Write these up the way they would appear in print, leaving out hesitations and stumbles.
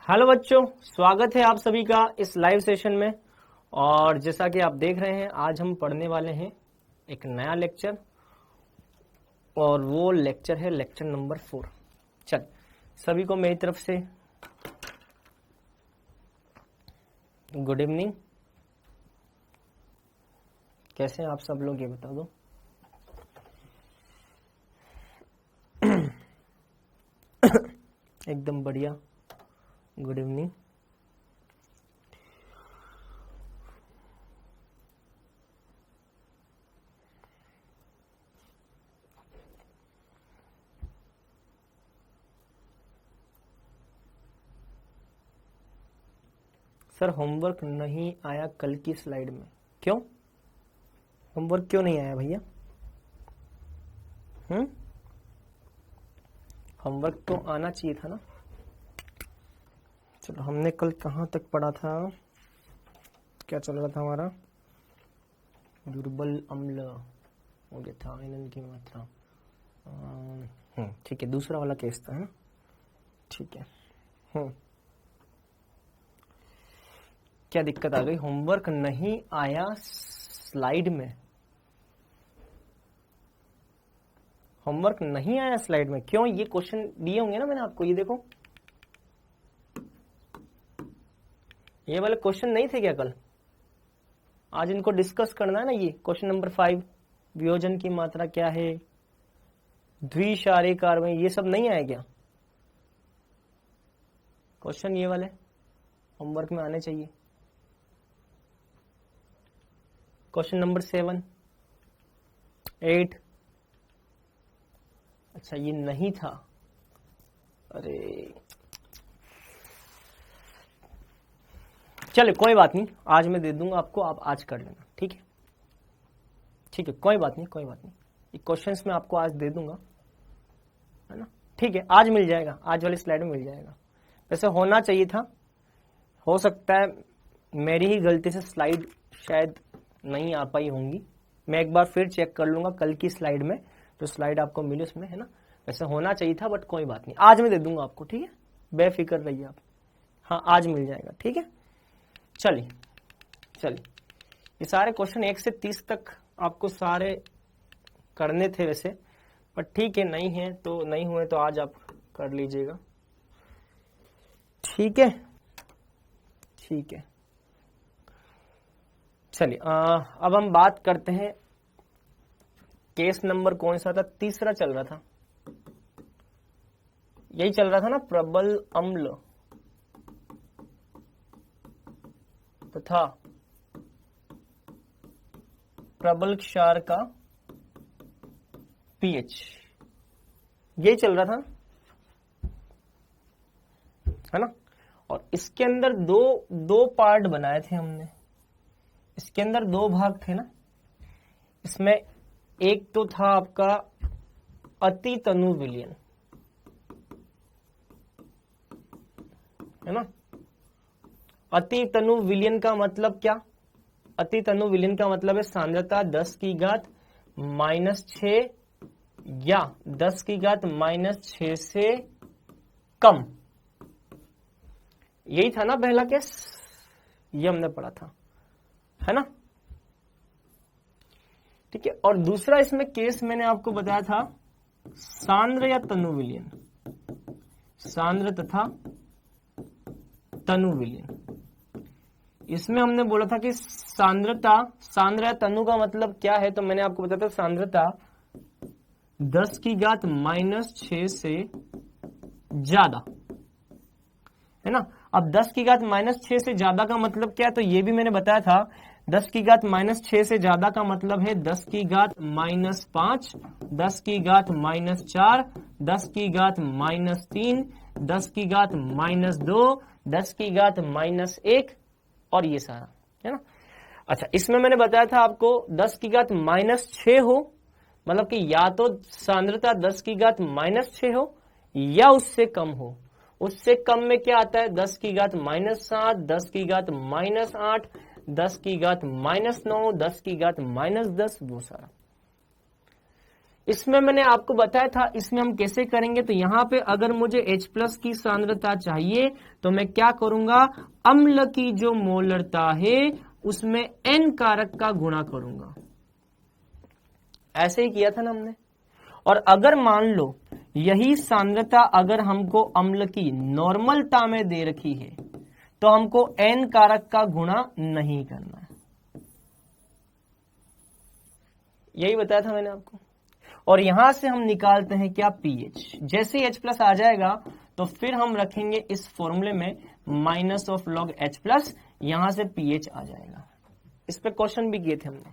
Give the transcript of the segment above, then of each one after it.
Hello बच्चों, स्वागत है आप सभी का इस लाइव सेशन में। और जैसा कि आप देख रहे हैं, आज हम पढ़ने वाले हैं एक नया लेक्चर, और वो लेक्चर है लेक्चर नंबर 4। चल, सभी को मेरी तरफ से गुड इवनिंग। कैसे हैं आप सब लोग, ये बता दो। एकदम बढ़िया, गुड इवनिंग। सर, होमवर्क नहीं आया कल की स्लाइड में, क्यों? होमवर्क क्यों नहीं आया भैया? होमवर्क तो आना चाहिए था ना। चलो, हमने कल कहाँ तक पढ़ा था? क्या चल रहा था हमारा? दुर्बल अम्ल हो गया था, आयरन की मात्रा। ठीक है, दूसरा वाला केस था, है? ठीक है। क्या दिक्कत आ गई? होमवर्क नहीं आया स्लाइड में। होमवर्क नहीं आया स्लाइड में, क्यों? ये क्वेश्चन दिए होंगे ना मैंने आपको, ये देखो, ये वाले क्वेश्चन नहीं थे क्या कल? आज इनको डिस्कस करना है ना। ये क्वेश्चन नंबर 5, वियोजन की मात्रा क्या है, द्विक्षारीय कार्बन, ये सब नहीं आया क्या क्वेश्चन? ये वाले होमवर्क में आने चाहिए। Question number 7, 8। अच्छा, ये नहीं था। अरे चलो, कोई बात नहीं, आज मैं दे दूंगा आपको, आप आज कर लेना। ठीक है, ठीक है, कोई बात नहीं, कोई बात नहीं। ये क्वेश्चंस मैं आपको आज दे दूंगा, है ना? ठीक है, आज मिल जाएगा, आज वाली स्लाइड में मिल जाएगा। वैसे होना चाहिए था, हो सकता है मेरी ही गलती से स्लाइड शायद नहीं आ पाई होंगी। मैं एक बार फिर चेक कर लूंगा कल की स्लाइड में, जो स्लाइड आपको मिली उसमें, है ना? वैसे होना चाहिए था, बट कोई बात नहीं, आज मैं दे दूंगा आपको। ठीक है, बेफिक्र रहिए आप। हाँ, आज मिल जाएगा। ठीक है, चलिए चलिए। ये सारे क्वेश्चन 1 से 30 तक आपको सारे करने थे वैसे, पर ठीक है, नहीं है तो नहीं हुए तो आज आप कर लीजिएगा। ठीक है, ठीक है। चलिए, अब हम बात करते हैं, केस नंबर कौन सा था? तीसरा चल रहा था, यही चल रहा था ना, प्रबल अम्ल तथा प्रबल क्षार का पीएच, यही चल रहा था, है ना? और इसके अंदर दो पार्ट बनाए थे हमने। इसके अंदर 2 भाग थे ना। इसमें एक तो था आपका अति तनु विलयन, है ना? अति तनु विलयन का मतलब क्या? अति तनु विलयन का मतलब है सांद्रता 10 की घात -6 या 10 की घात -6 से कम। यही था ना पहला केस, ये हमने पढ़ा था, है ना? ठीक है। और दूसरा इसमें केस मैंने आपको बताया था सांद्र या तनु विलयन, सांद्र तथा तनु विलयन। इसमें हमने बोला था कि सांद्र या तनु का मतलब क्या है, तो मैंने आपको बताया था सांद्रता 10 की घात -6 से ज्यादा, है ना? अब 10 की घात -6 से ज्यादा का मतलब क्या है, तो ये भी मैंने बताया था। 10 की घात -6 से ज्यादा का मतलब है 10 की घात -5, 10 की घात -4, 10 की घात -3, 10 की घात -2, 10 की घात -1, और ये सारा, है ना? अच्छा, इसमें मैंने बताया था आपको 10 की घात -6 हो, मतलब कि या तो सांद्रता 10 की घात -6 हो या उससे कम हो। उससे कम में क्या आता है? 10 की घात -7, 10 की घात -8, 10 की घात -9, 10 की घात -10, वो सारा। इसमें मैंने आपको बताया था इसमें हम कैसे करेंगे। तो यहां पे अगर मुझे H+ की सांद्रता चाहिए तो मैं क्या करूंगा, अम्ल की जो मोलरता है उसमें N कारक का गुणा करूंगा। ऐसे ही किया था ना हमने। और अगर मान लो यही सांद्रता अगर हमको अम्ल की नॉर्मलता में दे रखी है तो हमको N कारक का गुणा नहीं करना है। यही बताया था मैंने आपको। और यहां से हम निकालते हैं क्या, pH। जैसे ही H+ आ जाएगा तो फिर हम रखेंगे इस फॉर्मूले में -log H+, यहां से pH आ जाएगा। इस पे क्वेश्चन भी किए थे हमने।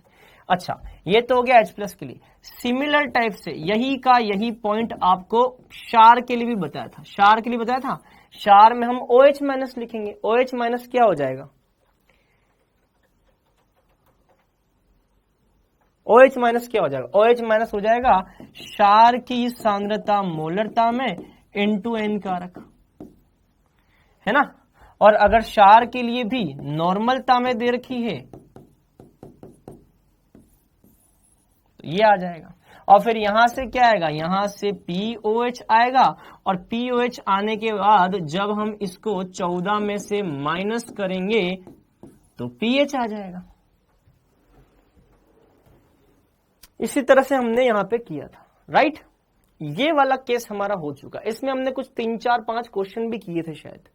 अच्छा, ये तो हो गया H+ के लिए। सिमिलर टाइप से यही का यही पॉइंट आपको क्षार के लिए भी बताया था। क्षार के लिए बताया था, क्षार में हम OH- लिखेंगे। OH- क्या हो जाएगा, OH- क्या हो जाएगा, OH- हो जाएगा क्षार की सांद्रता मोलरता में इनटू N कारक, है ना। और अगर क्षार के लिए भी नॉर्मलता में दे रखी है तो ये आ जाएगा। और फिर यहां से क्या आएगा, यहां से POH आएगा। और POH आने के बाद जब हम इसको 14 में से माइनस करेंगे तो pH आ जाएगा। इसी तरह से हमने यहां पे किया था, राइट। ये वाला केस हमारा हो चुका। इसमें हमने कुछ 3, 4, 5 क्वेश्चन भी किए थे शायद,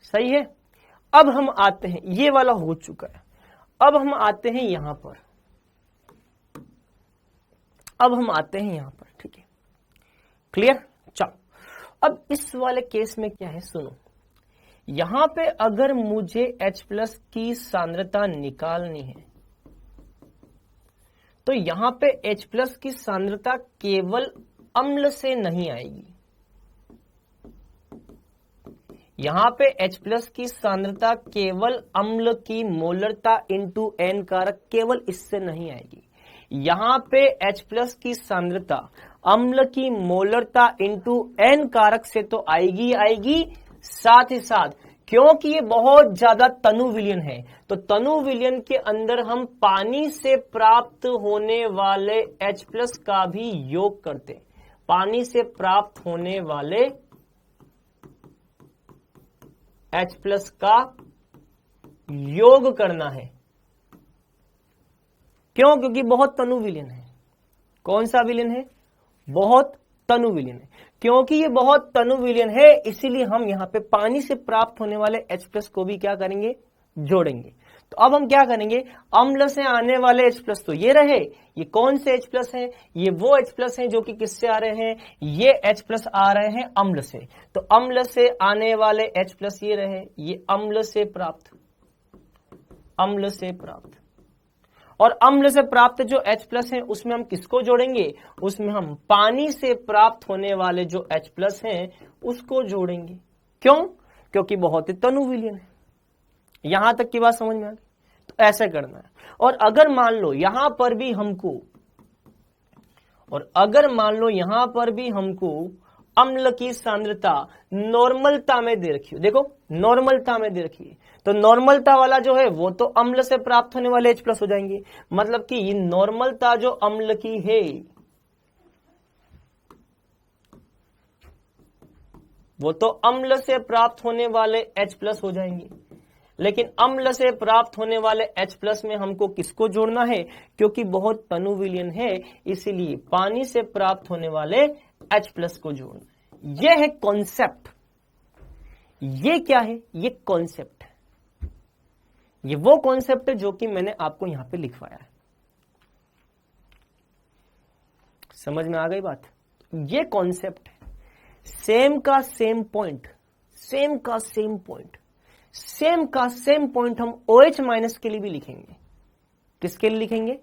सही है। अब हम आते हैं, ये वाला हो चुका है। अब हम आते हैं यहां पर, अब हम आते हैं यहां पर, ठीक है, क्लियर। चलो, अब इस वाले केस में क्या है, सुनो। यहां पे अगर मुझे H+ की सांद्रता निकालनी है तो यहां पे H+ की सांद्रता केवल अम्ल से नहीं आएगी। यहां पे H+ की सांद्रता केवल अम्ल की मोलरता इंटू N कारक, केवल इससे नहीं आएगी। यहां पे H+ की सांद्रता अम्ल की मोलरता इंटू N कारक से तो आएगी आएगी, साथ ही साथ क्योंकि ये बहुत ज्यादा तनु विलयन है तो तनु विलयन के अंदर हम पानी से प्राप्त होने वाले H+ का भी योग करते हैं। पानी से प्राप्त होने वाले H+ का योग करना है। क्यों, क्योंकि बहुत तनु विलयन है। कौन सा विलयन है, बहुत तनु विलयन है। क्योंकि ये बहुत तनु विलयन है इसीलिए हम यहां पे पानी से प्राप्त होने वाले H+ को भी क्या करेंगे, जोड़ेंगे। तो अब हम क्या करेंगे, अम्ल से आने वाले H+ तो ये रहे, ये कौन से H+ हैं, ये वो H+ हैं जो कि किससे आ रहे हैं, ये H+ आ रहे हैं अम्ल से। तो अम्ल से आने वाले H+ ये रहे, ये अम्ल से प्राप्त, अम्ल से प्राप्त। और अम्ल से प्राप्त जो H+ है उसमें हम किसको जोड़ेंगे, उसमें हम पानी से प्राप्त होने वाले जो H+ हैं उसको जोड़ेंगे। क्यों, क्योंकि बहुत ही तनु विलयन है। यहां तक की बात समझ में आ गई। तो ऐसे करना है। और अगर मान लो यहां पर भी हमको, और अगर मान लो यहां पर भी हमको अम्ल की सांद्रता नॉर्मलता में दे रखी हो, देखो नॉर्मलता में दे रखी है, तो नॉर्मलता वाला जो है वो तो अम्ल से प्राप्त होने वाले H+ हो जाएंगे। मतलब कि ये नॉर्मलता जो अम्ल की है वो तो अम्ल से प्राप्त होने वाले H+ हो जाएंगे। लेकिन अम्ल से प्राप्त होने वाले H+ में हमको किसको जोड़ना है, क्योंकि बहुत तनु विलयन है इसीलिए पानी से प्राप्त होने वाले H+ को जोड़ना है। यह है कॉन्सेप्ट। ये क्या है, ये कॉन्सेप्ट है। ये वो कॉन्सेप्ट है जो कि मैंने आपको यहां पे लिखवाया है। समझ में आ गई बात। ये कॉन्सेप्ट है। सेम का सेम पॉइंट, सेम का सेम पॉइंट, सेम का सेम पॉइंट हम OH- के लिए भी लिखेंगे। किसके लिए लिखेंगे,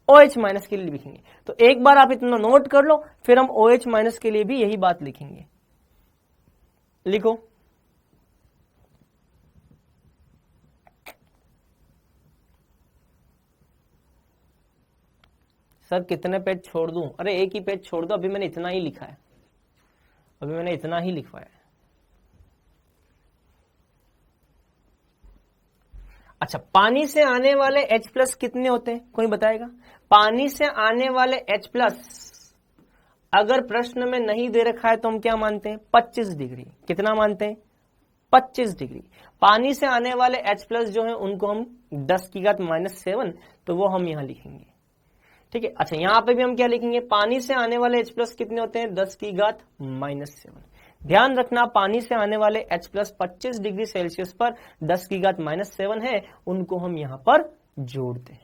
OH- के लिए लिखेंगे। तो एक बार आप इतना नोट कर लो, फिर हम OH- के लिए भी यही बात लिखेंगे। लिखो, सर कितने पेज छोड़ दूं, अरे एक ही पेज छोड़ दो, अभी मैंने इतना ही लिखा है, अभी मैंने इतना ही लिखवाया है। अच्छा, पानी से आने वाले H+ कितने होते हैं, कोई बताएगा। पानी से आने वाले H+ अगर प्रश्न में नहीं दे रखा है तो हम क्या मानते हैं, 25 डिग्री। कितना मानते हैं, 25 डिग्री। पानी से आने वाले H+ जो है उनको हम 10⁻⁻7, तो वो हम यहां लिखेंगे। ठीक है, अच्छा यहां पे भी हम क्या लिखेंगे, पानी से आने वाले H+ कितने होते हैं, 10⁻⁻7। ध्यान रखना, पानी से आने वाले H+ 25 डिग्री सेल्सियस पर 10⁻⁻7 है, उनको हम यहां पर जोड़ते हैं।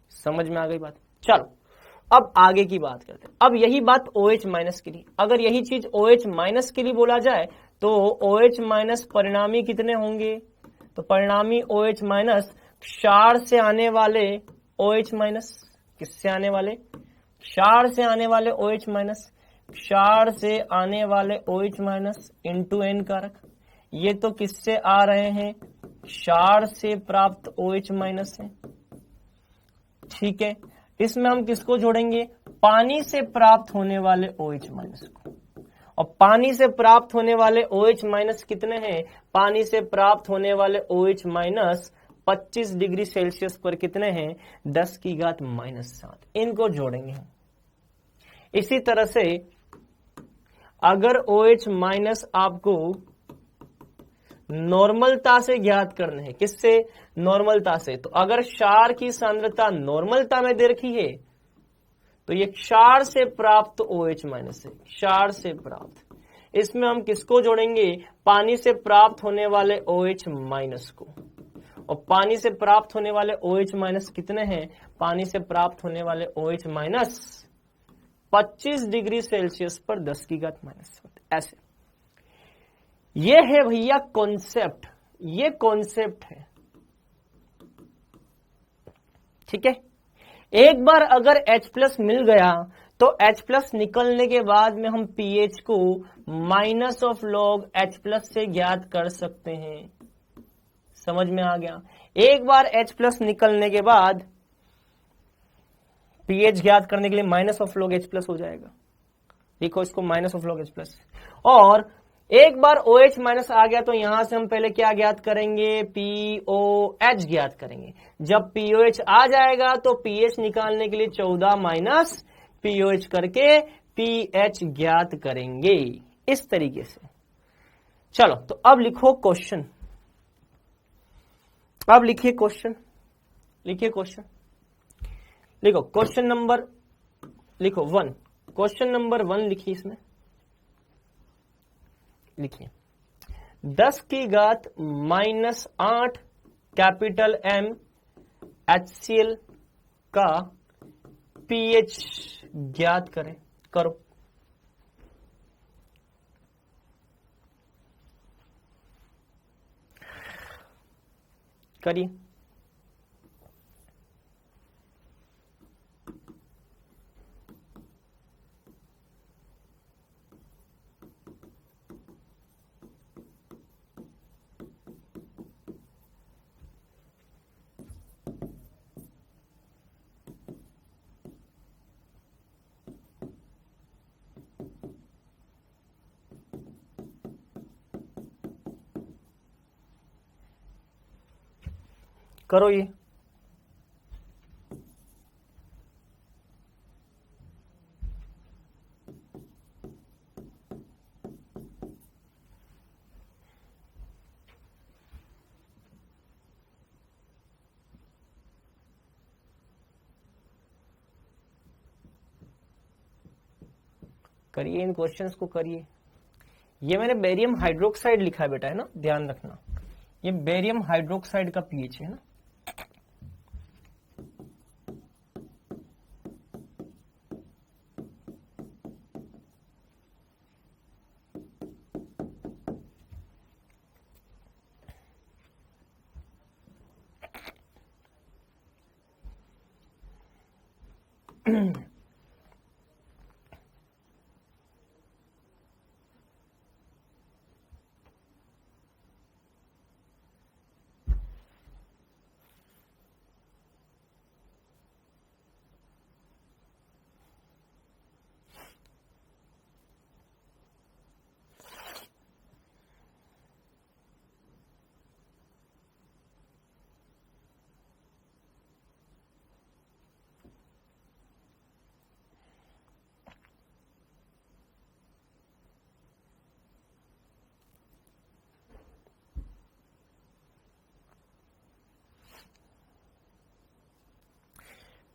समझ में आ गई बात। चलो अब आगे की बात करते हैं। अब यही बात OH- के लिए, अगर यही चीज OH- के लिए बोला जाए तो OH- परिणामी कितने होंगे, तो परिणामी OH- क्षार से आने वाले OH-, किससे आने वाले, क्षार से आने वाले OH-, क्षार से आने वाले OH- इंटू N कारक, ये तो किससे आ रहे हैं, क्षार से प्राप्त OH- है। ठीक है, इसमें हम किसको जोड़ेंगे, पानी से प्राप्त होने वाले OH- को। और पानी से प्राप्त होने वाले OH- कितने हैं, पानी से प्राप्त होने वाले OH- 25 डिग्री सेल्सियस पर कितने हैं, 10⁻⁻7। इनको जोड़ेंगे। इसी तरह से अगर OH- आपको नॉर्मलता से ज्ञात करने हैं, किससे, नॉर्मलता से, तो अगर क्षार की सांद्रता नॉर्मलता में दे रखी है तो ये क्षार से प्राप्त OH- है, क्षार से प्राप्त। इसमें हम किसको जोड़ेंगे, पानी से प्राप्त होने वाले OH- को। और पानी से प्राप्त होने वाले OH- कितने हैं, पानी से प्राप्त होने वाले OH- 25 डिग्री सेल्सियस पर 10⁻⁻7। ऐसे ये है भैया कॉन्सेप्ट, ये कॉन्सेप्ट है। ठीक है, एक बार अगर H+ मिल गया तो H+ निकलने के बाद में हम pH को -log H+ से ज्ञात कर सकते हैं। समझ में आ गया, एक बार H+ निकलने के बाद pH ज्ञात करने के लिए -log H+ हो जाएगा। देखो इसको -log H+। और एक बार OH- आ गया तो यहां से हम पहले क्या ज्ञात करेंगे, POH ज्ञात करेंगे। जब POH आ जाएगा तो pH निकालने के लिए 14 - POH करके pH ज्ञात करेंगे, इस तरीके से। चलो तो अब लिखो क्वेश्चन, अब लिखिए क्वेश्चन, लिखिए क्वेश्चन, लिखो क्वेश्चन नंबर, लिखो 1, क्वेश्चन नंबर 1 लिखिए। इसमें लिखिए 10⁻⁻8 कैपिटल M HCl का pH ज्ञात करें, करो। करिए। करो ये। करिए इन क्वेश्चंस को करिए। ये मैंने बेरियम हाइड्रोक्साइड लिखा है बेटा, है ना, ध्यान रखना, ये बेरियम हाइड्रोक्साइड का pH है ना।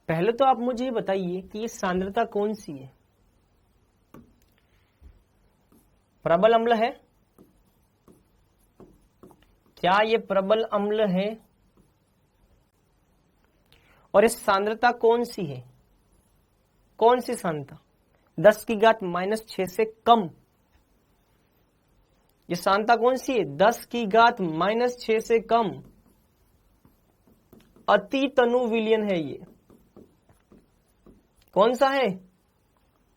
पहले तो आप मुझे ये बताइए कि ये सांद्रता कौन सी है? प्रबल अम्ल है? क्या ये प्रबल अम्ल है? और इस सांद्रता कौन सी है? कौन सी सांद्रता? 10⁻⁻6 से कम। ये सांद्रता कौन सी है? 10⁻⁻6 से कम। अति तनु विलयन है ये। कौन सा है?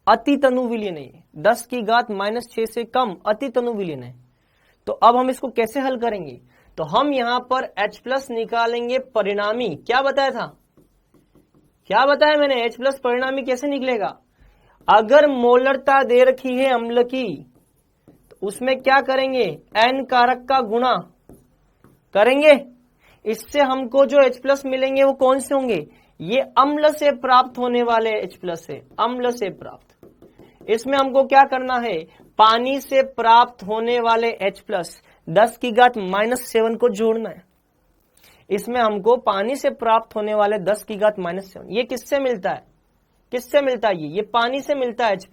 अति तनु विलयन है ये। 10⁻⁻6 से कम अति तनु विलयन है। तो अब हम इसको कैसे हल करेंगे? तो हम यहां पर H+ निकालेंगे परिणामी। क्या बताया था? क्या बताया मैंने? H+ परिणामी कैसे निकलेगा? अगर मोलरता दे रखी है अम्ल की तो उसमें क्या करेंगे? N कारक का गुणा करेंगे। इससे हमको जो H+ मिलेंगे वो कौन से होंगे? ये अम्ल से प्राप्त होने वाले H+ है, अम्ल से प्राप्त। इसमें हमको क्या करना है? पानी से प्राप्त होने वाले H+ 10⁻⁻7 को जोड़ना है। इसमें हमको पानी से प्राप्त होने वाले 10⁻⁻7, ये किससे मिलता है? किससे मिलता है? ये पानी से मिलता है H+,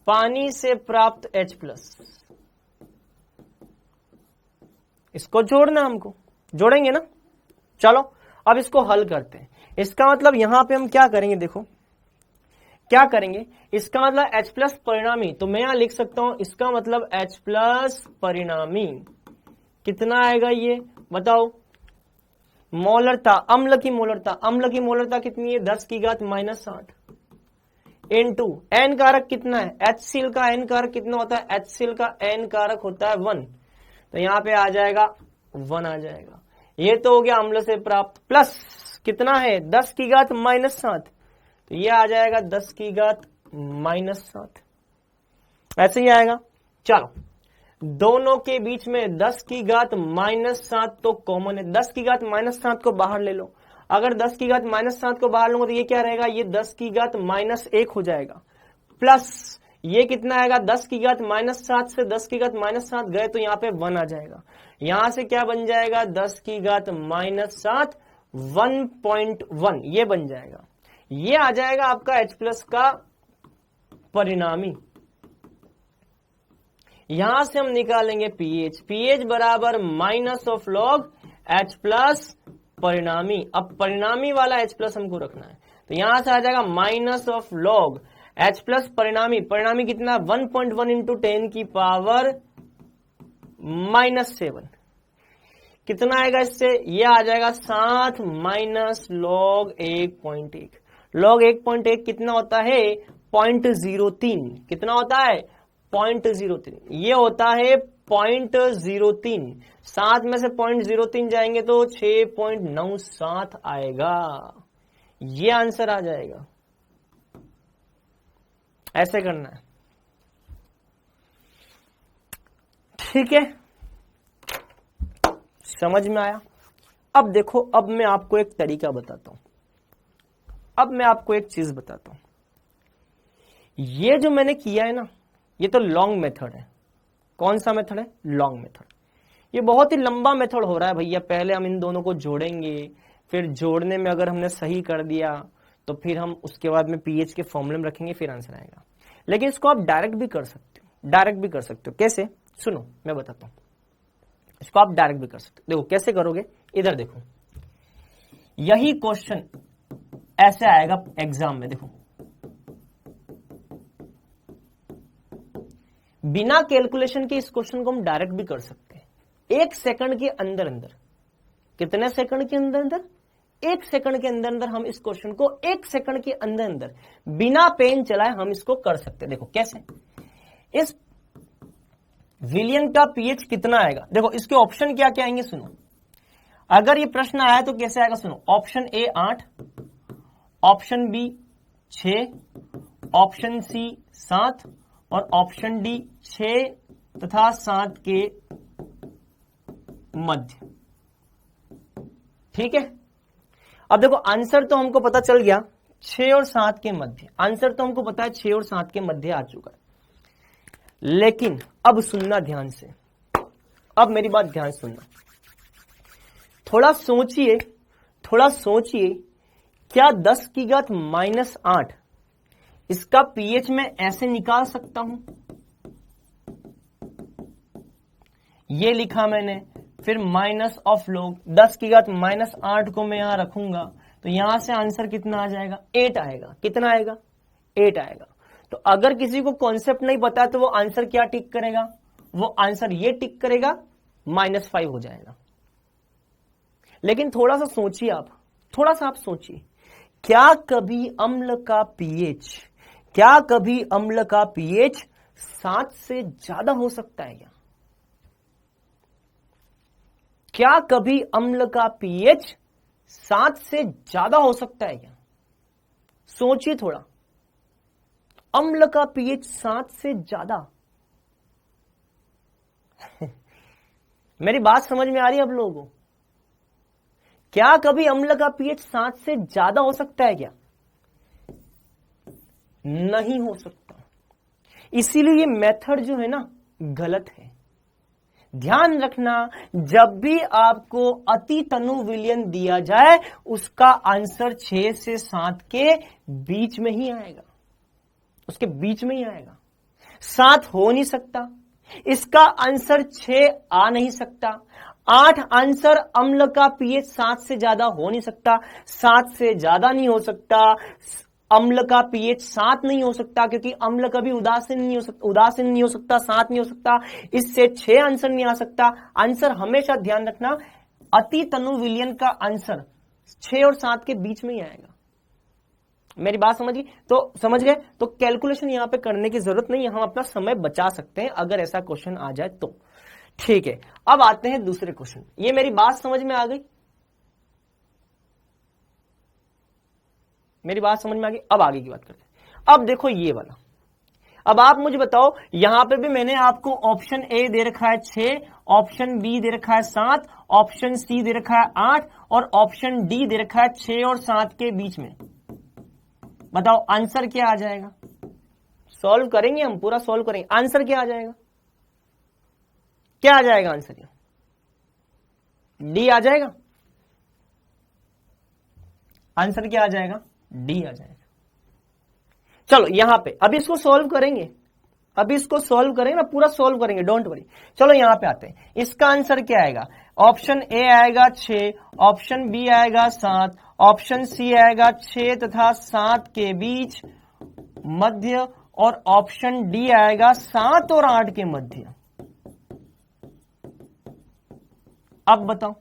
पानी से प्राप्त H+। इसको जोड़ना हमको, जोड़ेंगे ना? चलो अब इसको हल करते हैं। इसका मतलब यहां पे हम क्या करेंगे? देखो क्या करेंगे? इसका मतलब H+ परिणामी, तो मैं यहां लिख सकता हूं इसका मतलब H+ परिणामी कितना आएगा? ये बताओ। मोलरता, अम्ल की मोलरता, अम्ल की मोलरता कितनी है? 10⁻⁻8 इनटू N कारक कितना है? HCl का N कारक कितना होता है? HCl का N कारक होता है 1, तो यहां पे आ जाएगा 1 आ जाएगा। ये तो हो गया अम्ल से प्राप्त। प्लस कितना है? 10⁻⁻7, तो ये आ जाएगा 10⁻⁻7, ऐसे ही आएगा। चलो दोनों के बीच में 10⁻⁻7 तो कॉमन है। 10⁻⁻7 को बाहर ले लो। अगर 10⁻⁻7 को बाहर लूंगा तो ये क्या रहेगा? ये 10⁻⁻1 हो जाएगा। प्लस ये कितना आएगा? 10⁻⁻7 से 10⁻⁻7 गए तो यहाँ पे 1 आ जाएगा। यहां से क्या बन जाएगा? 10⁻⁻7 1.1 ये बन जाएगा। ये आ जाएगा आपका H+ का परिणामी। यहां से हम निकालेंगे pH। pH बराबर -log H+ परिणामी। अब परिणामी वाला H+ हमको रखना है, तो यहां से आ जाएगा -log H+ परिणामी। परिणामी कितना? 1.1 इंटू 10⁻⁻7 कितना आएगा इससे? ये आ जाएगा 7 -log 1.1। log 1.1 कितना होता है? 0.03। कितना होता है? 0.03। ये होता है 0.03। 7 में से 0.03 जाएंगे तो 6.97 आएगा। ये आंसर आ जाएगा। ऐसे करना है, ठीक है? समझ में आया? अब देखो, अब मैं आपको एक तरीका बताता हूं। अब मैं आपको एक चीज बताता हूं। ये जो मैंने किया है ना, ये तो लॉन्ग मेथड है। कौन सा मेथड है? Long method. ये बहुत ही लंबा मेथड हो रहा है भैया। पहले हम इन दोनों को जोड़ेंगे, फिर जोड़ने में अगर हमने सही कर दिया तो फिर हम उसके बाद में pH के फॉर्मूले में रखेंगे, फिर आंसर आएगा। लेकिन इसको आप डायरेक्ट भी कर सकते हो। डायरेक्ट भी कर सकते हो। कैसे? सुनो मैं बताता हूं। इसको आप डायरेक्ट भी कर सकते हो। देखो कैसे करोगे, इधर देखो। यही क्वेश्चन ऐसे आएगा एग्जाम में। देखो बिना कैलकुलेशन के इस क्वेश्चन को हम डायरेक्ट भी कर सकते हैं। 1 सेकंड के अंदर अंदर। कितने सेकंड के अंदर अंदर? 1 सेकंड के अंदर अंदर हम इस क्वेश्चन को 1 सेकंड के अंदर अंदर बिना पेन चलाए हम इसको कर सकते हैं। देखो कैसे? इस विलयन का pH कितना आएगा? देखो इसके ऑप्शन क्या क्या आएंगे, सुनो। अगर ये प्रश्न आया तो कैसे आएगा, सुनो। Option A 8, option B 6, option C 7 और ऑप्शन डी 6 तथा 7 के मध्य। ठीक है? अब देखो आंसर तो हमको पता चल गया 6 और 7 के मध्य। आंसर तो हमको पता है 6 और 7 के मध्य आ चुका है। लेकिन अब सुनना ध्यान से, अब मेरी बात ध्यान सुनना। थोड़ा सोचिए क्या 10 की घात -8 इसका पीएच मैं ऐसे निकाल सकता हूं? ये लिखा मैंने, फिर माइनस ऑफ लॉग 10 की घात -8 को मैं यहां रखूंगा तो यहां से आंसर कितना आ जाएगा? 8 आएगा। कितना आएगा? 8 आएगा। तो अगर किसी को कॉन्सेप्ट नहीं पता तो वो आंसर क्या टिक करेगा? वो आंसर ये टिक करेगा -5 हो जाएगा। लेकिन थोड़ा सा सोचिए आप, थोड़ा सा आप सोचिए, क्या कभी अम्ल का पीएच 7 से ज्यादा हो सकता है क्या? क्या कभी अम्ल का पीएच 7 से ज्यादा हो सकता है क्या? सोचिए थोड़ा, अम्ल का पीएच 7 से ज्यादा। मेरी बात समझ में आ रही है आप लोगों को? क्या कभी अम्ल का पीएच 7 से ज्यादा हो सकता है क्या? नहीं हो सकता। इसीलिए ये मेथड जो है ना गलत है। ध्यान रखना, जब भी आपको अति तनु विलयन दिया जाए उसका आंसर 6 से 7 के बीच में ही आएगा, उसके बीच में ही आएगा। 7 हो नहीं सकता, इसका आंसर 6 आ नहीं सकता। 8 आंसर अम्ल का पीएच 7 से ज्यादा हो नहीं सकता, 7 से ज्यादा नहीं हो सकता, अम्ल का पीएच 7 नहीं हो सकता क्योंकि अम्ल कभी उदासीन नहीं हो सकता, 7 नहीं हो सकता। इससे 6 आंसर नहीं आ सकता। आंसर हमेशा ध्यान रखना, अति तनु विलयन का आंसर 6 और 7 के बीच में ही आएगा। मेरी बात समझ गई? तो समझ गए? तो कैलकुलेशन यहां पे करने की जरूरत नहीं है, हम अपना समय बचा सकते हैं अगर ऐसा क्वेश्चन आ जाए तो। ठीक है, अब आते हैं दूसरे क्वेश्चन। ये मेरी बात समझ में आ गई? मेरी बात समझ में आ गई? अब आगे की बात करते हैं। अब देखो ये वाला, अब आप मुझे बताओ, यहां पे भी मैंने आपको ऑप्शन ए दे रखा है 6, ऑप्शन बी दे रखा है 7, ऑप्शन सी दे रखा है 8 और ऑप्शन डी दे रखा है 6 और 7 के बीच में। बताओ आंसर क्या आ जाएगा? सॉल्व करेंगे हम, पूरा सॉल्व करेंगे। आंसर क्या आ जाएगा? क्या आ जाएगा आंसर? डी आ जाएगा। आंसर क्या आ जाएगा? डी आ जाएगा। चलो यहां पे अब इसको सॉल्व करेंगे, ना, पूरा सॉल्व करेंगे, डोंट वरी। चलो यहां पे आते हैं। इसका आंसर क्या आएगा? ऑप्शन ए आएगा 6, ऑप्शन बी आएगा 7, ऑप्शन सी आएगा 6 तथा 7 के बीच मध्य और ऑप्शन डी आएगा 7 और 8 के मध्य। अब बताओ,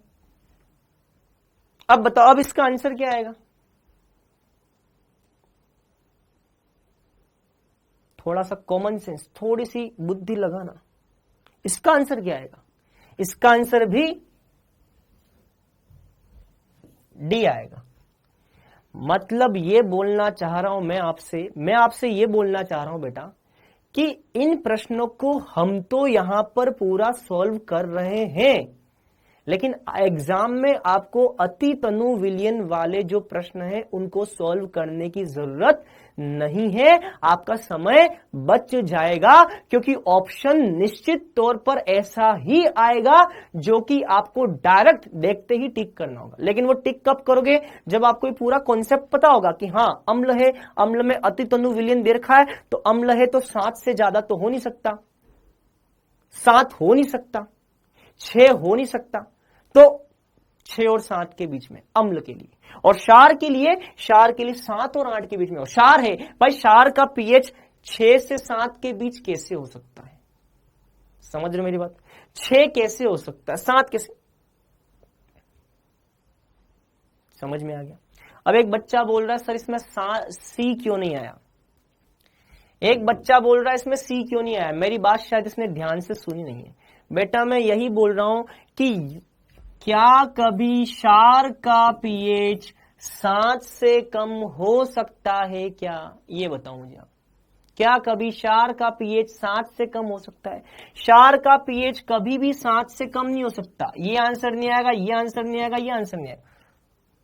अब इसका आंसर क्या आएगा? थोड़ा सा कॉमन सेंस, थोड़ी सी बुद्धि लगाना। इसका आंसर क्या आएगा? इसका आंसर भी डी आएगा। मतलब ये बोलना चाह रहा हूं मैं आपसे ये बोलना चाह रहा हूं बेटा कि इन प्रश्नों को हम तो यहां पर पूरा सॉल्व कर रहे हैं, लेकिन एग्जाम में आपको अति तनु विलयन वाले जो प्रश्न हैं उनको सॉल्व करने की जरूरत नहीं है। आपका समय बच जाएगा क्योंकि ऑप्शन निश्चित तौर पर ऐसा ही आएगा जो कि आपको डायरेक्ट देखते ही टिक करना होगा। लेकिन वो टिक कब करोगे? जब आपको पूरा कॉन्सेप्ट पता होगा कि हाँ अम्ल है, अम्ल में अति तनु विलयन दे रखा है, तो अम्ल है तो 7 से ज्यादा तो हो नहीं सकता, 7 हो नहीं सकता, 6 हो नहीं सकता, तो 6 और 7 के बीच में अम्ल के लिए। और क्षार के लिए 7 और 8 के बीच में। और क्षार है भाई, क्षार का पीएच 6 से 7 के बीच कैसे हो सकता है? समझ रहे हो मेरी बात? 6 कैसे हो सकता है, 7 कैसे? समझ में आ गया? अब एक बच्चा बोल रहा है सर इसमें सी क्यों नहीं आया? एक बच्चा बोल रहा है इसमें सी क्यों नहीं आया? मेरी बात शायद इसने ध्यान से सुनी नहीं है। बेटा मैं यही बोल रहा हूं कि क्या कभी क्षार का पीएच 7 से कम हो सकता है क्या? ये बताओ मुझे आप। क्या कभी क्षार का पीएच 7 से कम हो सकता है? क्षार का पीएच कभी भी 7 से कम नहीं हो सकता। ये आंसर नहीं आएगा, ये आंसर नहीं आएगा, ये आंसर नहीं आएगा,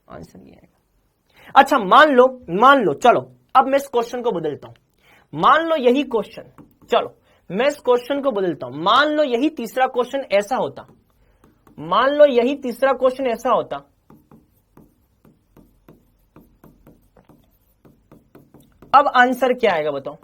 आंसर नहीं आएगा। अच्छा मान लो, चलो अब मैं इस क्वेश्चन को बदलता हूं। मान लो यही क्वेश्चन, चलो मैं इस क्वेश्चन को बदलता हूं। मान लो यही तीसरा क्वेश्चन ऐसा होता, मान लो यही तीसरा क्वेश्चन ऐसा होता अब आंसर क्या आएगा बताओ?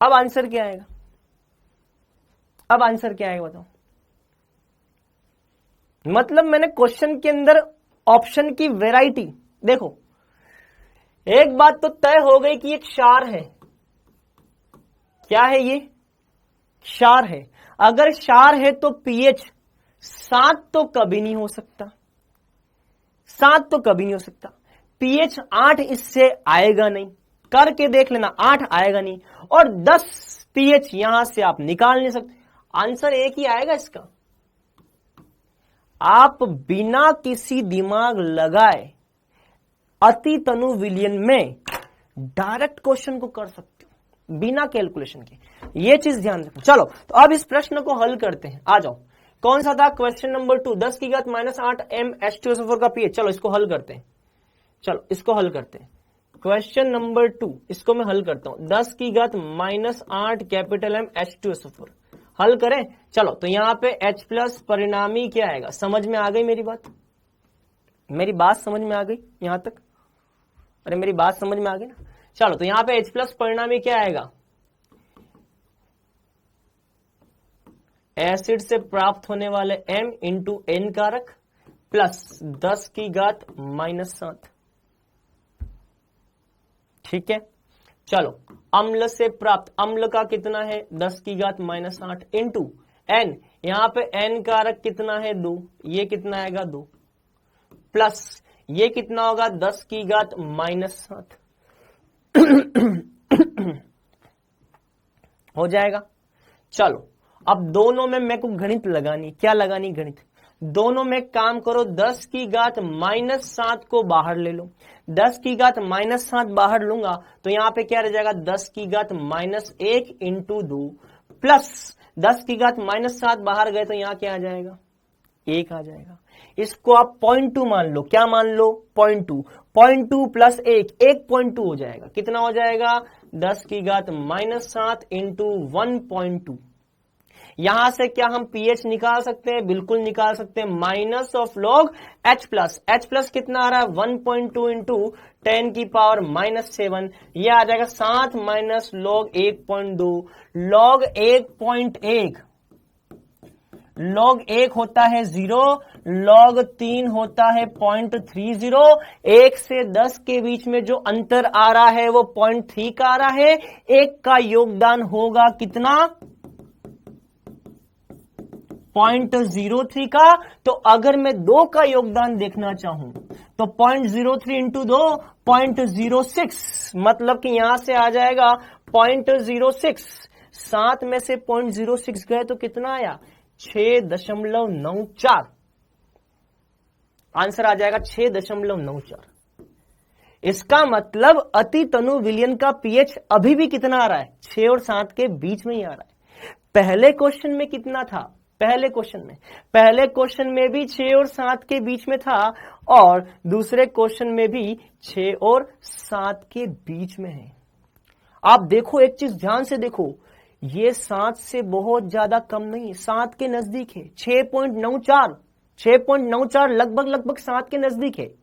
अब आंसर क्या आएगा? अब आंसर क्या आएगा बताओ? मतलब मैंने क्वेश्चन के अंदर ऑप्शन की वैरायटी देखो, एक बात तो तय हो गई कि एक क्षार है। क्या है ये? क्षार है। अगर क्षार है तो पीएच 7 तो कभी नहीं हो सकता, 7 तो कभी नहीं हो सकता। पीएच 8 इससे आएगा नहीं, करके देख लेना, 8 आएगा नहीं, और 10 पीएच यहां से आप निकाल नहीं सकते। आंसर एक ही आएगा इसका। आप बिना किसी दिमाग लगाए अति तनु विलयन में डायरेक्ट क्वेश्चन को कर सकते हो बिना कैलकुलेशन के, ये चीज ध्यान रखो। चलो तो अब इस प्रश्न को हल करते हैं, आ जाओ। कौन सा था? क्वेश्चन नंबर 2, 10 की घात -8 MH2SO4 का पीएच। चलो इसको हल करते हैं, चलो इसको हल करते हैं। क्वेश्चन नंबर 2 इसको मैं हल करता हूं। 10 की घात -8 कैपिटल M H2SO4 हल करें। चलो तो यहां पे H प्लस परिणामी क्या आएगा? समझ में आ गई मेरी बात? मेरी बात समझ में आ गई यहां तक? अरे मेरी बात समझ में आ गई ना? चलो तो यहां पे H प्लस परिणामी क्या आएगा? एसिड से प्राप्त होने वाले M इंटू N कारक प्लस 10 की घात -7। ठीक है, चलो अम्ल से प्राप्त, अम्ल का कितना है? 10 की घात -8 इंटू N, यहां पे N कारक कितना है? 2, ये कितना आएगा? 2 प्लस ये कितना होगा? 10 की घात -7 हो जाएगा। चलो अब दोनों में मेरे को गणित लगानी, क्या लगानी? गणित। दोनों में काम करो, 10 की घात -7 को बाहर ले लो। 10 की घात -7 बाहर लूंगा तो यहां पे क्या रह जाएगा? 10 की घात -1 इंटू 2 प्लस 10 की घात -7 बाहर गए तो यहां क्या आ जाएगा? 1 आ जाएगा। इसको आप 0.2 मान लो। क्या मान लो? 0.2। 0.2 प्लस 1, 1.2 हो जाएगा। कितना हो जाएगा? 10 की घात -7 इंटू 1.2। यहां से क्या हम पीएच निकाल सकते हैं? बिल्कुल निकाल सकते हैं। Minus of log H plus, H plus कितना आ रहा है? 1.2 इंटू 10 की पावर -7, ये आ जाएगा 7 माइनस लॉग 1.2। लॉग 1.1, लॉग 1 होता है 0, लॉग 3 होता है 0.30। 1 से 10 के बीच में जो अंतर आ रहा है वो 0.3 का आ रहा है। 1 का योगदान होगा कितना? 0.03 का। तो अगर मैं 2 का योगदान देखना चाहूं तो 0.03 इंटू 2 0.06, मतलब कि यहां से आ जाएगा 0.06। 7 में से 0.06 गए तो कितना आया? 6.94। आंसर आ जाएगा 6.94। इसका मतलब अति तनु विलयन का पीएच अभी भी कितना आ रहा है? 6 और 7 के बीच में ही आ रहा है। पहले क्वेश्चन में कितना था? पहले क्वेश्चन में भी 6 और 7 के बीच में था, और दूसरे क्वेश्चन में भी 6 और 7 के बीच में है। आप देखो, एक चीज ध्यान से देखो, ये 7 से बहुत ज्यादा कम नहीं, 7 के नजदीक है। 6.94 लगभग 7 के नजदीक है।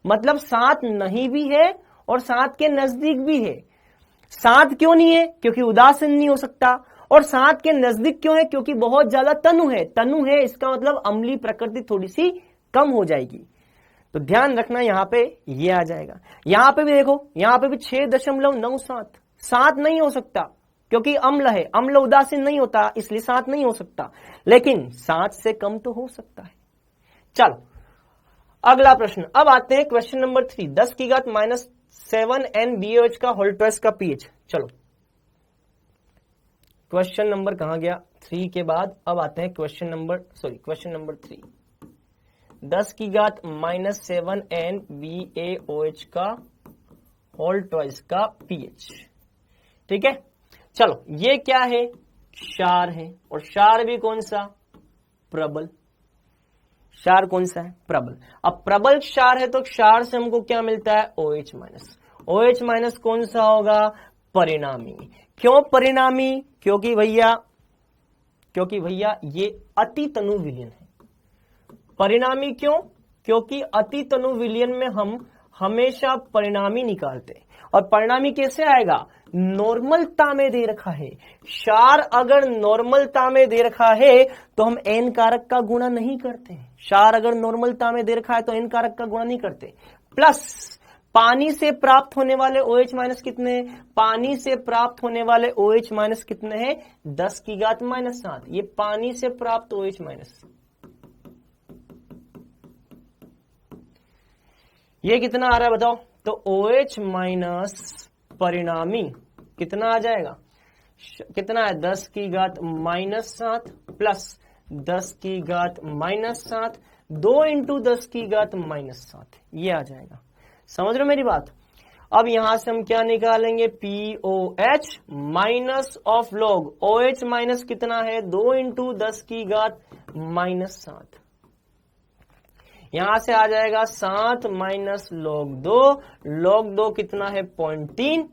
मतलब 7 नहीं भी है और 7 के नजदीक भी है। 7 क्यों नहीं है? क्योंकि उदासीन नहीं हो सकता। और 7 के नजदीक क्यों है? क्योंकि बहुत ज्यादा तनु है। तनु है इसका मतलब अम्लीय प्रकृति थोड़ी सी कम हो जाएगी। तो ध्यान रखना, यहां पे ये आ जाएगा। यहां पे भी देखो, यहां पे भी 6.97, 7 नहीं हो सकता क्योंकि अम्ल है। अम्ल उदासीन नहीं होता, इसलिए 7 नहीं हो सकता, लेकिन 7 से कम तो हो सकता है। चलो अगला प्रश्न। अब आते हैं क्वेश्चन नंबर 3, 10 की घात -7 NbOH का होल ट्वाइस का पीएच। चलो क्वेश्चन नंबर कहां गया? 3 के बाद अब आते हैं क्वेश्चन नंबर 3, 10 की घात -7 NbAOH का होल ट्वाइस का पीएच। ठीक है, चलो ये क्या है? क्षार है, और क्षार भी कौन सा? प्रबल। क्षार कौन सा है? प्रबल। अब प्रबल क्षार है तो क्षार से हमको क्या मिलता है? OH minus. OH माइनस कौन सा होगा? परिणामी। क्यों परिणामी? क्योंकि भैया ये अति तनु विलयन है। परिणामी क्यों? क्योंकि अति तनु विलयन में हम हमेशा परिणामी निकालते हैं। और परिणामी कैसे आएगा? नॉर्मलता में दे रखा है। क्षार अगर नॉर्मलता में दे रखा है तो हम एन कारक का गुणा नहीं करते। क्षार अगर नॉर्मलता में दे रखा है तो एन कारक का गुणा नहीं करते। प्लस पानी से प्राप्त होने वाले OH माइनस कितने? पानी से प्राप्त होने वाले OH माइनस कितने हैं? 10 की घात -7। ये पानी से प्राप्त OH माइनस, ये कितना आ रहा है बताओ? तो OH माइनस परिणामी कितना आ जाएगा? कितना है? 10 की घात -7 प्लस 10 की घात -7, 2 इंटू 10 की घात -7, ये आ जाएगा। समझ रहे हो मेरी बात? अब यहां से हम क्या निकालेंगे? POH minus of log OH minus कितना है? 2 इंटू 10 की घात -7। यहां से आ जाएगा 7 माइनस log 2। log 2 कितना है? 0.3।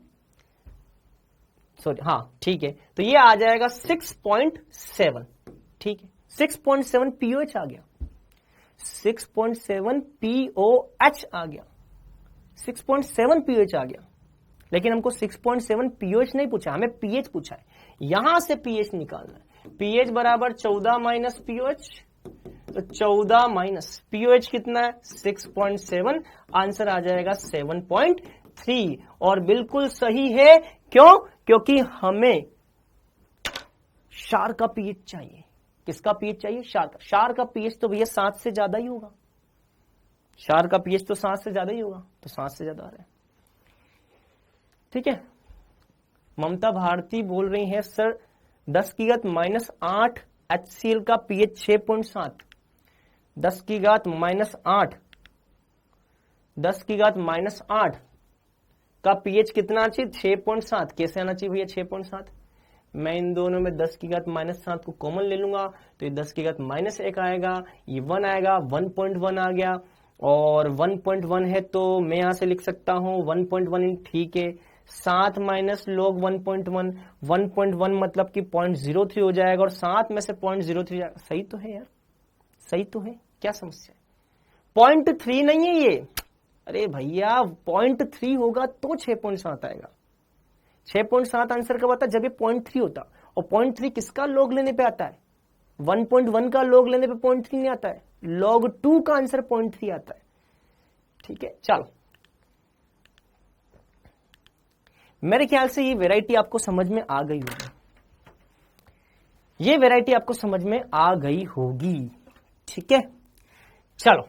सॉरी, हाँ ठीक है। तो ये आ जाएगा 6.7। ठीक है, 6.7 POH आ गया। 6.7 POH आ गया। 6.7 POH आ गया। लेकिन हमको 6.7 POH नहीं पूछा, हमें pH पूछा है। यहां से pH निकालना है। pH बराबर 14 माइनस POH, तो 14 माइनस POH कितना है? 6.7। आंसर आ जाएगा 7.3। और बिल्कुल सही है। क्यों? क्योंकि हमें क्षार का pH चाहिए। किसका pH चाहिए? क्षार का। क्षार का pH तो भैया 7 से ज्यादा ही होगा। क्षार का pH तो 7 से ज्यादा ही होगा, तो 7 से ज्यादा आ रहा है। ठीक है। ममता भारती बोल रही है सर 10 की घात -8 HCl का pH 6.7। 10 की घात -8, 10 की घात -8 का pH कितना चाहिए? 6.7। कैसे आना चाहिए भैया 6.7? मैं इन दोनों में 10 की घात -7 को कॉमन ले लूंगा, तो ये 10 की घात -1 आएगा, ये 1 आएगा, 1.1 आ गया। और 1.1 है तो मैं यहां से लिख सकता हूं 1.1। ठीक है, 7 माइनस log 1.1, 1.1 मतलब कि 0.03 हो जाएगा, और 7 में से 0.03 जाएगा। सही तो है यार, सही तो है, क्या समस्या है? 0.3 नहीं है ये। अरे भैया 0.3 होगा तो 6.7 आएगा। 6.7 आंसर कब आता? जब ये 0.3 होता। और 0.3 किसका log लेने पे आता है? 1.1 का log लेने पे 0.3 नहीं आता है, log 2 का आंसर 0.3 आता है। ठीक है, चलो मेरे ख्याल से ये वैरायटी आपको समझ में आ गई होगी। ये वैरायटी आपको समझ में आ गई होगी। ठीक है, चलो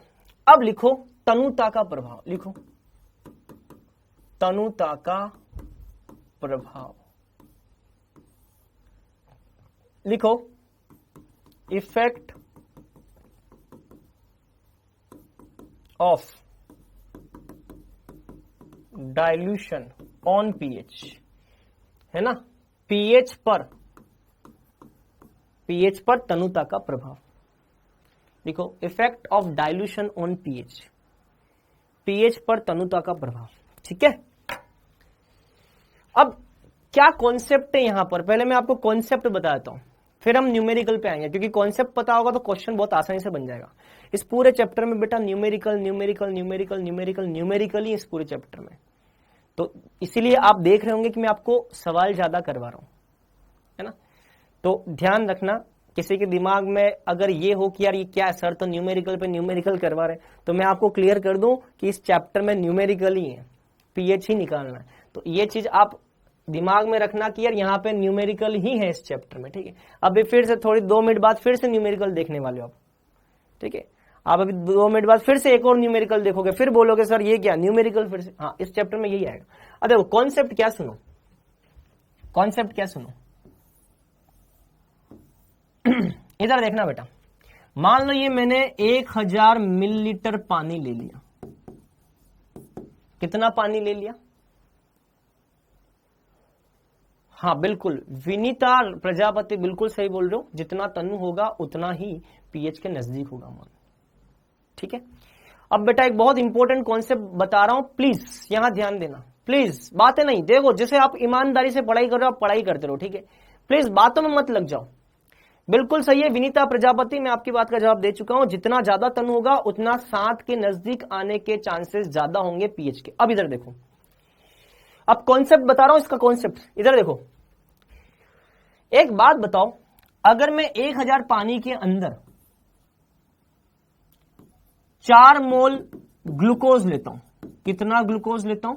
अब लिखो तनुता का प्रभाव। लिखो तनुता का प्रभाव। लिखो effect of dilution on pH, है ना? पीएच पर तनुता का प्रभाव। देखो effect of dilution on pH, pH पर तनुता का प्रभाव। ठीक है, अब क्या कॉन्सेप्ट है यहां पर? पहले मैं आपको कॉन्सेप्ट बताता हूं, फिर हम न्यूमेरिकल पे आएंगे, क्योंकि कॉन्सेप्ट पता होगा तो क्वेश्चन बहुत आसानी से बन जाएगा। इस पूरे चैप्टर में बेटा numerical numerical numerical numerical numerical ही इस पूरे चैप्टर में, तो इसीलिए आप देख रहे होंगे कि मैं आपको सवाल ज्यादा करवा रहा हूं, है ना? तो ध्यान रखना, किसी के दिमाग में अगर ये हो कि यार ये क्या है सर, तो न्यूमेरिकल पे न्यूमेरिकल करवा रहे हैं, तो मैं आपको क्लियर कर दूं कि इस चैप्टर में न्यूमेरिकल ही है, पीएच ही निकालना है। तो ये चीज आप दिमाग में रखना कि यार यहाँ पे न्यूमेरिकल ही है इस चैप्टर में। ठीक है, अभी फिर से थोड़ी 2 मिनट बाद फिर से न्यूमेरिकल देखने वाले हो आप। ठीक है, आप अभी 2 मिनट बाद फिर से एक और न्यूमेरिकल देखोगे, फिर बोलोगे सर ये क्या न्यूमेरिकल फिर से। हाँ, इस चैप्टर में यही आएगा। अब देखो कॉन्सेप्ट क्या सुनो, कॉन्सेप्ट क्या सुनो। इधर देखना बेटा, मान लो ये मैंने 1000 मिलीलीटर पानी ले लिया। कितना पानी ले लिया? हाँ बिल्कुल, विनीता प्रजापति बिल्कुल सही बोल रहे हो, जितना तनु होगा उतना ही पीएच के नजदीक होगा मान। ठीक है, अब बेटा एक बहुत इंपॉर्टेंट कॉन्सेप्ट बता रहा हूं, प्लीज यहां ध्यान देना, प्लीज बातें नहीं, देखो जैसे आप ईमानदारी से पढ़ाई कर रहे हो आप पढ़ाई करते रहो, ठीक है, प्लीज बातों में मत लग जाओ। बिल्कुल सही है विनीता प्रजापति, मैं आपकी बात का जवाब दे चुका हूं। जितना ज्यादा तनु होगा उतना 7 के नजदीक आने के चांसेस ज्यादा होंगे पीएच के। अब इधर देखो, अब कॉन्सेप्ट बता रहा हूं इसका कॉन्सेप्ट, इधर देखो। एक बात बताओ, अगर मैं 1000 पानी के अंदर 4 मोल ग्लूकोज लेता हूं, कितना ग्लूकोज लेता हूं?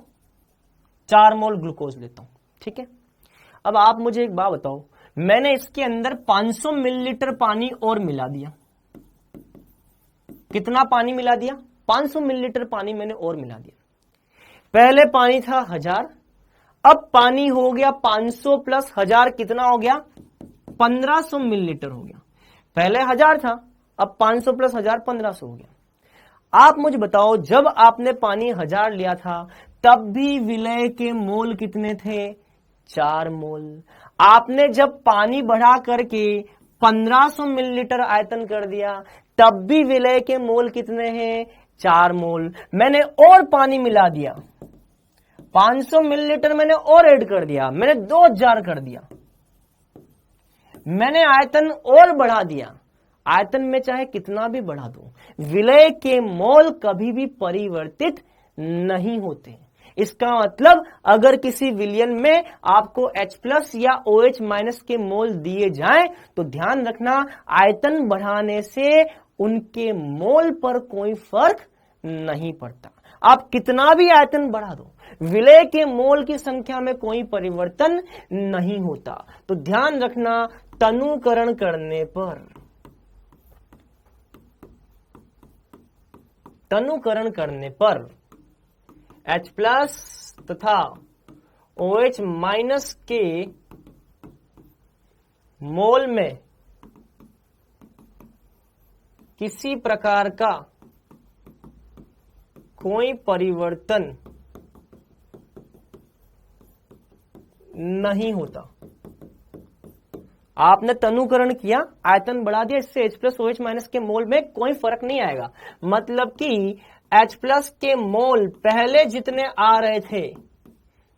4 मोल ग्लूकोज लेता हूं, ठीक है। अब आप मुझे एक बात बताओ, मैंने इसके अंदर 500 मिलीलीटर पानी और मिला दिया, कितना पानी मिला दिया? 500 मिलीलीटर पानी मैंने और मिला दिया। पहले पानी था 1000, अब पानी हो गया 500 प्लस 1000 कितना हो गया? 1500 मिलीलीटर हो गया। पहले 1000 था, अब 500 प्लस 1000 1500 हो गया। आप मुझे बताओ, जब आपने पानी 1000 लिया था तब भी विलय के मोल कितने थे? 4 मोल। आपने जब पानी बढ़ा करके 1500 मिलीलीटर आयतन कर दिया तब भी विलय के मोल कितने हैं? 4 मोल। मैंने और पानी मिला दिया, 500 मिलीलीटर मैंने और ऐड कर दिया, मैंने 2000 कर दिया, मैंने आयतन और बढ़ा दिया। आयतन में चाहे कितना भी बढ़ा दो, विलय के मोल कभी भी परिवर्तित नहीं होते। इसका मतलब अगर किसी विलयन में आपको H प्लस या OH माइनस के मोल दिए जाएं तो ध्यान रखना, आयतन बढ़ाने से उनके मोल पर कोई फर्क नहीं पड़ता। आप कितना भी आयतन बढ़ा दो, विलय के मोल की संख्या में कोई परिवर्तन नहीं होता। तो ध्यान रखना, तनुकरण करने पर, तनुकरण करने पर H प्लस तथा OH माइनस के मोल में किसी प्रकार का कोई परिवर्तन नहीं होता। आपने तनुकरण किया, आयतन बढ़ा दिया, इससे H प्लस OH माइनस के मोल में कोई फर्क नहीं आएगा। मतलब कि H प्लस के मोल पहले जितने आ रहे थे,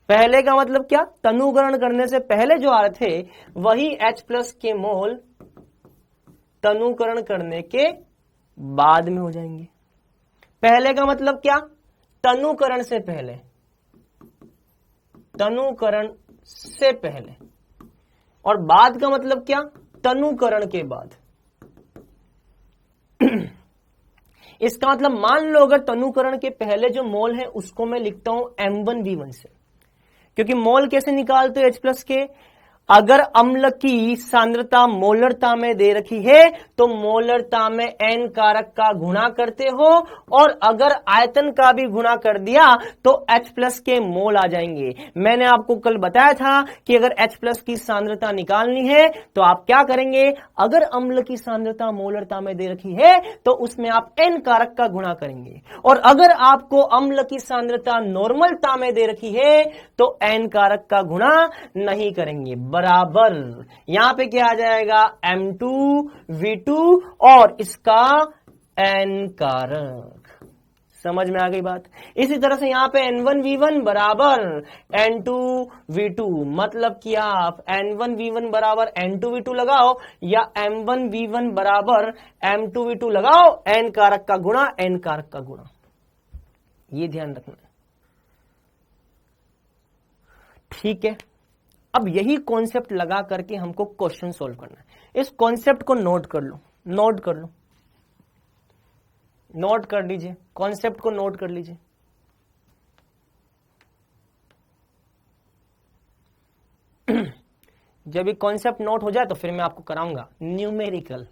पहले का मतलब क्या? तनुकरण करने से पहले जो आ रहे थे वही H प्लस के मोल तनुकरण करने के बाद में हो जाएंगे। पहले का मतलब क्या? तनुकरण से पहले, तनुकरण से पहले। और बाद का मतलब क्या? तनुकरण के बाद। इसका मतलब मान लो अगर तनुकरण के पहले जो मोल है उसको मैं लिखता हूं M1V1 से, क्योंकि मोल कैसे निकालते हो H प्लस के? अगर अम्ल की सांद्रता मोलरता में दे रखी है तो मोलरता में n कारक का गुणा करते हो, और अगर आयतन का भी गुणा कर दिया तो H प्लस के मोल आ जाएंगे। मैंने आपको कल बताया था कि अगर H प्लस की सांद्रता निकालनी है तो आप क्या करेंगे? अगर अम्ल की सांद्रता मोलरता में दे रखी है तो उसमें आप n कारक का गुणा करेंगे, और अगर आपको अम्ल की सांद्रता नॉर्मलता में दे रखी है तो n कारक का गुणा नहीं करेंगे। बराबर यहां पे क्या आ जाएगा? M2V2 और इसका n कारक। समझ में आ गई बात? इसी तरह से यहां पे N1V1 बराबर N2V2, मतलब कि आप N1V1 बराबर N2V2 लगाओ या M1V1 बराबर M2V2 लगाओ, n कारक का गुणा n कारक का गुणा, ये ध्यान रखना है। ठीक है, अब यही कॉन्सेप्ट लगा करके हमको क्वेश्चन सॉल्व करना है। इस कॉन्सेप्ट को नोट कर लो, नोट कर लो, नोट कर लीजिए, कॉन्सेप्ट को नोट कर लीजिए। जब ये कॉन्सेप्ट नोट हो जाए तो फिर मैं आपको कराऊंगा न्यूमेरिकल।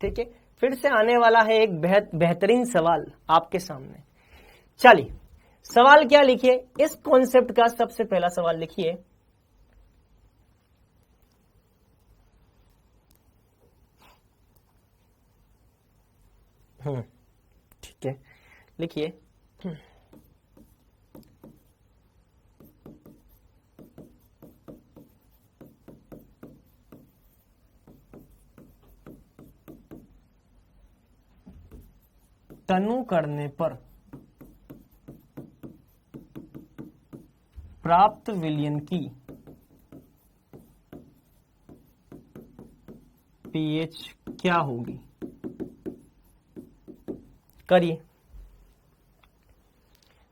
ठीक है, फिर से आने वाला है एक बेहतरीन सवाल आपके सामने। चलिए, सवाल क्या लिखिए? इस कॉन्सेप्ट का सबसे पहला सवाल लिखिए, ठीक है, लिखिए तनु करने पर प्राप्त विलयन की पीएच क्या होगी? करिए।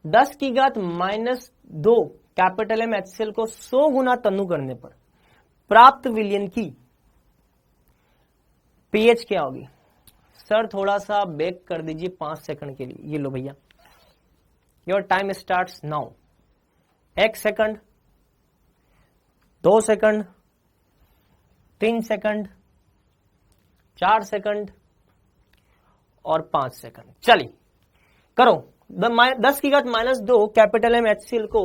10 की घात -2 कैपिटल एम HCl को 100 गुना तनु करने पर प्राप्त विलयन की पीएच क्या होगी? सर थोड़ा सा बैक कर दीजिए 5 सेकंड के लिए। ये लो भैया, your time starts now. 1 second, 2 second, 3 second, 4 second और 5 सेकंड। चलिए करो। 10 की घात -2 कैपिटल एम HCl को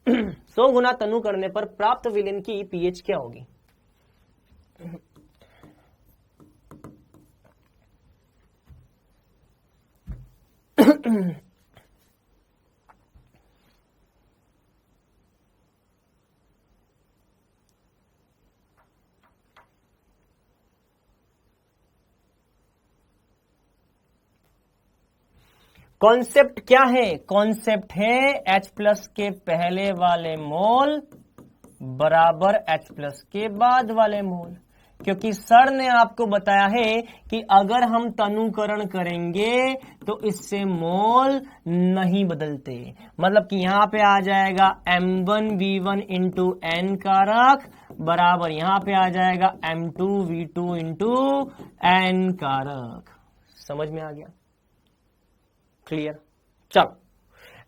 100 गुना तनु करने पर प्राप्त विलयन की पीएच क्या होगी? कॉन्सेप्ट क्या है? कॉन्सेप्ट है H+ के पहले वाले मोल बराबर H+ के बाद वाले मोल। क्योंकि सर ने आपको बताया है कि अगर हम तनुकरण करेंगे तो इससे मोल नहीं बदलते। मतलब कि यहां पे आ जाएगा M1V1 इंटू N कारक बराबर यहां पे आ जाएगा M2V2 इंटू N कारक। समझ में आ गया? क्लियर? चलो,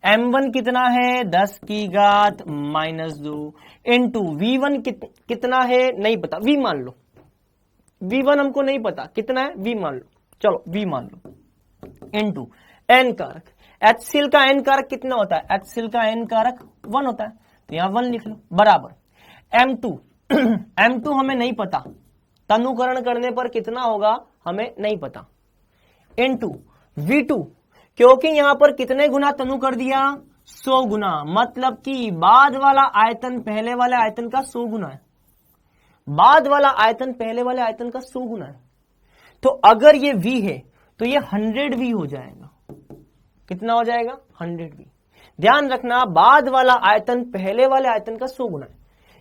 M1 कितना है? 10 की घात -2 इंटू V1 कितना है? नहीं पता, V मान लो। V1 हमको नहीं पता कितना है, V मान लो। चलो V मान लो इंटू N कारक। HCl का N कारक कितना होता है? HCl का N कारक 1 होता है, तो यहां 1 लिख लो बराबर M2 M2 हमें नहीं पता, तनुकरण करने पर कितना होगा हमें नहीं पता, इंटू V2 क्योंकि यहां पर कितने गुना तनु कर दिया? 100 गुना। मतलब कि बाद वाला आयतन पहले वाले आयतन का 100 गुना है। बाद वाला आयतन पहले वाले आयतन का 100 गुना है। तो अगर ये V है तो ये 100V हो जाएगा। कितना हो जाएगा? 100V। ध्यान रखना, बाद वाला आयतन पहले वाले आयतन का 100 गुना है।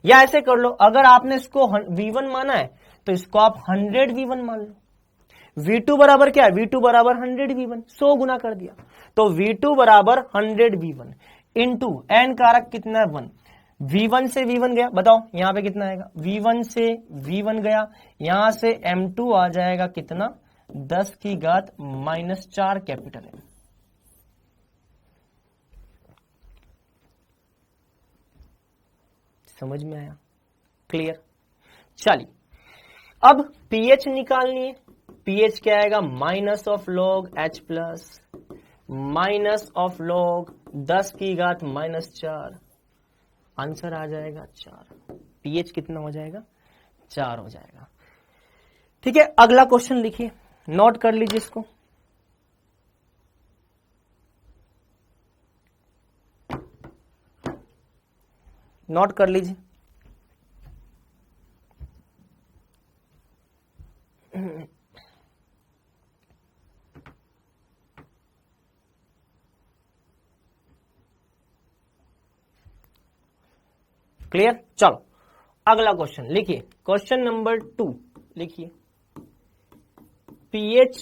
या ऐसे कर लो, अगर आपने इसको V1 माना है तो इसको आप 100V1 मान लो। V2 बराबर क्या है? V2 बराबर 100V1, 100 गुना कर दिया तो V2 बराबर 100V1 इंटू N कारक कितना है? 1। V1 से V1 गया, बताओ यहां पे कितना आएगा? V1 से V1 गया, यहां से M2 आ जाएगा कितना? 10 की घात -4 कैपिटल M। समझ में आया? क्लियर? चलिए अब पीएच निकालनी है। पीएच क्या आएगा? Minus of log H+ minus of log 10 की घात -4। आंसर आ जाएगा 4। पीएच कितना हो जाएगा? 4 हो जाएगा। ठीक है, अगला क्वेश्चन लिखिए, नोट कर लीजिए इसको। नोट कर लीजिए। क्लियर? चलो अगला क्वेश्चन लिखिए, क्वेश्चन नंबर 2 लिखिए। पीएच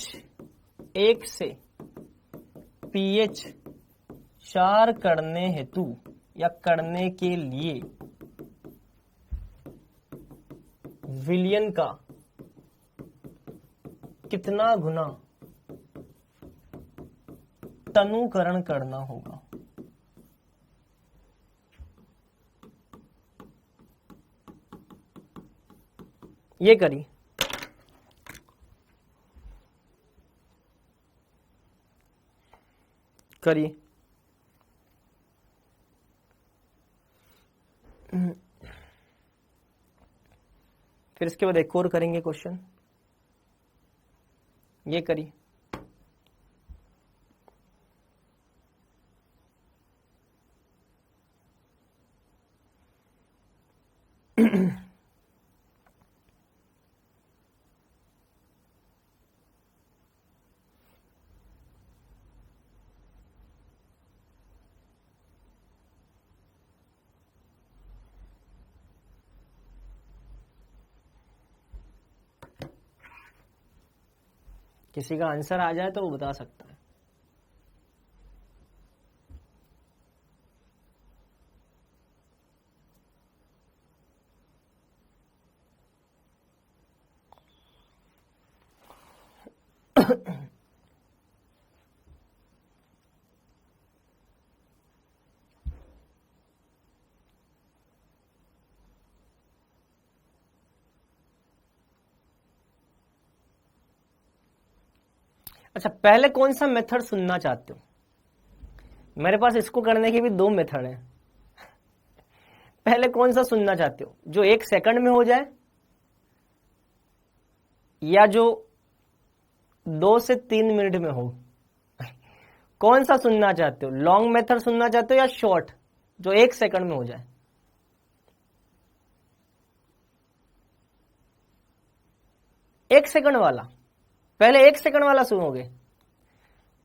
1 से पीएच 4 करने हेतु या करने के लिए विलयन का कितना गुना तनुकरण करना होगा? ये करिए। करिए। फिर इसके बाद एक और करेंगे क्वेश्चन। ये करिए। किसी का आंसर आ जाए तो वो बता सकता है। अच्छा, पहले कौन सा मेथड सुनना चाहते हो? मेरे पास इसको करने के भी 2 मेथड हैं। पहले कौन सा सुनना चाहते हो, जो 1 सेकंड में हो जाए या जो 2 से 3 मिनट में हो? कौन सा सुनना चाहते हो? लॉन्ग मेथड सुनना चाहते हो या शॉर्ट जो 1 सेकंड में हो जाए? एक सेकंड वाला, पहले 1 सेकंड वाला सुनोगे?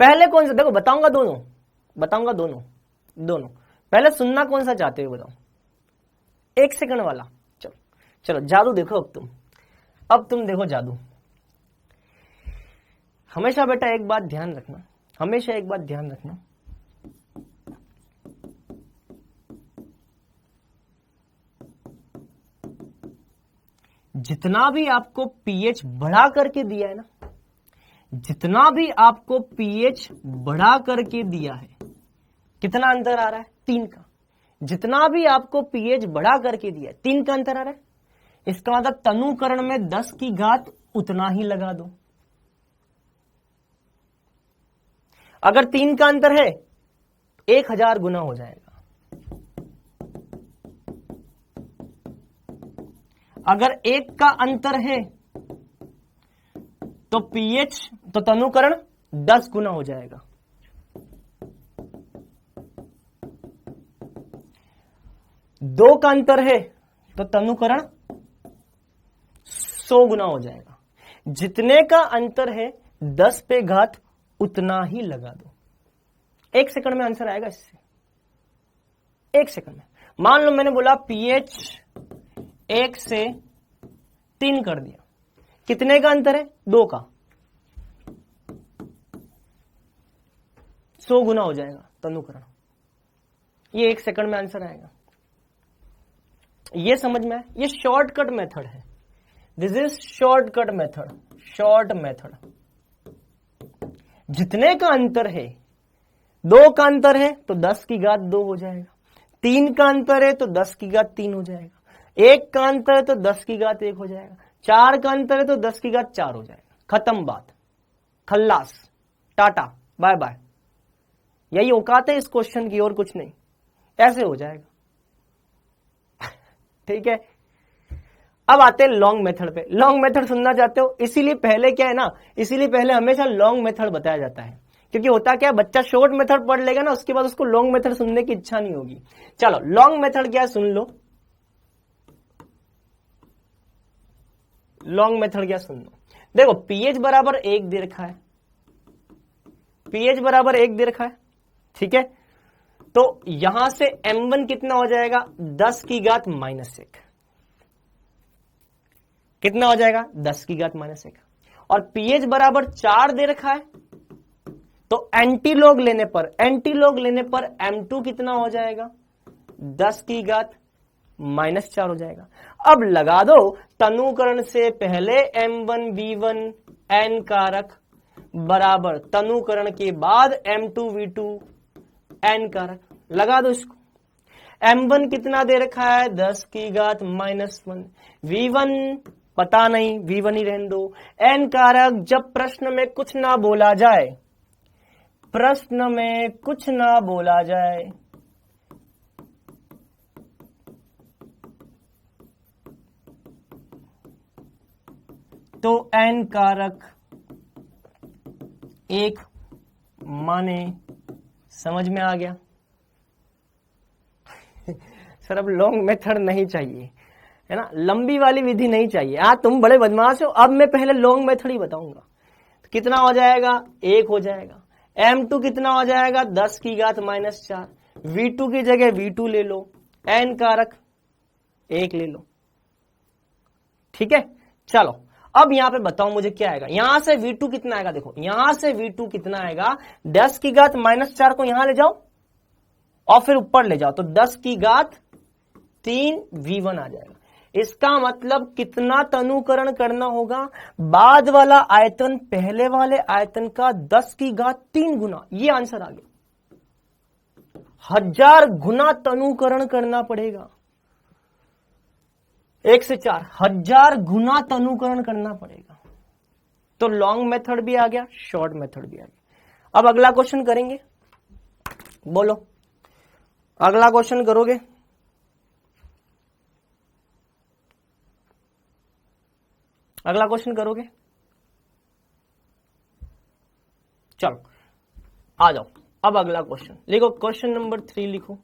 पहले कौन सा? देखो बताऊंगा दोनों। पहले सुनना कौन सा चाहते हो बताओ? 1 सेकंड वाला। चलो चलो जादू देखो अब तुम देखो जादू। हमेशा बेटा एक बात ध्यान रखना, जितना भी आपको पीएच बढ़ा करके दिया है ना, जितना भी आपको पीएच बढ़ा करके दिया है, कितना अंतर आ रहा है? 3 का। जितना भी आपको पीएच बढ़ा करके दिया है 3 का अंतर आ रहा है। इसका मतलब तनुकरण में 10 की घात उतना ही लगा दो। अगर 3 का अंतर है 1000 गुना हो जाएगा। अगर 1 का अंतर है तो पीएच तो तनुकरण 10 गुना हो जाएगा। 2 का अंतर है तो तनुकरण 100 गुना हो जाएगा। जितने का अंतर है 10 पे घात उतना ही लगा दो। 1 सेकंड में आंसर आएगा इससे। 1 सेकंड में मान लो मैंने बोला पीएच 1 से 3 कर दिया, कितने का अंतर है? 2 का। 100 गुना हो जाएगा तनुकरण। ये 1 सेकंड में आंसर आएगा। ये समझ में आए? ये शॉर्टकट मेथड है। This is shortcut method. Short method. जितने का अंतर है, 2 का अंतर है तो 10 की घात 2 हो जाएगा। 3 का अंतर है तो 10 की घात 3 हो जाएगा। 1 का अंतर है तो 10 की घात 1 हो जाएगा। 4 का अंतर है तो 10 की घात 4 हो जाएगा। खत्म बात, खल्लास, टाटा, बाय बाय। यही औकात है इस क्वेश्चन की, और कुछ नहीं। ऐसे हो जाएगा। ठीक है, अब आते हैं लॉन्ग मेथड पे। लॉन्ग मेथड सुनना चाहते हो, इसीलिए पहले क्या है ना, इसीलिए पहले हमेशा लॉन्ग मेथड बताया जाता है। क्योंकि होता क्या है, बच्चा शॉर्ट मेथड पढ़ लेगा ना, उसके बाद उसको लॉन्ग मेथड सुनने की इच्छा नहीं होगी। चलो लॉन्ग मेथड क्या है सुन लो। लॉन्ग मेथड क्या सुन लो। देखो पीएच बराबर 1 दे रखा है, पीएच बराबर 1 दे रखा है, ठीक है। तो यहां से m1 कितना हो जाएगा? 10 की घात -1। कितना हो जाएगा? 10 की घात -1। और पीएच बराबर 4 दे रखा है, तो एंटीलॉग लेने पर m2 कितना हो जाएगा? 10 की घात -4 हो जाएगा। अब लगा दो तनुकरण से पहले m1 v1 n कारक बराबर तनुकरण के बाद m2 v2 n कारक। लगा दो इसको। m1 कितना दे रखा है? 10 की घात -1। v1 पता नहीं, v1 ही रहने दो। n कारक जब प्रश्न में कुछ ना बोला जाए, प्रश्न में कुछ ना बोला जाए, तो n कारक 1 माने। समझ में आ गया? सर अब लॉन्ग मेथड नहीं चाहिए, है ना, लंबी वाली विधि नहीं चाहिए। हाँ तुम बड़े बदमाश हो। अब मैं पहले लॉन्ग मेथड ही बताऊंगा। तो कितना हो जाएगा? 1 हो जाएगा। m2 कितना हो जाएगा? 10 की घात -4। v2 की जगह v2 ले लो, n कारक 1 ले लो। ठीक है, चलो अब यहां पे बताओ मुझे क्या आएगा, यहां से V2 कितना आएगा, देखो यहां से V2 कितना आएगा, 10 की घात -4 को यहां ले जाओ और फिर ऊपर ले जाओ तो 10 की घात 3 V1 आ जाएगा। इसका मतलब कितना तनुकरण करना होगा, बाद वाला आयतन पहले वाले आयतन का 10 की घात 3 गुना, ये आंसर आ गया। 1000 गुना तनुकरण करना पड़ेगा, 1 से 4 1000 गुना तनुकरण करना पड़ेगा। तो लॉन्ग मेथड भी आ गया, शॉर्ट मेथड भी आ गया। अब अगला क्वेश्चन करेंगे, बोलो अगला क्वेश्चन करोगे? अगला क्वेश्चन करोगे? चलो आ जाओ। अब अगला क्वेश्चन लिखो, क्वेश्चन नंबर 3 लिखो।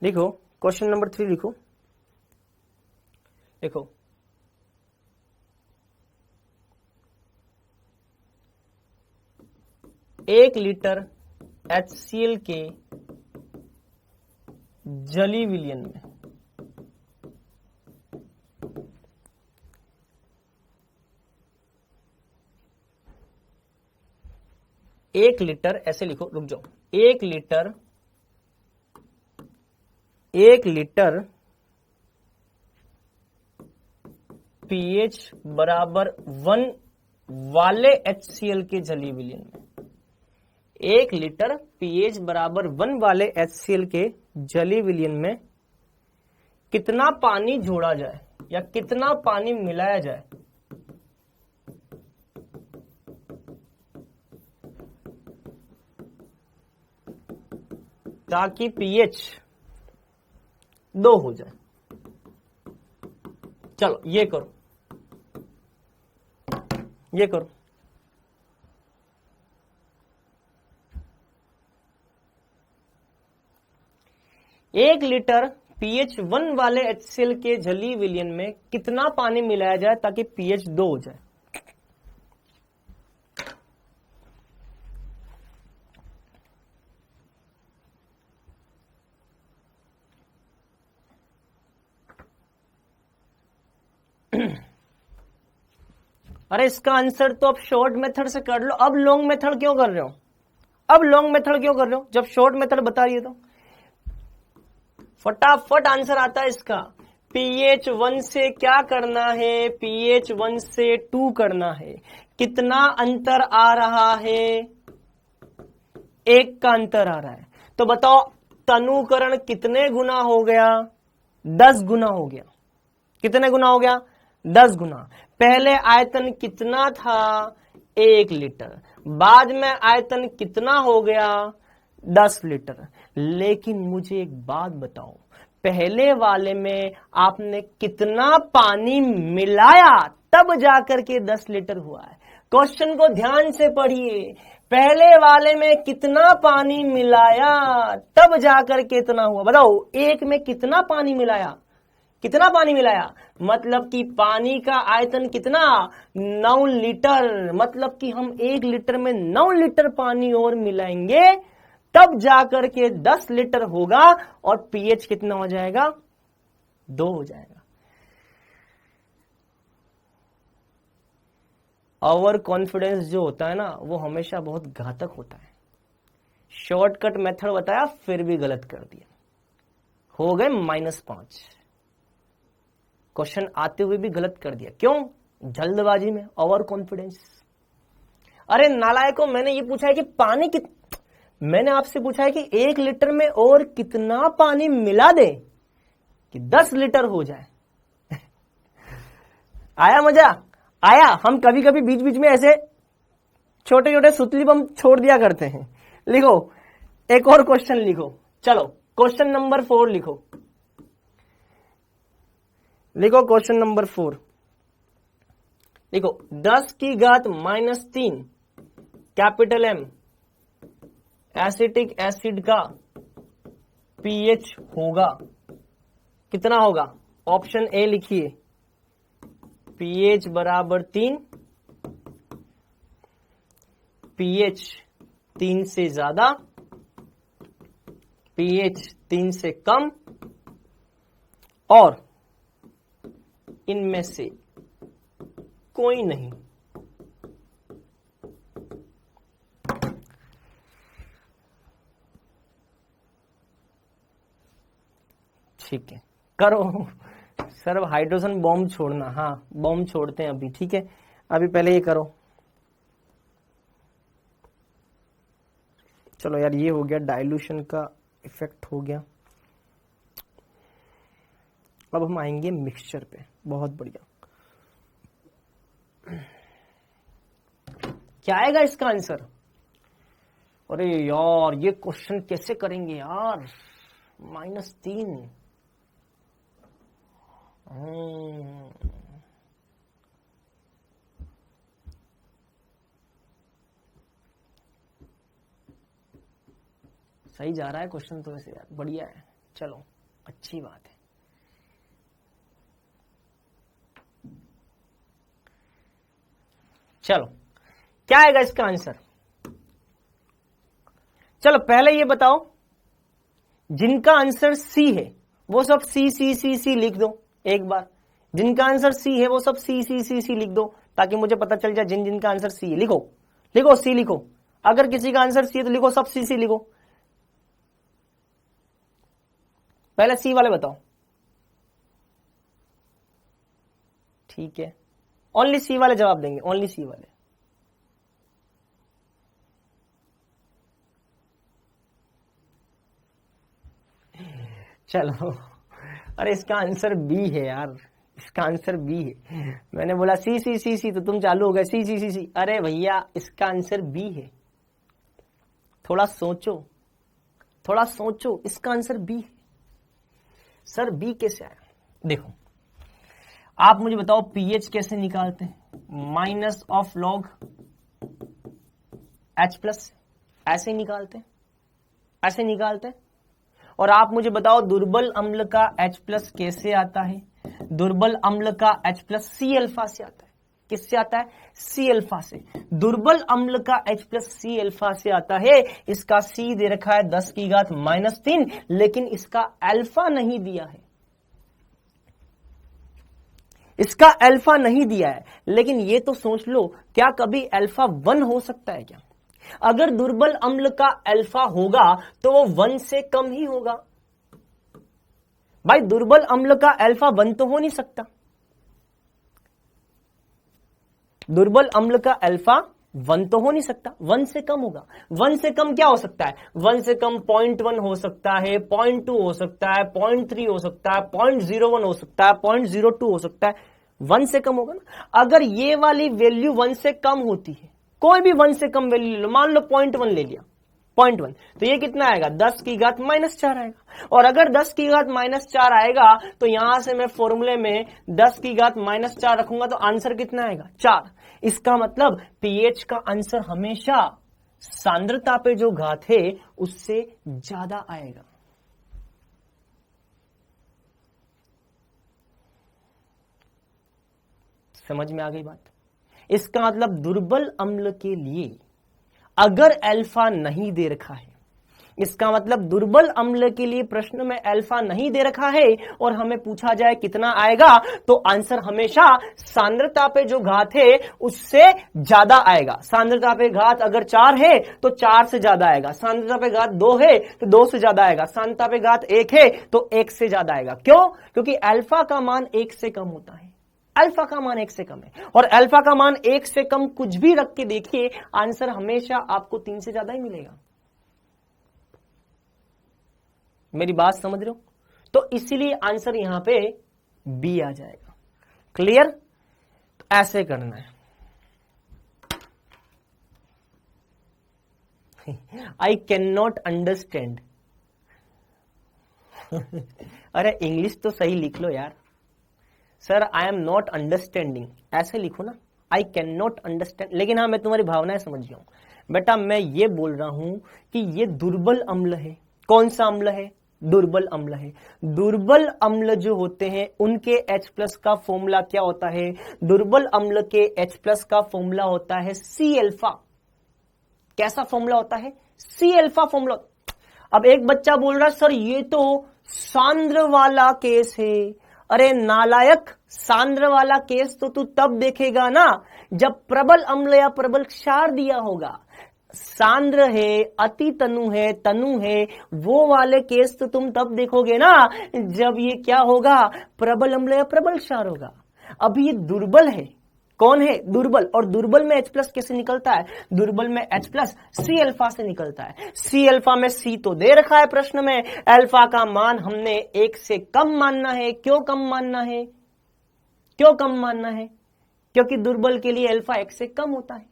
लिखो क्वेश्चन नंबर 3 लिखो। देखो 1 लीटर HCl के जली विलयन में 1 लीटर, ऐसे लिखो, रुक जाओ, 1 लीटर pH बराबर 1 वाले HCl के जली विलयन में, 1 लीटर pH बराबर 1 वाले HCl के जली विलयन में कितना पानी जोड़ा जाए या कितना पानी मिलाया जाए ताकि pH 2 हो जाए। चलो ये करो, ये करो। एक लीटर pH 1 वाले HCl के जली विलयन में कितना पानी मिलाया जाए ताकि pH 2 हो जाए? अरे इसका आंसर तो अब शॉर्ट मेथड से कर लो, अब लॉन्ग मेथड क्यों कर रहे हो? अब लॉन्ग मेथड क्यों कर रहे हो जब शॉर्ट मेथड बता रही है? तो फटाफट आंसर आता है इसका। pH 1 से क्या करना है? pH 1 से 2 करना है। कितना अंतर आ रहा है? 1 का अंतर आ रहा है। तो बताओ तनुकरण कितने गुना हो गया? 10 गुना हो गया। कितने गुना हो गया? 10 गुना। पहले आयतन कितना था? 1 लीटर। बाद में आयतन कितना हो गया? 10 लीटर। लेकिन मुझे एक बात बताओ, पहले वाले में आपने कितना पानी मिलाया तब जाकर के 10 लीटर हुआ है? क्वेश्चन को ध्यान से पढ़िए। पहले वाले में कितना पानी मिलाया तब जाकर के इतना हुआ। बताओ 1 में कितना पानी मिलाया? कितना पानी मिलाया? मतलब कि पानी का आयतन कितना? 9 लीटर। मतलब कि हम 1 लीटर में 9 लीटर पानी और मिलाएंगे तब जाकर के 10 लीटर होगा और pH कितना हो जाएगा? 2 हो जाएगा। ओवर कॉन्फिडेंस जो होता है ना, वो हमेशा बहुत घातक होता है। शॉर्टकट मेथड बताया फिर भी गलत कर दिया, हो गए -5। क्वेश्चन आते हुए भी गलत कर दिया। क्यों? जल्दबाजी में, ओवर कॉन्फिडेंस। अरे नालायकों, मैंने ये पूछा है कि पानी मैंने आपसे पूछा है कि 1 लीटर में और कितना पानी मिला दे कि 10 लीटर हो जाए। आया मजा? आया? हम कभी कभी बीच बीच में ऐसे छोटे छोटे सुतली बम छोड़ दिया करते हैं। लिखो एक और क्वेश्चन लिखो। चलो क्वेश्चन नंबर 4 लिखो। लिखो क्वेश्चन नंबर 4 लिखो। 10 की घात -3 कैपिटल M एसिटिक एसिड का pH होगा कितना होगा? ऑप्शन ए लिखिए, pH बराबर 3, pH 3 से ज्यादा पीएच 3 से कम और इनमें से कोई नहीं। ठीक है, करो सर। अब हाइड्रोजन बॉम्ब छोड़ना, हाँ बॉम्ब छोड़ते हैं अभी, ठीक है। अभी पहले ये करो। चलो यार, ये हो गया, डाइल्यूशन का इफेक्ट हो गया। अब हम आएंगे मिक्सचर पे। बहुत बढ़िया। क्या आएगा इसका आंसर? अरे यार, ये क्वेश्चन कैसे करेंगे यार? -3। सही जा रहा है क्वेश्चन तो वैसे यार, बढ़िया है। चलो, अच्छी बात है। चलो, क्या आएगा इसका आंसर? चलो पहले ये बताओ, जिनका आंसर सी है वो सब सी सी सी सी लिख दो एक बार। जिनका आंसर सी है वो सब सी सी सी सी लिख दो, ताकि मुझे पता चल जाए जिन जिनका आंसर सी है। लिखो लिखो, सी लिखो। अगर किसी का आंसर सी है तो लिखो सब सी सी लिखो। पहले सी वाले बताओ। ठीक है, ओनली सी वाले जवाब देंगे, ओनली सी वाले। चलो, अरे इसका आंसर बी है यार, इसका आंसर बी है। मैंने बोला सी सी सी सी तो तुम चालू हो गए सी सी सी सी। अरे भैया, इसका आंसर बी है। थोड़ा सोचो, थोड़ा सोचो, इसका आंसर बी है। सर बी कैसे आया? देखो, आप मुझे बताओ पीएच कैसे निकालते हैं? -log H+, ऐसे निकालते हैं, ऐसे निकालते हैं। और आप मुझे बताओ दुर्बल अम्ल का H+ कैसे आता है? दुर्बल अम्ल का H+ C अल्फा से आता है। किससे आता है? C अल्फा से। दुर्बल अम्ल का H+ C अल्फा से आता है। इसका C दे रखा है 10⁻³ लेकिन इसका अल्फा नहीं दिया है। इसका अल्फा नहीं दिया है, लेकिन ये तो सोच लो, क्या कभी अल्फा 1 हो सकता है क्या? अगर दुर्बल अम्ल का अल्फा होगा तो वो 1 से कम ही होगा। भाई, दुर्बल अम्ल का अल्फा 1 तो हो नहीं सकता। दुर्बल अम्ल का अल्फा 1 तो हो नहीं सकता, 1 से कम होगा। 1 से कम क्या हो सकता है? 1 से कम 0.1 हो सकता है, 0.2 हो सकता है, 0.3 हो सकता है, 0.01 हो सकता है, 0.02 हो सकता है। 1 से कम होगा ना। अगर ये वाली वैल्यू 1 से कम होती है, कोई भी 1 से कम वैल्यू ले लो, मान लो 0.1 ले लिया, 0.1, तो ये कितना आएगा? 10⁻⁻4 आएगा। और अगर 10⁻⁻4 आएगा तो यहां से मैं फॉर्मूले में 10⁻⁻4 रखूंगा तो आंसर कितना आएगा? 4। इसका मतलब पीएच का आंसर हमेशा सांद्रता पे जो घात है उससे ज्यादा आएगा। समझ में आ गई बात? इसका मतलब दुर्बल अम्ल के लिए अगर अल्फा नहीं दे रखा है, इसका मतलब दुर्बल अम्ल के लिए प्रश्न में अल्फा नहीं दे रखा है और हमें पूछा जाए कितना आएगा, तो आंसर हमेशा सांद्रता पे जो घात है उससे ज्यादा आएगा। सांद्रता पे घात अगर 4 है तो 4 से ज्यादा आएगा। सांद्रता पे घात 2 है तो 2 से ज्यादा आएगा। सांद्रता पे घात 1 है तो 1 से ज्यादा आएगा। क्यों? क्योंकि अल्फा का मान 1 से कम होता है। अल्फा का मान 1 से कम है, और अल्फा का मान 1 से कम कुछ भी रख के देखिए, आंसर हमेशा आपको 3 से ज्यादा ही मिलेगा। मेरी बात समझ रहे हो? तो इसीलिए आंसर यहां पे बी आ जाएगा। क्लियर? तो ऐसे करना है। I can not understand. अरे इंग्लिश तो सही लिख लो यार। Sir I am not understanding, ऐसे लिखो ना, आई कैन नॉट अंडरस्टैंड। लेकिन हाँ, मैं तुम्हारी भावनाएं समझ गया हूं बेटा। मैं ये बोल रहा हूं कि ये दुर्बल अम्ल है। कौन सा अम्ल है? दुर्बल अम्ल है। दुर्बल अम्ल जो होते हैं उनके H+ का फॉर्मूला क्या होता है? दुर्बल अम्ल के H+ का फॉर्मूला होता है C अल्फा। कैसा फॉर्मूला होता है? C alpha formula. अब एक बच्चा बोल रहा है सर ये तो सांद्र वाला केस है। अरे नालायक, सांद्र वाला केस तो तू तब देखेगा ना जब प्रबल अम्ल या प्रबल क्षार दिया होगा। सांद्र है, अति तनु है, तनु है, वो वाले केस तो तुम तब देखोगे ना जब ये क्या होगा, प्रबल अम्ल या प्रबल क्षार होगा। अभी ये दुर्बल है, कौन है, दुर्बल, और दुर्बल में H+ कैसे निकलता है, दुर्बल में H+ C अल्फा से निकलता है। C अल्फा में C तो दे रखा है प्रश्न में, अल्फा का मान हमने 1 से कम मानना है। क्यों कम मानना है, क्यों कम मानना है, क्योंकि दुर्बल के लिए अल्फा 1 से कम होता है।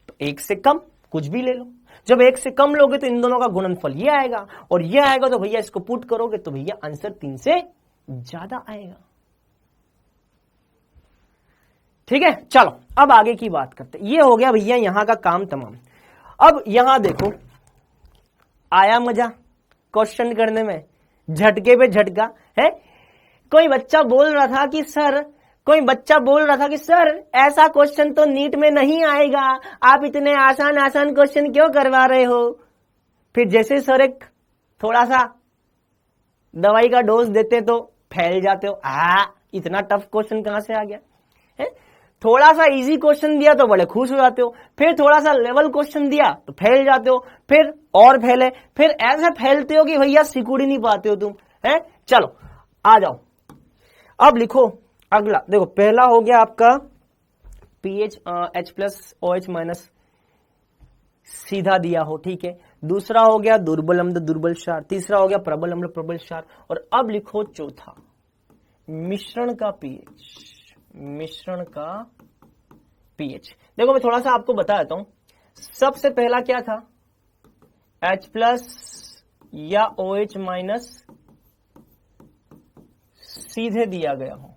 तो 1 से कम कुछ भी ले लो, जब 1 से कम लोगे तो इन दोनों का गुणनफल ये आएगा, और ये आएगा तो भैया इसको पुट करोगे तो भैया आंसर 3 से ज्यादा आएगा। ठीक है, चलो अब आगे की बात करते। ये हो गया भैया यहां का काम तमाम। अब यहां देखो, आया मजा क्वेश्चन करने में, झटके पे झटका है। कोई बच्चा बोल रहा था कि सर, कोई बच्चा बोल रहा था कि सर ऐसा क्वेश्चन तो नीट में नहीं आएगा, आप इतने आसान आसान क्वेश्चन क्यों करवा रहे हो। फिर जैसे सर एक थोड़ा सा दवाई का डोज देते तो फैल जाते हो, इतना टफ क्वेश्चन कहां से आ गया है। थोड़ा सा इजी क्वेश्चन दिया तो बड़े खुश हो जाते हो, फिर थोड़ा सा लेवल क्वेश्चन दिया तो फैल जाते हो, फिर और फैले, फिर ऐसे फैलते हो कि भैया सिकुड़ ही नहीं पाते हो तुम, है। चलो आ जाओ, अब लिखो अगला। देखो पहला हो गया आपका पीएच H+OH- सीधा दिया हो, ठीक है। दूसरा हो गया दुर्बल अम्ल दुर्बल क्षार, तीसरा हो गया प्रबल अम्ल प्रबल क्षार, और अब लिखो चौथा मिश्रण का पीएच, मिश्रण का पीएच। देखो मैं थोड़ा सा आपको बता देता हूं। सबसे पहला क्या था, H+ या OH- सीधे दिया गया हो।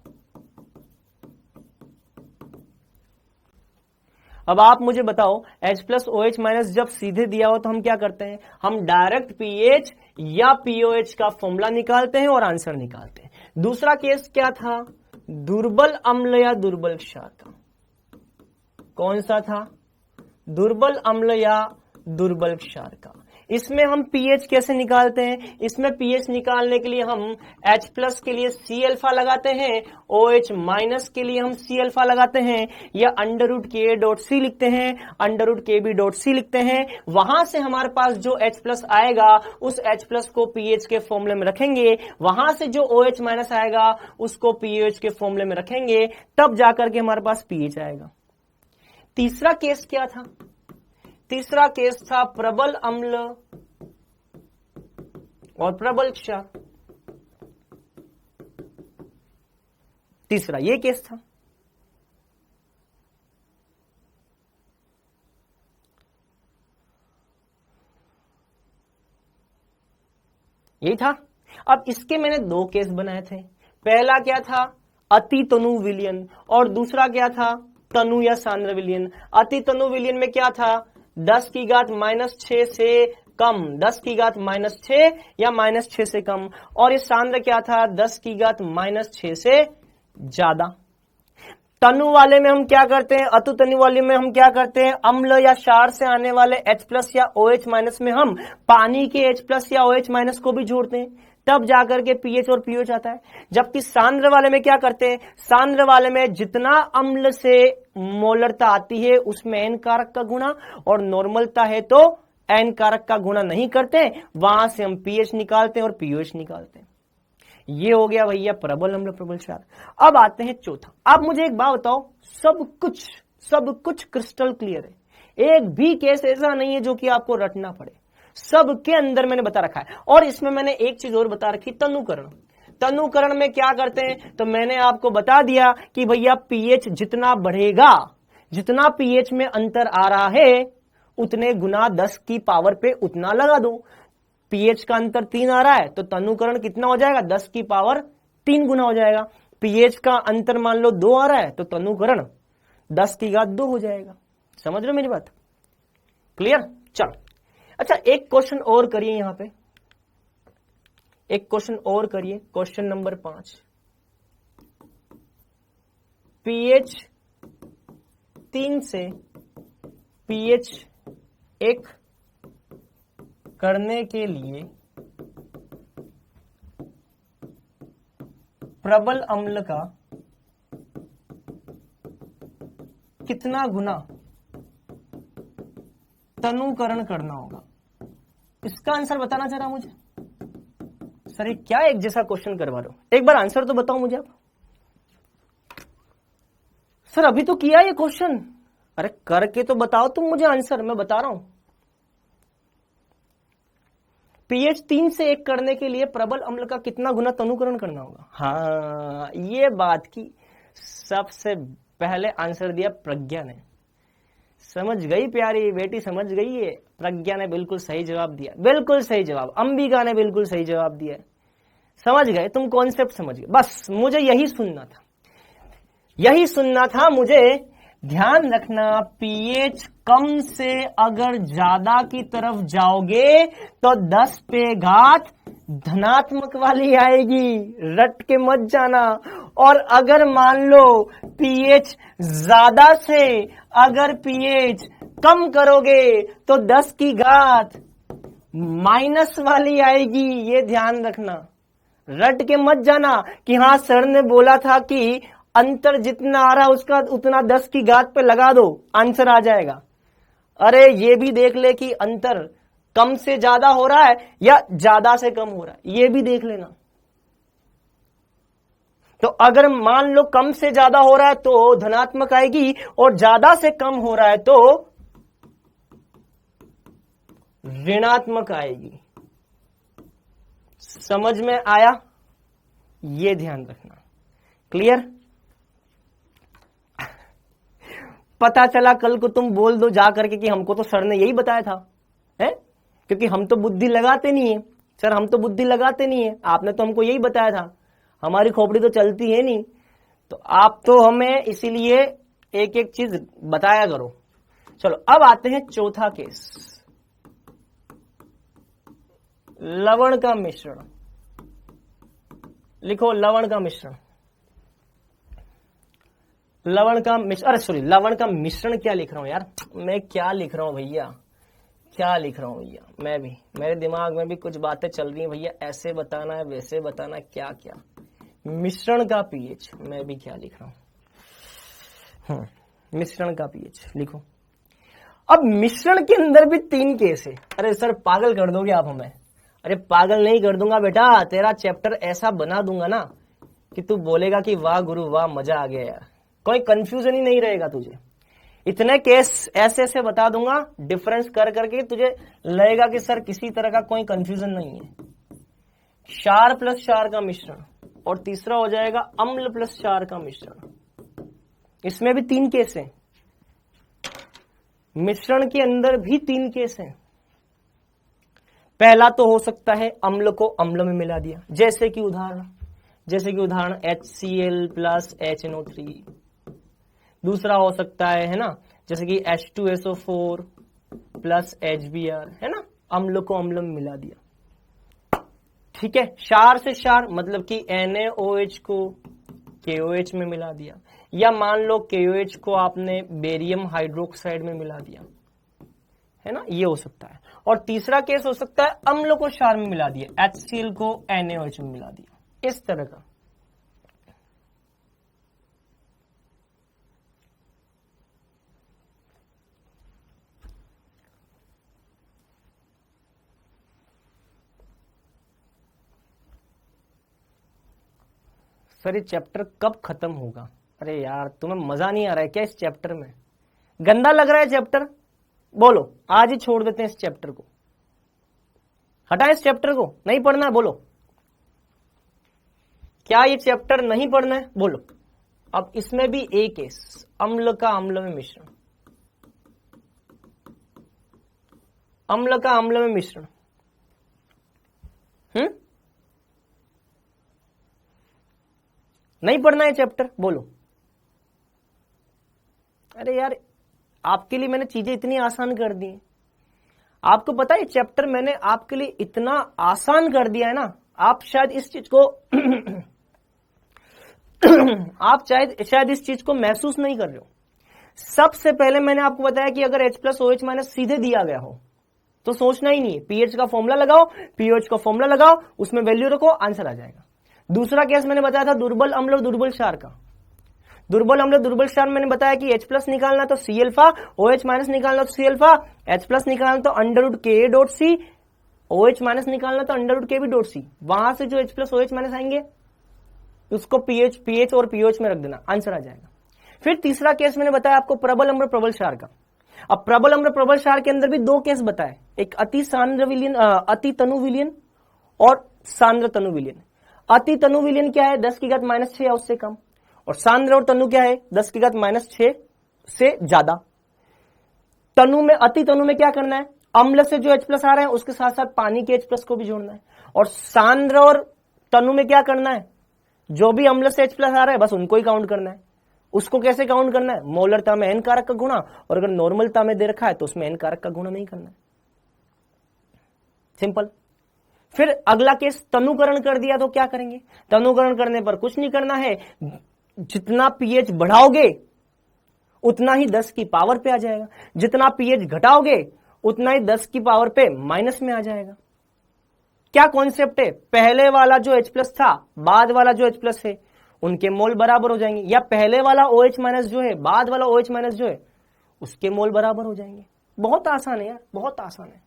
अब आप मुझे बताओ H+ OH- जब सीधे दिया हो तो हम क्या करते हैं, हम डायरेक्ट पीएच या पीओएच का फॉर्मूला निकालते हैं और आंसर निकालते हैं। दूसरा केस क्या था, दुर्बल अम्ल या दुर्बल क्षार का। कौन सा था, दुर्बल अम्ल या दुर्बल क्षार का। इसमें हम पीएच कैसे निकालते हैं, इसमें पीएच निकालने के लिए हम H+ के लिए C अल्फा लगाते हैं, OH- के लिए हम C अल्फा लगाते हैं, या √Ka.C लिखते हैं, √Kb.C लिखते हैं। वहां से हमारे पास जो H+ आएगा उस H+ को पीएच के फॉर्मूले में रखेंगे, वहां से जो OH- आएगा उसको पीएच के फॉर्मूले में रखेंगे, तब जाकर के हमारे पास पीएच आएगा। तीसरा केस क्या था, तीसरा केस था प्रबल अम्ल और प्रबल क्षार। तीसरा ये केस था। यही था। अब इसके मैंने 2 केस बनाए थे। पहला क्या था, अति तनु विलयन, और दूसरा क्या था, तनु या सांद्र विलयन। अति तनु विलयन में क्या था, 10⁻⁻6 से कम, 10⁻⁻6 या -6 से कम, और इस सांद्र क्या था, 10⁻⁻6 से ज्यादा। तनु वाले में हम क्या करते हैं, अतु तनु वाले में हम क्या करते हैं, अम्ल या क्षार से आने वाले H+ या OH- में हम पानी के H+ या OH- को भी जोड़ते हैं, तब जाकर के पीएच और पीओएच आता है। जबकि सांद्र वाले में क्या करते हैं, सांद्र वाले में जितना अम्ल से मोलरता आती है उसमें N कारक का गुणा, और नॉर्मलता है तो N कारक का गुणा नहीं करते, वहां से हम पीएच निकालते हैं और पीओएच निकालते हैं। ये हो गया भैया प्रबल अम्ल प्रबल क्षार। अब आते हैं चौथा। आप मुझे एक बात बताओ, सब कुछ क्रिस्टल क्लियर है, एक भी केस ऐसा नहीं है जो कि आपको रटना पड़े, सबके अंदर मैंने बता रखा है। और इसमें मैंने एक चीज और बता रखी, तनुकरण। तनुकरण में क्या करते हैं, तो मैंने आपको बता दिया कि भैया पीएच जितना बढ़ेगा, जितना पीएच में अंतर आ रहा है उतने गुना 10 की पावर पे उतना लगा दो। पीएच का अंतर 3 आ रहा है तो तनुकरण कितना हो जाएगा, 10 की पावर 3 गुना हो जाएगा। पीएच का अंतर मान लो 2 आ रहा है तो तनुकरण 10 की घात 2 हो जाएगा। समझ रहे हो मेरी बात, क्लियर। चलो अच्छा, एक क्वेश्चन और करिए, यहां पे एक क्वेश्चन और करिए, क्वेश्चन नंबर 5। पीएच 3 से पीएच 1 करने के लिए प्रबल अम्ल का कितना गुना तनुकरण करना होगा? इसका आंसर बताना जरा मुझे। सर ये क्या एक जैसा क्वेश्चन करवा रहे हो? एक बार आंसर तो बताओ मुझे आप। सर अभी तो किया ये क्वेश्चन। अरे करके तो बताओ तुम मुझे आंसर, मैं बता रहा हूं। पीएच 3 से 1 करने के लिए प्रबल अम्ल का कितना गुना तनुकरण करना होगा? हाँ, ये बात की सबसे पहले आंसर दिया प्रज्ञा ने। समझ गई प्यारी बेटी, समझ गई है। प्रज्ञा ने बिल्कुल सही जवाब दिया, बिल्कुल सही जवाब। अंबिका ने बिल्कुल सही जवाब दिया। समझ गए तुम, कॉन्सेप्ट समझ गए। बस मुझे यही सुनना था, यही सुनना था मुझे। ध्यान रखना, पीएच कम से अगर ज्यादा की तरफ जाओगे तो 10 पे घात धनात्मक वाली आएगी, रट के मत जाना। और अगर मान लो पीएच ज्यादा से अगर पीएच कम करोगे तो 10 की घात माइनस वाली आएगी, ये ध्यान रखना। रट के मत जाना कि हाँ सर ने बोला था कि अंतर जितना आ रहा उसका उतना 10 की घात पे लगा दो, आंसर आ जाएगा। अरे ये भी देख ले कि अंतर कम से ज्यादा हो रहा है या ज्यादा से कम हो रहा है, ये भी देख लेना। तो अगर मान लो कम से ज्यादा हो रहा है तो धनात्मक आएगी, और ज्यादा से कम हो रहा है तो ऋणात्मक आएगी। समझ में आया? ये ध्यान रखना। क्लियर? पता चला कल को तुम बोल दो जा करके कि हमको तो सर ने यही बताया था, है? क्योंकि हम तो बुद्धि लगाते नहीं है सर, हम तो बुद्धि लगाते नहीं है, आपने तो हमको यही बताया था, हमारी खोपड़ी तो चलती है नहीं। तो आप तो हमें इसीलिए एक एक चीज बताया करो। चलो अब आते हैं चौथा केस, लवण का मिश्रण। लिखो लवण का मिश्रण। लवण का मिश्रण, अरे सॉरी, लवण का मिश्रण क्या लिख रहा हूं यार मैं, क्या लिख रहा हूं भैया, क्या लिख रहा हूं भैया। मैं भी, मेरे दिमाग में भी कुछ बातें चल रही हैं भैया, ऐसे बताना है वैसे बताना है, क्या क्या। मिश्रण का पीएच, मैं भी क्या लिख रहा हूं, मिश्रण का पीएच लिखो। अब मिश्रण के अंदर भी 3 केस है। अरे सर पागल कर दोगे आप हमें? अरे पागल नहीं कर दूंगा बेटा, तेरा चैप्टर ऐसा बना दूंगा ना कि तू बोलेगा कि वाह गुरु वाह, मजा आ गया यार, कोई कंफ्यूजन ही नहीं रहेगा तुझे। इतने केस ऐसे ऐसे बता दूंगा डिफरेंस कर करके, तुझे लगेगा कि सर किसी तरह का कोई कंफ्यूजन नहीं है। क्षार प्लस क्षार का मिश्रण, और तीसरा हो जाएगा अम्ल प्लस क्षार का मिश्रण। इसमें भी 3 केस हैं, मिश्रण के अंदर भी 3 केस हैं। पहला तो हो सकता है अम्ल को अम्ल में मिला दिया, जैसे कि उदाहरण HCl प्लस HNO3। दूसरा हो सकता है ना, जैसे कि H2SO4 प्लस HBr, है ना, अम्ल को अम्ल में मिला दिया। ठीक है, क्षार से क्षार मतलब कि NaOH को KOH में मिला दिया, या मान लो KOH को आपने बेरियम हाइड्रोक्साइड में मिला दिया, है ना, ये हो सकता है। और तीसरा केस हो सकता है अम्ल को क्षार में मिला दिया, HCl को NaOH में मिला दिया, इस तरह का। सर ये चैप्टर कब खत्म होगा? अरे यार तुम्हें मजा नहीं आ रहा है क्या इस चैप्टर में? गंदा लग रहा है चैप्टर? बोलो आज ही छोड़ देते हैं इस चैप्टर को, हटाएं इस चैप्टर को, नहीं पढ़ना है बोलो। क्या ये चैप्टर नहीं पढ़ना है? बोलो। अब इसमें भी एक केस, अम्ल का अम्ल में मिश्रण, अम्ल का अम्ल में मिश्रण। नहीं पढ़ना है चैप्टर? बोलो। अरे यार आपके लिए मैंने चीजें इतनी आसान कर दी, आपको पता है चैप्टर मैंने आपके लिए इतना आसान कर दिया है ना, आप शायद इस चीज को आप शायद इस चीज को महसूस नहीं कर रहे हो। सबसे पहले मैंने आपको बताया कि अगर H+OH- सीधे दिया गया हो तो सोचना ही नहीं है, पीएच का फॉर्मूला लगाओ, पीएच का फॉर्मूला लगाओ, उसमें वैल्यू रखो, आंसर आ जाएगा। दूसरा केस मैंने बताया था दुर्बल अम्ल और दुर्बल क्षार का। दुर्बल अम्ल दुर्बल क्षार मैंने बताया कि H प्लस निकालना तो सी अल्फा, OH माइनस निकालना तो सी अल्फा, H प्लस निकालना तो अंडर रूट के डॉट सी, OH माइनस निकालना तो अंडर रूट के बी डॉट सी। वहां से जो H प्लस OH माइनस आएंगे उसको पीएच और पीओएच में रख देना, आंसर आ जाएगा। फिर तीसरा केस मैंने बताया आपको प्रबल अम्ल प्रबल क्षार का। अब प्रबल अम्ल प्रबल क्षार के अंदर भी दो केस बताए, एक अति सांद्र विलयन, अति तनु विलयन और सांद्र तनु विलयन। अति तनु विलयन क्या है, 10 की घात -6 या उससे कम, और सांद्र और तनु क्या है, 10 की घात -6 से ज्यादा। तनु में, अति तनु में क्या करना है, अम्ल से जो H प्लस आ रहा है उसके साथ साथ पानी के H प्लस को भी जोड़ना है। और सांद्र और तनु में क्या करना है, जो भी अम्ल से H प्लस आ रहा है बस उनको ही काउंट करना है। उसको कैसे काउंट करना है, मोलरता में एन कारक का गुणा, और अगर नॉर्मलता में दे रखा है तो उसमें एन कारक का गुणा नहीं करना है, सिंपल। फिर अगला केस तनुकरण कर दिया तो क्या करेंगे, तनुकरण करने पर कुछ नहीं करना है, जितना पीएच बढ़ाओगे उतना ही 10 की पावर पे आ जाएगा, जितना पीएच घटाओगे उतना ही 10 की पावर पे माइनस में आ जाएगा। क्या कॉन्सेप्ट है, पहले वाला जो H प्लस था बाद वाला जो H प्लस है उनके मोल बराबर हो जाएंगे, या पहले वाला OH माइनस जो है बाद वाला OH माइनस जो है उसके मोल बराबर हो जाएंगे। बहुत आसान है यार, बहुत आसान है,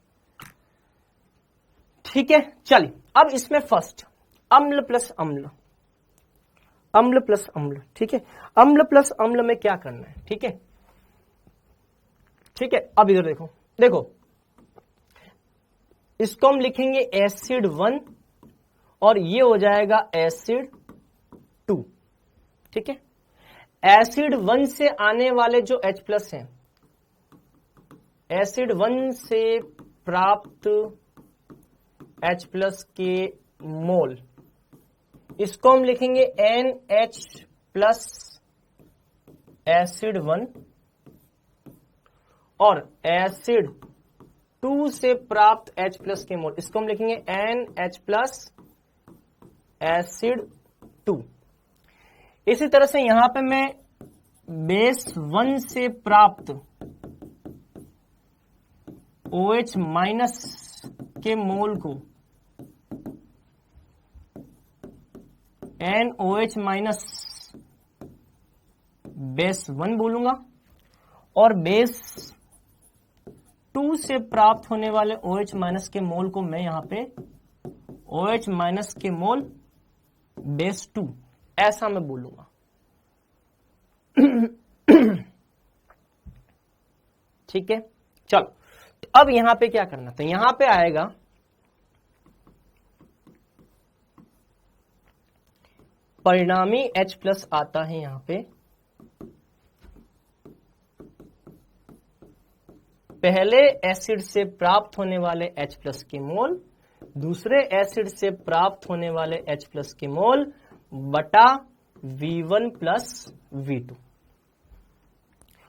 ठीक है। चलिए अब इसमें फर्स्ट अम्ल प्लस अम्ल, अम्ल प्लस अम्ल, ठीक है। अम्ल प्लस अम्ल में क्या करना है, ठीक है, ठीक है। अब इधर देखो, देखो इसको हम लिखेंगे एसिड 1 और ये हो जाएगा एसिड 2, ठीक है। एसिड 1 से आने वाले जो H प्लस हैं, एसिड 1 से प्राप्त H प्लस के मोल, इसको हम लिखेंगे NH प्लस एसिड 1, और एसिड 2 से प्राप्त H प्लस के मोल, इसको हम लिखेंगे NH प्लस एसिड 2। इसी तरह से यहां पे मैं बेस 1 से प्राप्त OH माइनस के मोल को NOH माइनस बेस 1 बोलूंगा, और बेस 2 से प्राप्त होने वाले OH माइनस के मोल को मैं यहां पे OH माइनस के मोल बेस 2 ऐसा मैं बोलूंगा। ठीक है, चलो तो अब यहां पे क्या करना, तो यहां पे आएगा परिणामी H प्लस आता है यहां पे, पहले एसिड से प्राप्त होने वाले H प्लस के मोल, दूसरे एसिड से प्राप्त होने वाले H प्लस के मोल बटा V1 प्लस V2,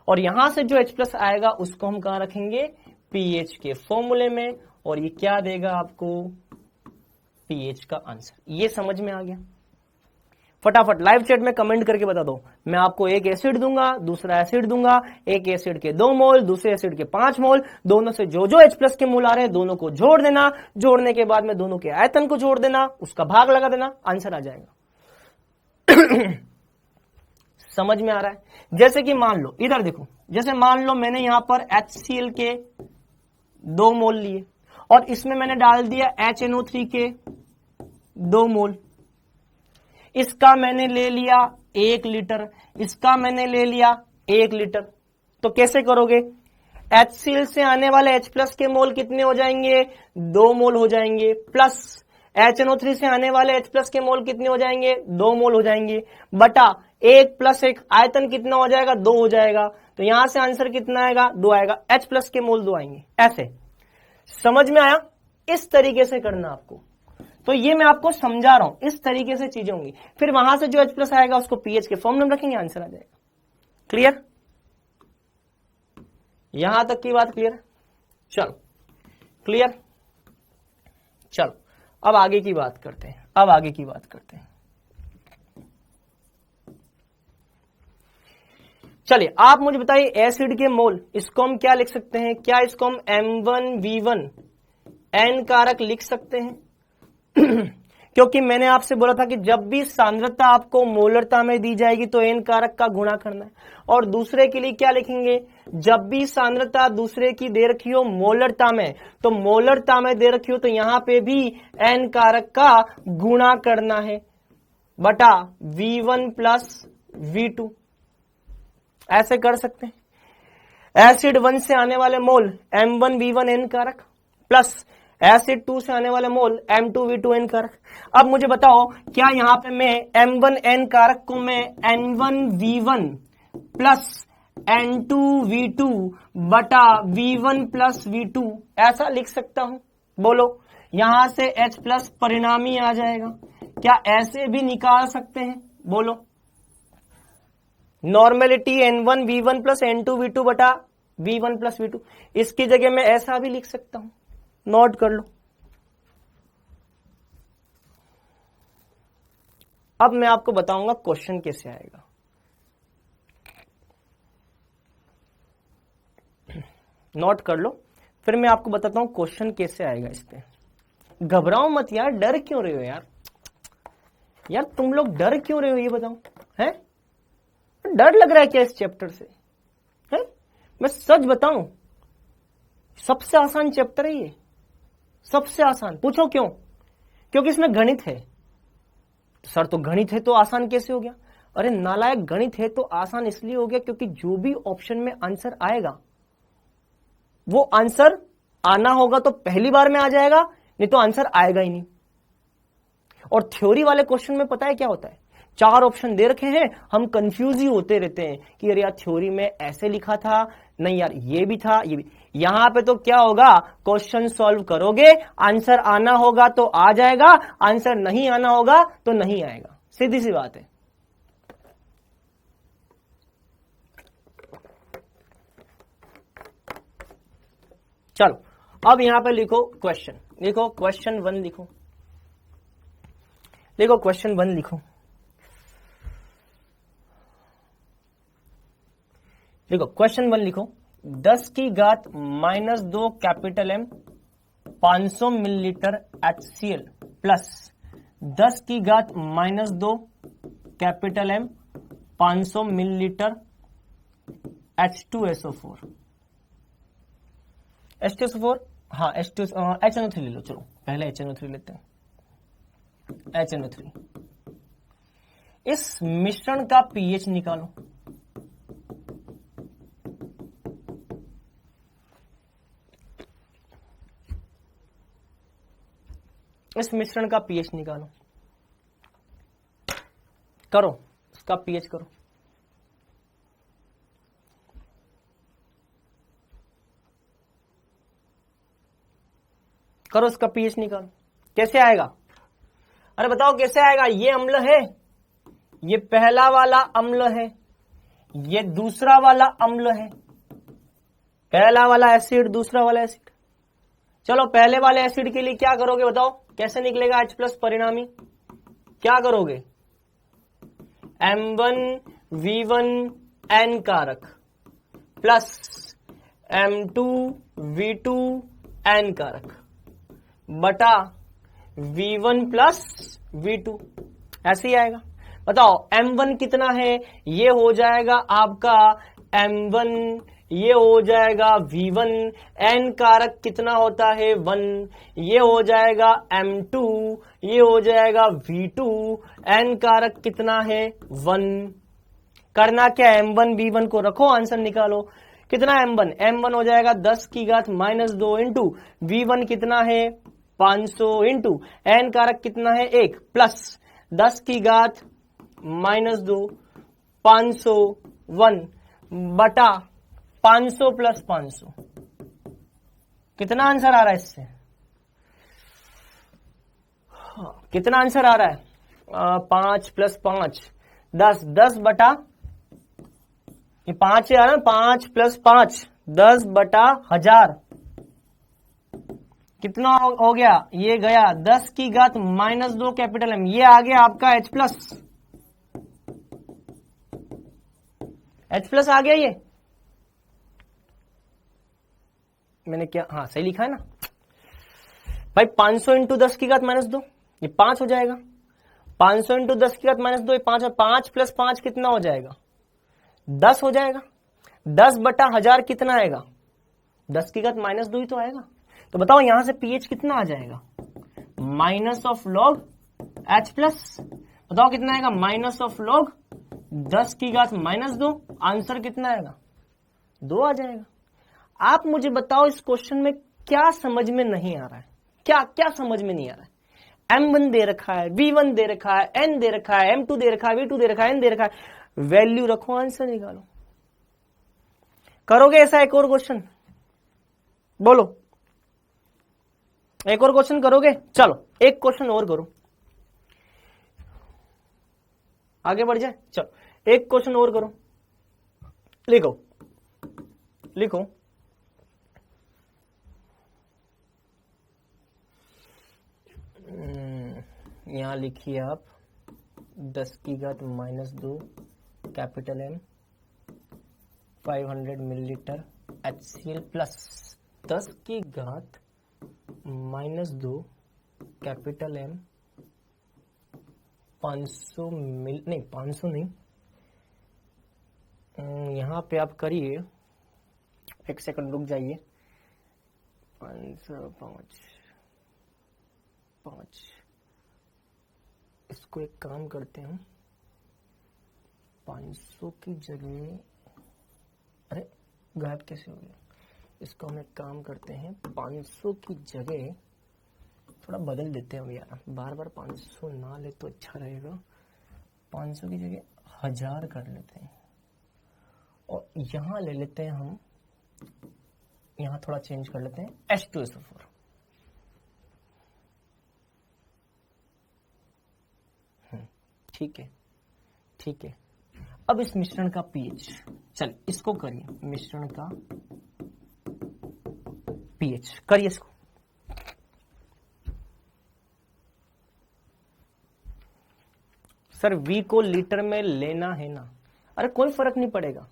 और यहां से जो H प्लस आएगा उसको हम कहां रखेंगे, पीएच के फॉर्मूले में, और ये क्या देगा आपको, पीएच का आंसर। ये समझ में आ गया? फटाफट लाइव चैट में कमेंट करके बता दो। मैं आपको एक एसिड दूंगा, दूसरा एसिड दूंगा, एक एसिड के 2 मोल, दूसरे एसिड के 5 मोल, दोनों से जो जो H प्लस के मोल आ रहे हैं दोनों को जोड़ देना, जोड़ने के बाद में दोनों के आयतन को जोड़ देना, उसका भाग लगा देना, आंसर आ जाएगा। समझ में आ रहा है? जैसे कि मान लो इधर देखो, जैसे मान लो मैंने यहां पर HCl के 2 मोल लिए और इसमें मैंने डाल दिया HNO3 के 2 मोल, इसका मैंने ले लिया 1 लीटर, इसका मैंने ले लिया 1 लीटर। तो कैसे करोगे, HCl से आने वाले H प्लस के मोल कितने हो जाएंगे, 2 मोल हो जाएंगे, प्लस HNO3 से आने वाले H प्लस के मोल कितने हो जाएंगे, 2 मोल हो जाएंगे, बटा 1 प्लस 1 आयतन कितना हो जाएगा, 2 हो जाएगा। तो यहां से आंसर कितना आएगा, 2 आएगा, H प्लस के मोल 2 आएंगे। ऐसे समझ में आया? इस तरीके से करना आपको, तो ये मैं आपको समझा रहा हूं, इस तरीके से चीजें होंगी। फिर वहां से जो H प्लस आएगा उसको पीएच के फॉर्मूले में रखेंगे, आंसर आ जाएगा। क्लियर? यहां तक की बात क्लियर? चलो क्लियर, चलो अब आगे की बात करते हैं, अब आगे की बात करते हैं। चलिए आप मुझे बताइए एसिड के मोल, इसको हम क्या लिख सकते हैं? क्या इसको हम M1V1 N कारक लिख सकते हैं? क्योंकि मैंने आपसे बोला था कि जब भी सांद्रता आपको मोलरता में दी जाएगी तो N कारक का गुणा करना है। और दूसरे के लिए क्या लिखेंगे? जब भी सांद्रता दूसरे की दे रखी हो मोलरता में, तो मोलरता में दे रखी हो तो यहां पे भी N कारक का गुणा करना है बटा V1 प्लस V2। ऐसे कर सकते हैं। एसिड 1 से आने वाले मोल M1V1 N कारक प्लस एसिड 2 से आने वाले मोल M2V2 N कारक। अब मुझे बताओ क्या यहां पे मैं M1 N कारक को मैं N1V1 प्लस N2V2 बटा V1 प्लस V2 ऐसा लिख सकता हूं? बोलो, यहां से H प्लस परिणामी आ जाएगा। क्या ऐसे भी निकाल सकते हैं? बोलो, नॉर्मेलिटी N1V1 प्लस N2V2 बटा V1 प्लस V2, इसकी जगह मैं ऐसा भी लिख सकता हूं। नोट कर लो। अब मैं आपको बताऊंगा क्वेश्चन कैसे आएगा। नोट कर लो, फिर मैं आपको बताता हूं क्वेश्चन कैसे आएगा इस पे। घबराओ मत यार, डर क्यों रहे हो यार? यार तुम लोग डर क्यों रहे हो ये बताओ, हैं? डर लग रहा है क्या इस चैप्टर से? है? मैं सच बताऊं, सबसे आसान चैप्टर है ये, सबसे आसान। पूछो क्यों? क्योंकि इसमें गणित है। सर तो गणित है तो आसान कैसे हो गया? अरे नालायक, गणित है तो आसान इसलिए हो गया क्योंकि जो भी ऑप्शन में आंसर आएगा वो आंसर आना होगा तो पहली बार में आ जाएगा, नहीं तो आंसर आएगा ही नहीं। और थ्योरी वाले क्वेश्चन में पता है क्या होता है? 4 ऑप्शन दे रखे हैं, हम कंफ्यूज ही होते रहते हैं कि यार थ्योरी में ऐसे लिखा था, नहीं यार ये भी था, ये भी। यहां पे तो क्या होगा, क्वेश्चन सॉल्व करोगे, आंसर आना होगा तो आ जाएगा, आंसर नहीं आना होगा तो नहीं आएगा। सीधी सी बात है। चलो अब यहां पे लिखो क्वेश्चन, लिखो क्वेश्चन 1 लिखो, लिखो क्वेश्चन 1 लिखो। देखो क्वेश्चन 1 लिखो, 10 की घात -2 capital M 500 millilitre HCl plus 10 की घात -2 capital M 500 millilitre H2SO4। H2SO4, हाँ HNO3 ले लो। चलो पहले HNO3 लेते हैं। HNO3, इस मिश्रण का pH निकालो। इस मिश्रण का pH निकालो, करो इसका pH करो। करो इसका pH निकालो, कैसे आएगा? अरे बताओ कैसे आएगा? ये अम्ल है, ये पहला वाला अम्ल है, ये दूसरा वाला अम्ल है। पहला वाला एसिड, दूसरा वाला एसिड। चलो पहले वाले एसिड के लिए क्या करोगे बताओ, कैसे निकलेगा H प्लस परिणामी? क्या करोगे? M1V1 N कारक प्लस M2V2 N कारक बटा V1 प्लस V2, ऐसे ही आएगा। बताओ M1 कितना है? ये हो जाएगा आपका M1, ये हो जाएगा V1, N कारक कितना होता है 1, ये हो जाएगा M2, ये हो जाएगा V2, N कारक कितना है 1। करना क्या? M1 V1 को रखो, आंसर निकालो। कितना M1? M1 हो जाएगा 10 की घात -2 इंटू V1 कितना है 500 इंटू N कारक कितना है 1 प्लस 10 की घात -2 501 बटा 500 प्लस 500। कितना आंसर आ रहा है इससे? कितना आंसर आ रहा है? 5 प्लस 5 10, 10 बटा, ये 5 है ना, 5 प्लस 5 10 बटा 1000। कितना हो गया? ये गया 10 की घात -2 कैपिटल M, ये आ गया आपका H प्लस। H प्लस आ गया ये, मैंने क्या, हाँ सही लिखा है ना भाई। 500 इंटू 10 की घात माइनस 2, ये 5 हो जाएगा। 500 इंटू 10 की घात माइनस 2, ये 5 है। 5 प्लस 5 कितना हो जाएगा, 10 हो जाएगा। 10 बटा 1000 कितना आएगा, 10 की घात माइनस 2 ही तो आएगा। तो बताओ यहां से पीएच कितना आ जाएगा, minus of log H plus. बताओ कितना आएगा, माइनस ऑफ लॉग 10 की घात माइनस 2। आंसर कितना आएगा, 2 आ जाएगा। आप मुझे बताओ इस क्वेश्चन में क्या समझ में नहीं आ रहा है, क्या क्या समझ में नहीं आ रहा है। M1 दे रखा है, V1 दे रखा है, N दे रखा है, M2 दे रखा है, V2 दे रखा है, N दे रखा है, वैल्यू रखो, आंसर निकालो। करोगे ऐसा एक और क्वेश्चन, बोलो एक और क्वेश्चन करोगे? चलो एक क्वेश्चन और करो, आगे बढ़ जाए। चलो एक क्वेश्चन और करो, लिखो लिखो। यहां लिखिए आप 10 की घात minus 2 capital M 500 millilitre HCl plus 10 की घात माइनस 2 कैपिटल M 500 नहीं 500 नहीं, यहां पे आप करिए, एक सेकंड रुक जाइए। 5 इसको एक काम करते हैं, 500 की जगह, अरे गायब कैसे हो गया, इसको हम एक काम करते हैं, 500 की जगह थोड़ा बदल देते हैं यार, बार बार 500 ना ले तो अच्छा रहेगा। 500 की जगह 1000 कर लेते हैं, और यहां ले लेते हैं हम, यहां थोड़ा चेंज कर लेते हैं H2SO4। ठीक है ठीक है। अब इस मिश्रण का पीएच, चल इसको करिए, मिश्रण का पीएच करिए इसको। सर V को लीटर में लेना है ना, अरे कोई फर्क नहीं पड़ेगा,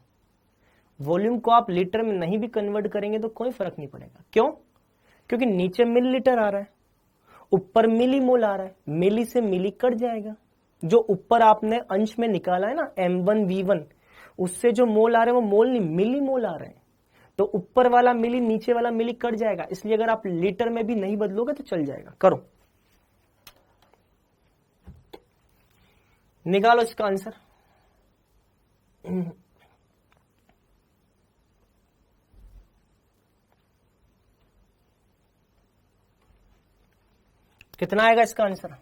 वॉल्यूम को आप लीटर में नहीं भी कन्वर्ट करेंगे तो कोई फर्क नहीं पड़ेगा। क्यों? क्योंकि नीचे मिलीलीटर आ रहा है, ऊपर मिलीमोल आ रहा है, मिली से मिली कट जाएगा। जो ऊपर आपने अंश में निकाला है ना M1 V1, उससे जो मोल आ रहे हैं वो मोल नहीं मिली मोल आ रहे हैं, तो ऊपर वाला मिली नीचे वाला मिली कट जाएगा। इसलिए अगर आप लीटर में भी नहीं बदलोगे तो चल जाएगा। करो, निकालो इसका आंसर। कितना आएगा इसका आंसर?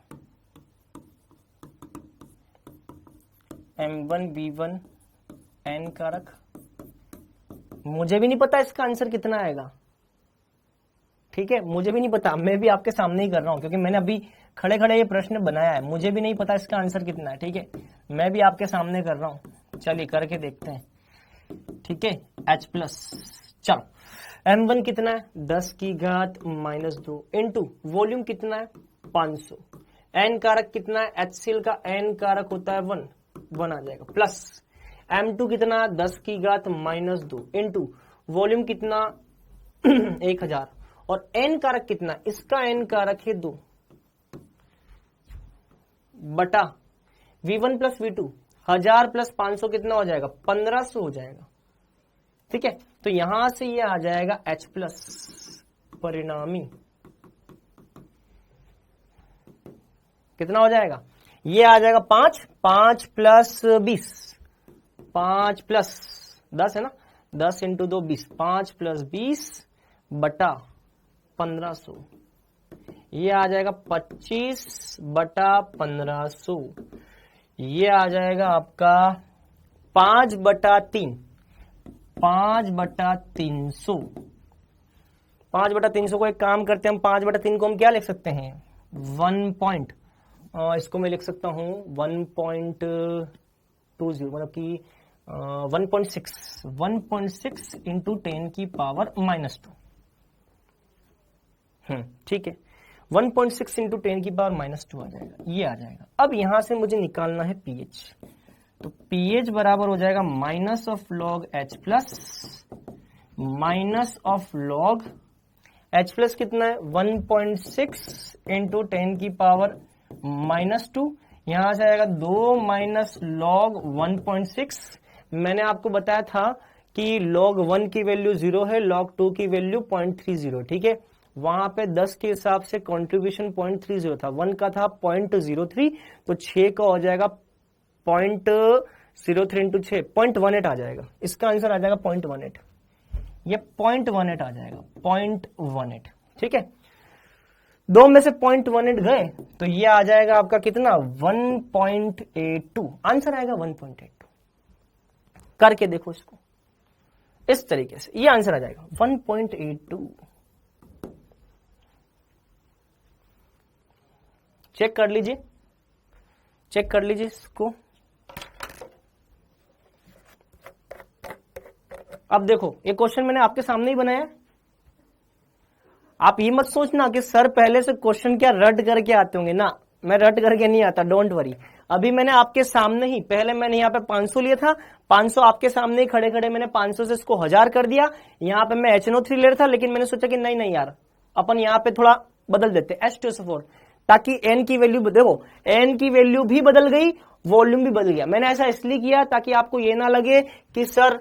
M1 V1 N कारक, मुझे भी नहीं पता इसका आंसर कितना आएगा, ठीक है, मुझे भी नहीं पता, मैं भी आपके सामने ही कर रहा हूं, क्योंकि मैंने अभी खड़े खड़े ये प्रश्न बनाया है, मुझे भी नहीं पता इसका आंसर कितना है, ठीक है, मैं भी आपके सामने कर रहा हूं। चलिए करके देखते हैं, ठीक है। H प्लस, चलो M1 कितना है, 10 की घात माइनस 2 इंटू वॉल्यूम कितना है 500, N कारक कितना है, HCl का N कारक होता है 1 आ जाएगा, प्लस M2 कितना, 10 की घात माइनस 2 इंटू वॉल्यूम कितना 1000, और N कारक कितना, इसका N कारक है 2 बटा V1 प्लस V2, 1000 प्लस 500 कितना हो जाएगा, 1500 हो जाएगा, ठीक है। तो यहां से ये आ जाएगा H प्लस, परिणामी कितना हो जाएगा, ये आ जाएगा 5 प्लस 20, 5 प्लस 10 है ना, 10 इंटू 2 20, 5 प्लस 20 बटा 1500, ये आ जाएगा 25 बटा 1500, ये आ जाएगा आपका 5 बटा 3, 5 बटा 300। 5 बटा 300 को एक काम करते हैं हम, 5 बटा 3 को हम क्या लिख सकते हैं, 1 पॉइंट, इसको मैं लिख सकता हूं 1.20, मतलब कि 1.6 इंटू 10 की पावर माइनस 2, ठीक है, 1.6 इंटू 10 की पावर माइनस 2 आ जाएगा, ये आ जाएगा। अब यहां से मुझे निकालना है पीएच, तो पीएच बराबर हो जाएगा minus of log H plus minus of log H plus कितना है 1.6 इंटू 10 की पावर -2, यहां से आएगा 2 माइनस लॉग 1.6। मैंने आपको बताया था कि log 1 की वैल्यू 0 है, log 2 की वैल्यू 0.30, ठीक है। वहां पे 10 के हिसाब से कंट्रीब्यूशन 0.30 था, 1 का था 0.03, तो 6 का हो जाएगा 0.03 इंटू 6 0.18 आ जाएगा। इसका आंसर आ जाएगा 0.18, ये 0.18 आ जाएगा 0.18, ठीक है। 2 में से 0.18 गए तो ये आ जाएगा आपका कितना 1.82, आंसर आएगा 1.82। करके देखो इसको इस तरीके से, ये आंसर आ जाएगा 1.82। चेक कर लीजिए, चेक कर लीजिए इसको। अब देखो ये क्वेश्चन मैंने आपके सामने ही बनाया। आप ये मत सोचना कि सर पहले से क्वेश्चन क्या रट करके आते होंगे, ना, मैं रट करके नहीं आता, डोंट वरी। अभी मैंने आपके सामने ही, पहले मैंने यहाँ पे 500 लिया था, 500 आपके सामने ही खड़े खड़े मैंने 500 से इसको 1000 कर दिया। यहाँ पे मैं HNO3 ले रहा था, लेकिन मैंने सोचा कि नहीं नहीं यार, अपन यहाँ पे थोड़ा बदल देते H2SO4, ताकि n की वैल्यू देखो, n की वैल्यू भी बदल गई, वॉल्यूम भी बदल गया। मैंने ऐसा इसलिए किया ताकि आपको ये ना लगे कि सर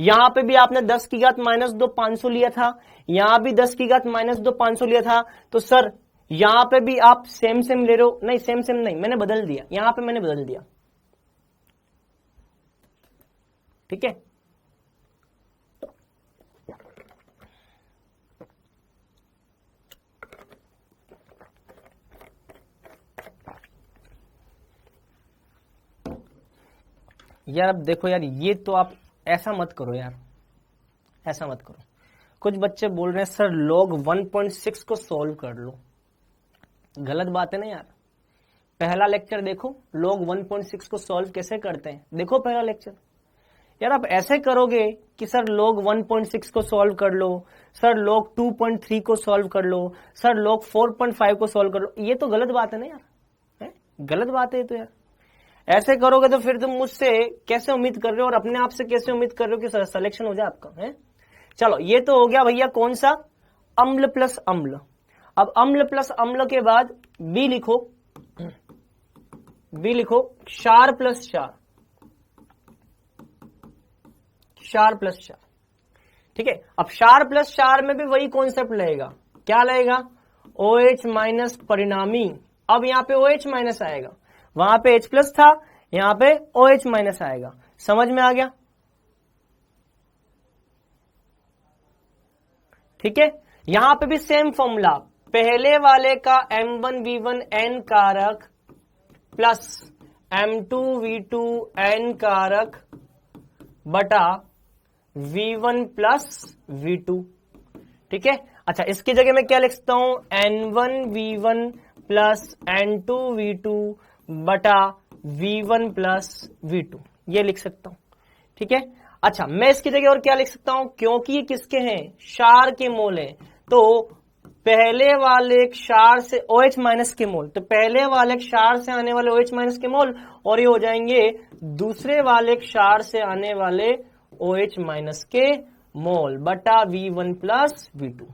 यहां पे भी आपने 10 की घात -2 500 लिया था, यहां भी 10 की घात -2 500 लिया था, तो सर यहां पे भी आप सेम सेम ले रहे हो। नहीं, सेम सेम नहीं, मैंने बदल दिया, यहां पे मैंने बदल दिया, ठीक है। यार अब देखो यार, ये तो आप ऐसा मत करो यार, ऐसा मत करो। कुछ बच्चे बोल रहे हैं सर log 1.6 को सॉल्व कर लो, गलत बात है ना यार। पहला लेक्चर देखो, log 1.6 को सॉल्व कैसे करते हैं, देखो पहला लेक्चर। यार आप ऐसे करोगे कि सर log 1.6 को सॉल्व कर लो, सर log 2.3 को सॉल्व कर लो, सर log 4.5 को सॉल्व कर लो, ये तो गलत बात है ना यार, है? गलत बात है ये तो यार। ऐसे करोगे तो फिर तुम मुझसे कैसे उम्मीद कर रहे हो और अपने आप से कैसे उम्मीद कर रहे हो कि सिलेक्शन हो जाए आपका, है? चलो ये तो हो गया भैया कौन सा, अम्ल प्लस अम्ल। अब अम्ल प्लस अम्ल के बाद बी लिखो, बी लिखो क्षार प्लस क्षार, क्षार प्लस क्षार, ठीक है। अब क्षार प्लस क्षार में भी वही कॉन्सेप्ट लगेगा, क्या लगेगा, OH माइनस परिणामी। अब यहां पे OH माइनस आएगा, वहां पे H प्लस था, यहां पे OH माइनस आएगा। समझ में आ गया, ठीक है। यहां पे भी सेम फॉर्मूला, पहले वाले का M1V1 N कारक प्लस M2V2 N कारक बटा V1 प्लस V2, ठीक है। अच्छा इसकी जगह मैं क्या लिख सकता हूं, N1V1 प्लस N2V2 बटा V1 प्लस V2, ये लिख सकता हूं, ठीक है। अच्छा मैं इसकी जगह और क्या लिख सकता हूं, क्योंकि ये किसके हैं, क्षार के मोल हैं, तो पहले वाले क्षार से OH माइनस के मोल, तो पहले वाले क्षार से आने वाले OH माइनस के मोल, और ये हो जाएंगे दूसरे वाले क्षार से आने वाले OH माइनस के मोल बटा V1 प्लस V2।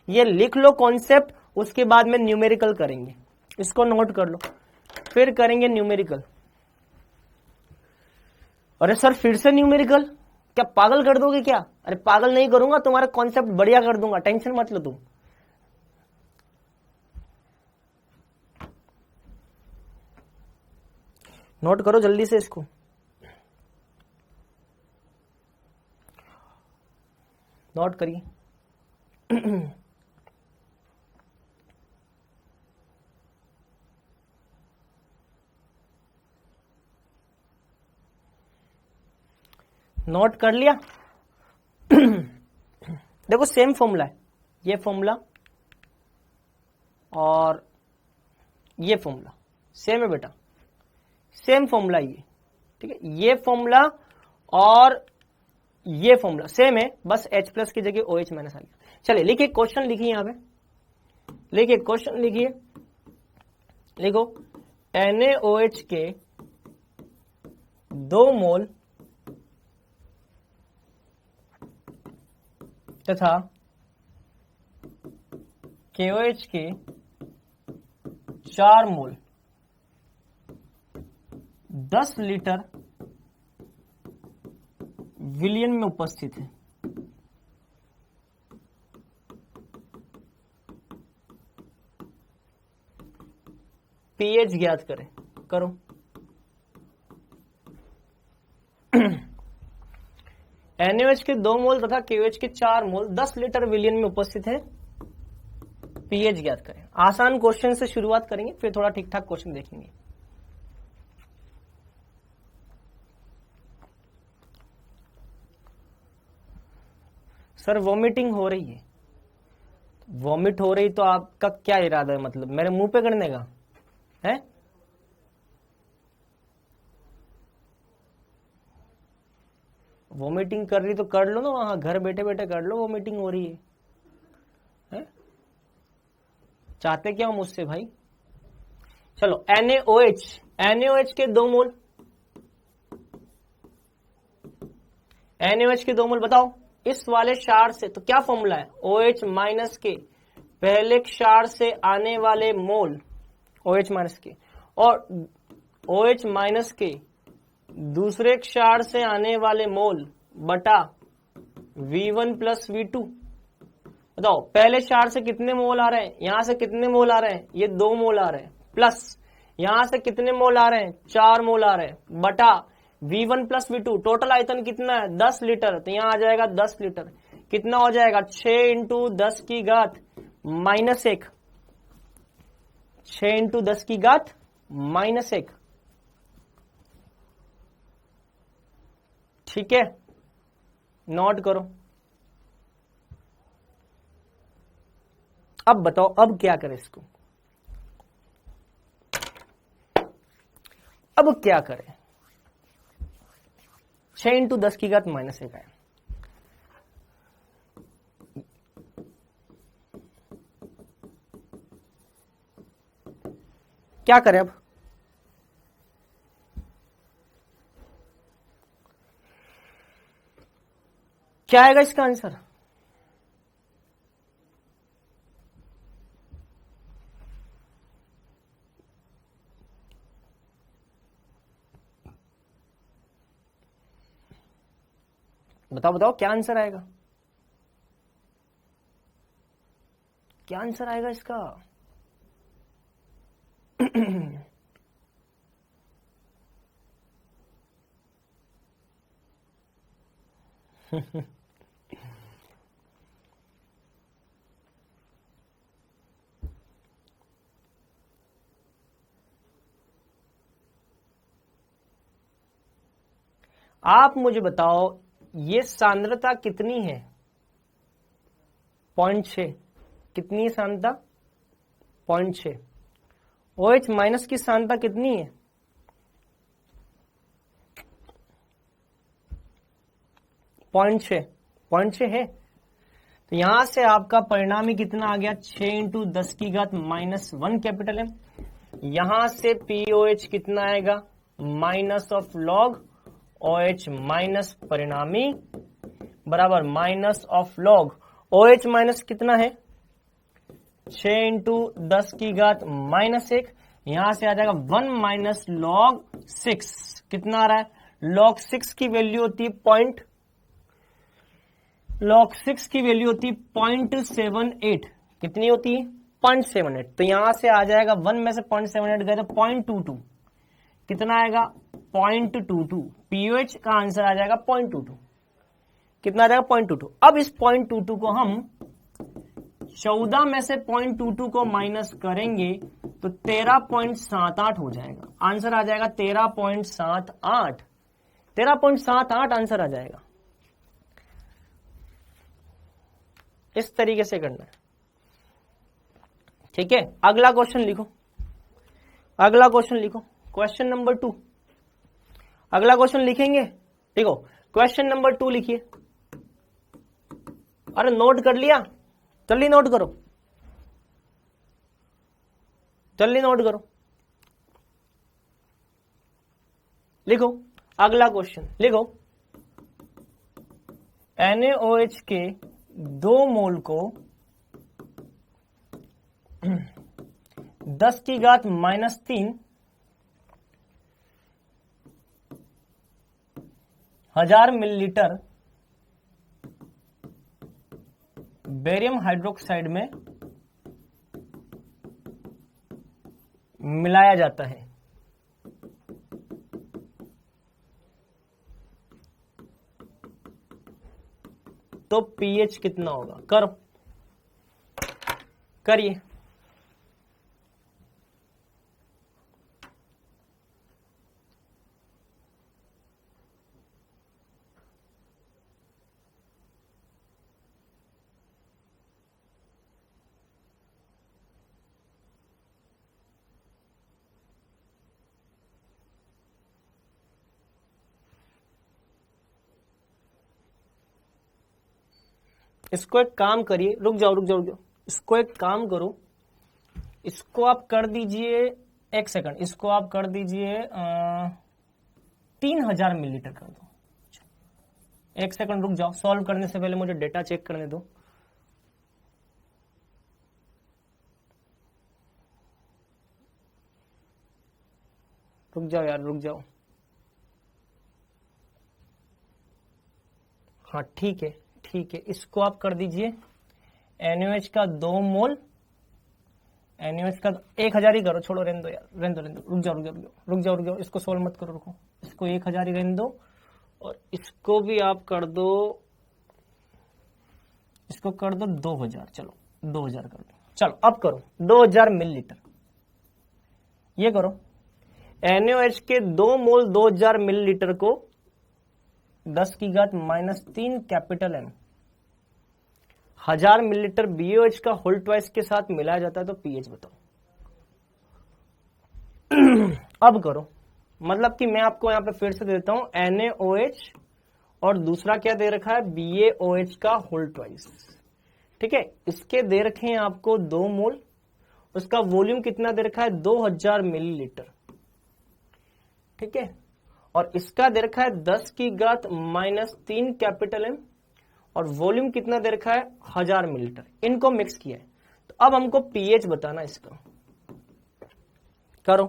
ये लिख लो कॉन्सेप्ट, उसके बाद में न्यूमेरिकल करेंगे, इसको नोट कर लो, फिर करेंगे न्यूमेरिकल। अरे सर फिर से न्यूमेरिकल, क्या पागल कर दोगे क्या? अरे पागल नहीं करूंगा, तुम्हारा कॉन्सेप्ट बढ़िया कर दूंगा, टेंशन मत लो तुम। नोट करो जल्दी से इसको, नोट करिए। नोट कर लिया? देखो सेम फॉर्मूला है, ये फॉर्मूला और ये फॉर्मूला सेम है बेटा, सेम फॉर्मूला ये, ठीक है। ये फॉर्मूला और ये फॉर्मूला सेम है, बस H प्लस की जगह OH माइनस आ गया। चलिए लिखिए, क्वेश्चन लिखिए, यहां पे लिखिए, क्वेश्चन लिखिए, लिखो NaOH के 2 मोल तथा KOH के 4 मोल 10 लीटर विलियन में उपस्थित है। पीएच ज्ञात करें। करो। NaOH के 2 मोल तथा KOH के 4 मोल 10 लीटर विलियन में उपस्थित है। पीएच ज्ञात करें। आसान क्वेश्चन से शुरुआत करेंगे, फिर थोड़ा ठीक ठाक क्वेश्चन देखेंगे। सर वॉमिटिंग हो रही है। वॉमिट हो रही तो आपका क्या इरादा है? मतलब मेरे मुंह पे करने का है? वॉमिटिंग कर रही तो कर लो ना, वहां घर बैठे बैठे कर लो। वॉमिटिंग हो रही है? चाहते क्या हो मुझसे भाई? चलो NaOH के 2 मोल, NaOH के 2 मोल बताओ इस वाले क्षार से। तो क्या फॉर्मूला है? OH माइनस के पहले क्षार से आने वाले मोल OH माइनस के, और OH माइनस के दूसरे क्षार से आने वाले मोल बटा V1 प्लस V2। बताओ पहले क्षार से कितने मोल आ रहे हैं? यहां से कितने मोल आ रहे हैं? ये 2 मोल आ रहे हैं, प्लस यहां से कितने मोल आ रहे हैं? 4 मोल आ रहे हैं, बटा V1 प्लस V2। टोटल आयतन कितना है? 10 लीटर। तो यहां आ जाएगा 10 लीटर। कितना हो जाएगा? 6 इंटू 10 की घात माइनस 1। 6 इंटू 10 की घात माइनस 1। ठीक है, नोट करो। अब बताओ अब क्या करें इसको? अब क्या करें? 6 इंटू 10 की घात माइनस 1 है। क्या करें अब? क्या आएगा इसका आंसर? बताओ बताओ क्या आंसर आएगा? क्या आंसर आएगा इसका? आप मुझे बताओ ये सांद्रता कितनी है? 0.6। कितनी है सांद्रता? 0.6। OH माइनस की सांद्रता कितनी है? 0.6। 0.6 है। तो यहां से आपका परिणामी कितना आ गया? 6 इंटू 10 की घात माइनस 1 कैपिटल M। यहां से POH कितना आएगा? Minus of log OH minus परिणामी बराबर minus of log OH minus कितना है? 6 इंटू 10 की घात माइनस 1। यहां से आ जाएगा 1 माइनस लॉग 6। कितना आ रहा है? लॉग 6 की वैल्यू होती है लॉग 6 की वैल्यू होती है 0.78। कितनी होती है? 0.78। तो यहां से आ जाएगा 1 में से 0.78 गए तो 0.22। कितना आएगा? 0.22। पीओएच का आंसर आ जाएगा 0.22। कितना आ जाएगा? 0.22। अब इस 0.22 को हम 14 में से 0.22 को माइनस करेंगे तो 13.78 हो जाएगा। आंसर आ जाएगा 13.78। 13.78 आंसर आ जाएगा। इस तरीके से करना है। ठीक है, अगला क्वेश्चन लिखो। अगला क्वेश्चन लिखो, क्वेश्चन नंबर 2। अगला क्वेश्चन लिखेंगे। देखो क्वेश्चन नंबर 2 लिखिए। अरे नोट कर लिया? जल्दी नोट करो, जल्दी नोट करो। लिखो अगला क्वेश्चन लिखो, NaOH के 2 मोल को 10⁻³ 1000 मिलीलीटर बेरियम हाइड्रोक्साइड में मिलाया जाता है। तो पीएच कितना होगा? करो, करिए। इसको एक काम करिए, रुक जाओ। इसको एक काम करो, इसको आप कर दीजिए, 1 सेकंड, इसको आप कर दीजिए 3000 मिलीलीटर कर दो। 1 सेकंड रुक जाओ, सॉल्व करने से पहले मुझे डेटा चेक करने दो। रुक जाओ यार, रुक जाओ। हाँ ठीक है, इसको आप कर दीजिए NaOH का 2 मोल, NaOH का 1000 ही करो, छोड़ो, रहने दो यार, रहने दो, रुक जाओ, इसको सोल्व मत करो, रुको, इसको 1000 ही रहने दो, और इसको भी आप कर दो, इसको कर दो 2000, चलो 2000 कर दो। चलो अब करो 2000 मिलीलीटर, ये करो, NaOH के 2 मोल 2000 मिलीलीटर को 10⁻³ कैपिटल M 1000 मिलीलीटर BaOH का होल ट्वाइस के साथ मिलाया जाता है। तो पीएच बताओ। अब करो, मतलब कि मैं आपको यहां पे फिर से देता हूं, NaOH और दूसरा क्या दे रखा है, BaOH का होल ट्वाइस, ठीक है। इसके दे रखे हैं आपको 2 मोल, उसका वॉल्यूम कितना दे रखा है, 2000 मिलीलीटर, ठीक है। और इसका दे रखा है 10⁻³ कैपिटल M, और वॉल्यूम कितना दे रखा है, 1000 मिलीलीटर। इनको मिक्स किया है, तो अब हमको पीएच बताना इसका। करो।